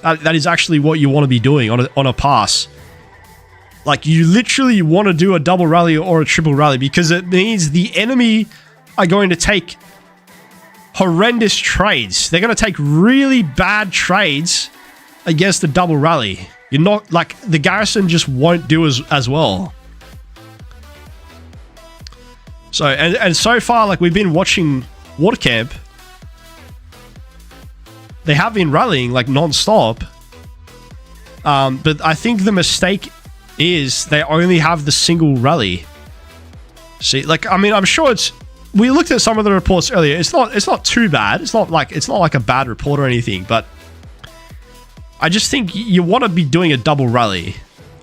That is actually what you want to be doing on a pass. Like, you literally want to do a double rally or a triple rally because it means the enemy are going to take horrendous trades. They're going to take really bad trades against the double rally. You're not, like, the garrison just won't do as well. So, and so far, like, we've been watching Water Camp. They have been rallying, like, non-stop. But I think the mistake is they only have the single rally. See, like, I mean, I'm sure it's... We looked at some of the reports earlier. It's not too bad. It's not like a bad report or anything, but I just think you want to be doing a double rally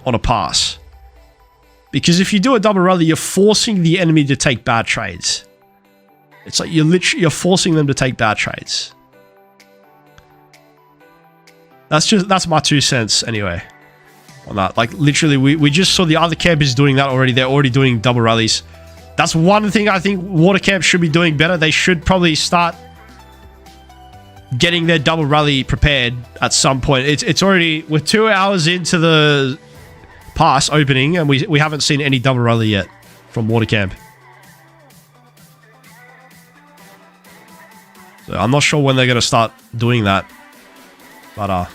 on a pass. Because if you do a double rally, you're forcing the enemy to take bad trades. It's like you're forcing them to take bad trades. That's my 2 cents anyway on that. Like, literally, we just saw the other camp is doing that already. They're already doing double rallies. That's one thing I think Water Camp should be doing better. They should probably start getting their double rally prepared at some point. It's already... We're 2 hours into the pass opening, and we haven't seen any double rally yet from Water Camp. So I'm not sure when they're going to start doing that. But,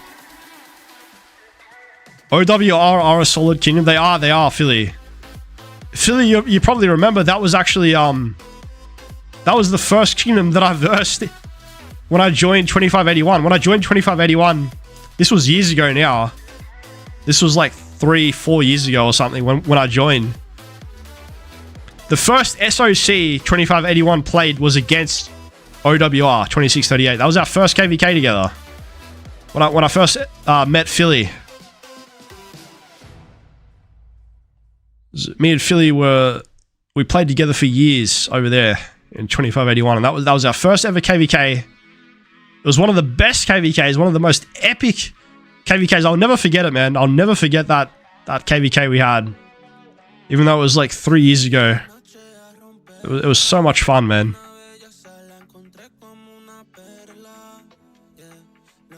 OWR are a solid kingdom. They are, Philly. Philly, you probably remember that was actually, that was the first kingdom that I versed when I joined 2581. When I joined 2581, this was years ago now. This was like 3-4 years ago or something when I joined. The first SOC 2581 played was against OWR 2638. That was our first KVK together. When I first met Philly. Me and Philly we played together for years over there in 2581, and that was our first ever KVK. It was one of the best KVKs, one of the most epic KVKs. I'll never forget it, man. I'll never forget that KVK we had, even though it was like 3 years ago. It was so much fun, man.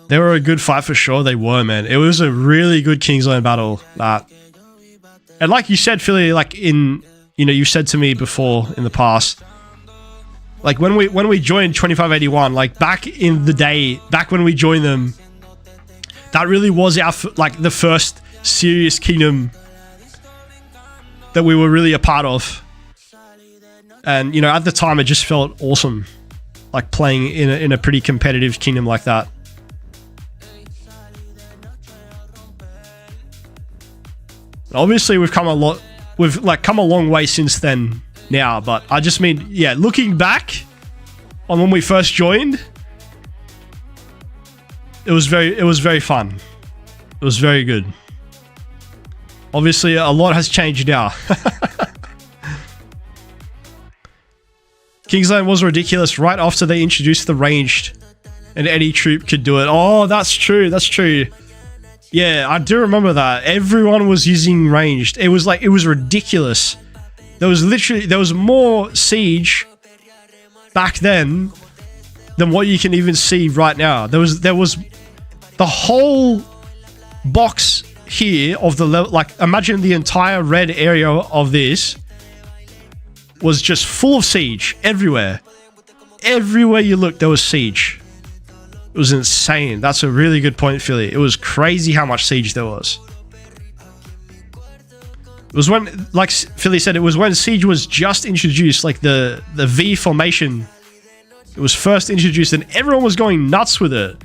They were a good fight for sure. They were, man. It was a really good Kingsland battle. And like you said, Philly, like you said to me before in the past, like when we joined 2581, like back in the day, back when we joined them, that really was the first serious kingdom that we were really a part of. And at the time, it just felt awesome, like playing in a pretty competitive kingdom like that. Obviously, we've come a long way since then now, but I just mean, yeah, looking back on when we first joined, it was very fun. It was very good. Obviously, a lot has changed now. Kingsland was ridiculous right after they introduced the ranged, and any troop could do it. Oh, that's true. That's true. Yeah, I do remember that. Everyone was using ranged. It was ridiculous. There was more siege back then than what you can even see right now. There was the whole box here of the level. Like, imagine the entire red area of this was just full of siege everywhere. Everywhere you looked, there was siege. It was insane. That's a really good point, Philly. It was crazy how much siege there was. It was when, like Philly said, it was when siege was just introduced, like the V formation. It was first introduced and everyone was going nuts with it.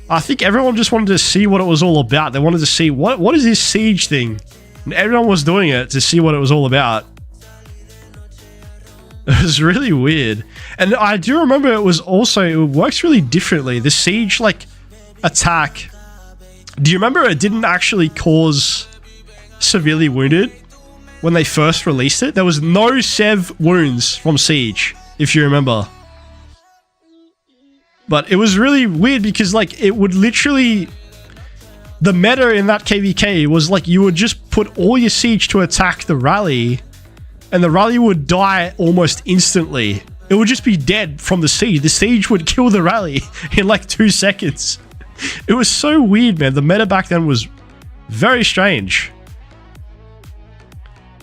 I think everyone just wanted to see what it was all about. They wanted to see what is this siege thing? And everyone was doing it to see what it was all about. It was really weird. And I do remember it works really differently. The siege, like, attack. Do you remember it didn't actually cause severely wounded when they first released it? There was no sev wounds from siege, if you remember. But it was really weird because, like, it would literally... The meta in that KVK was, like, you would just put all your siege to attack the rally, and the rally would die almost instantly. It would just be dead from the siege. The siege would kill the rally in like 2 seconds. It was so weird, man. The meta back then was very strange.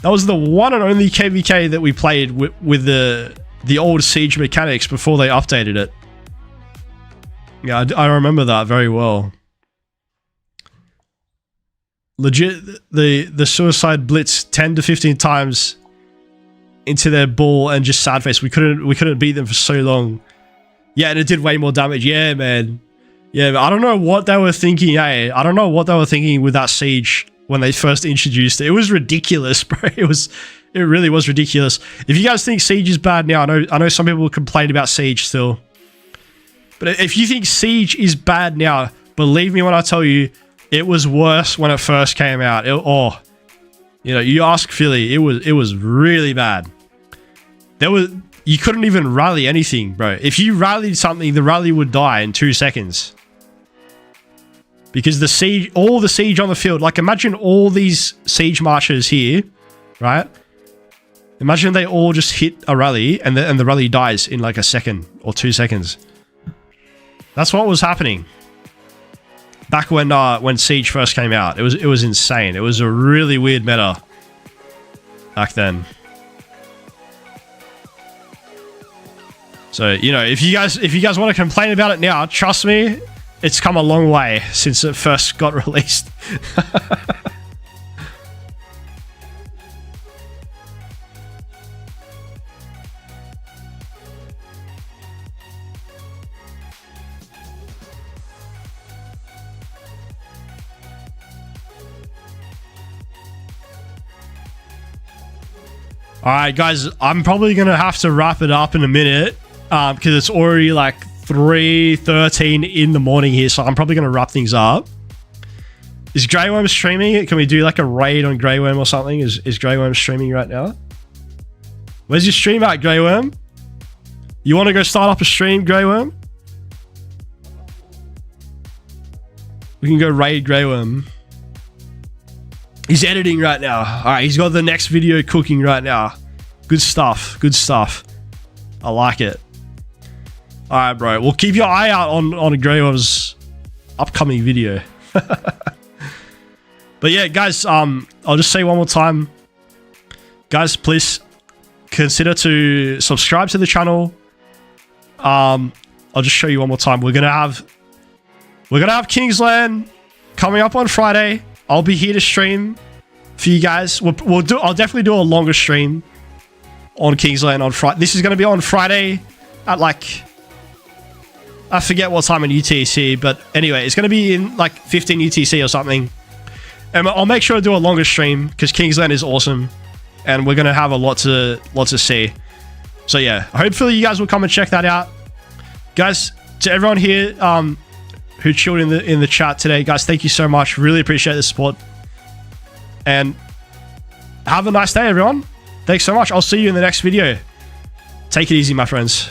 That was the one and only KVK that we played with the old siege mechanics before they updated it. Yeah, I remember that very well. Legit, the suicide blitz 10 to 15 times into their ball and just sad face. We couldn't beat them for so long. Yeah, and it did way more damage. Yeah, man. Yeah, I don't know what they were thinking, eh? I don't know what they were thinking with that siege when they first introduced it. It was ridiculous, bro. It really was ridiculous. If you guys think siege is bad now, I know some people complain about siege still. But if you think siege is bad now, believe me when I tell you, it was worse when it first came out. You ask Philly, it was really bad. You couldn't even rally anything, bro. If you rallied something, the rally would die in 2 seconds. Because all the siege on the field, like imagine all these siege marchers here, right? Imagine they all just hit a rally and the rally dies in like a second or 2 seconds. That's what was happening. Back when Siege first came out, it was insane. It was a really weird meta back then. So, if you guys want to complain about it now, trust me, it's come a long way since it first got released. All right, guys, I'm probably gonna have to wrap it up in a minute because it's already like 3:13 in the morning here, so I'm probably gonna wrap things up. Is Grey Worm streaming? Can we do like a raid on Grey Worm or something? Is Grey Worm streaming right now? Where's your stream at, Grey Worm? You want to go start up a stream, Grey Worm? We can go raid Grey Worm. He's editing right now. All right, he's got the next video cooking right now. Good stuff. Good stuff. I like it. All right, bro. Well, keep your eye out on Grey Worm's upcoming video. But yeah, guys, I'll just say one more time. Guys, please consider to subscribe to the channel. I'll just show you one more time. We're gonna have Kingsland coming up on Friday. I'll be here to stream for you guys. I'll definitely do a longer stream on Kingsland on Friday. This is gonna be on Friday at like, I forget what time in UTC, but anyway, it's gonna be in like 15 UTC or something. And I'll make sure to do a longer stream because Kingsland is awesome, and we're gonna have a lot to see. So yeah, hopefully you guys will come and check that out, guys. To everyone here who chilled in the chat today, guys, thank you so much. Really appreciate the support, and have a nice day, everyone. Thanks so much. I'll see you in the next video. Take it easy, my friends.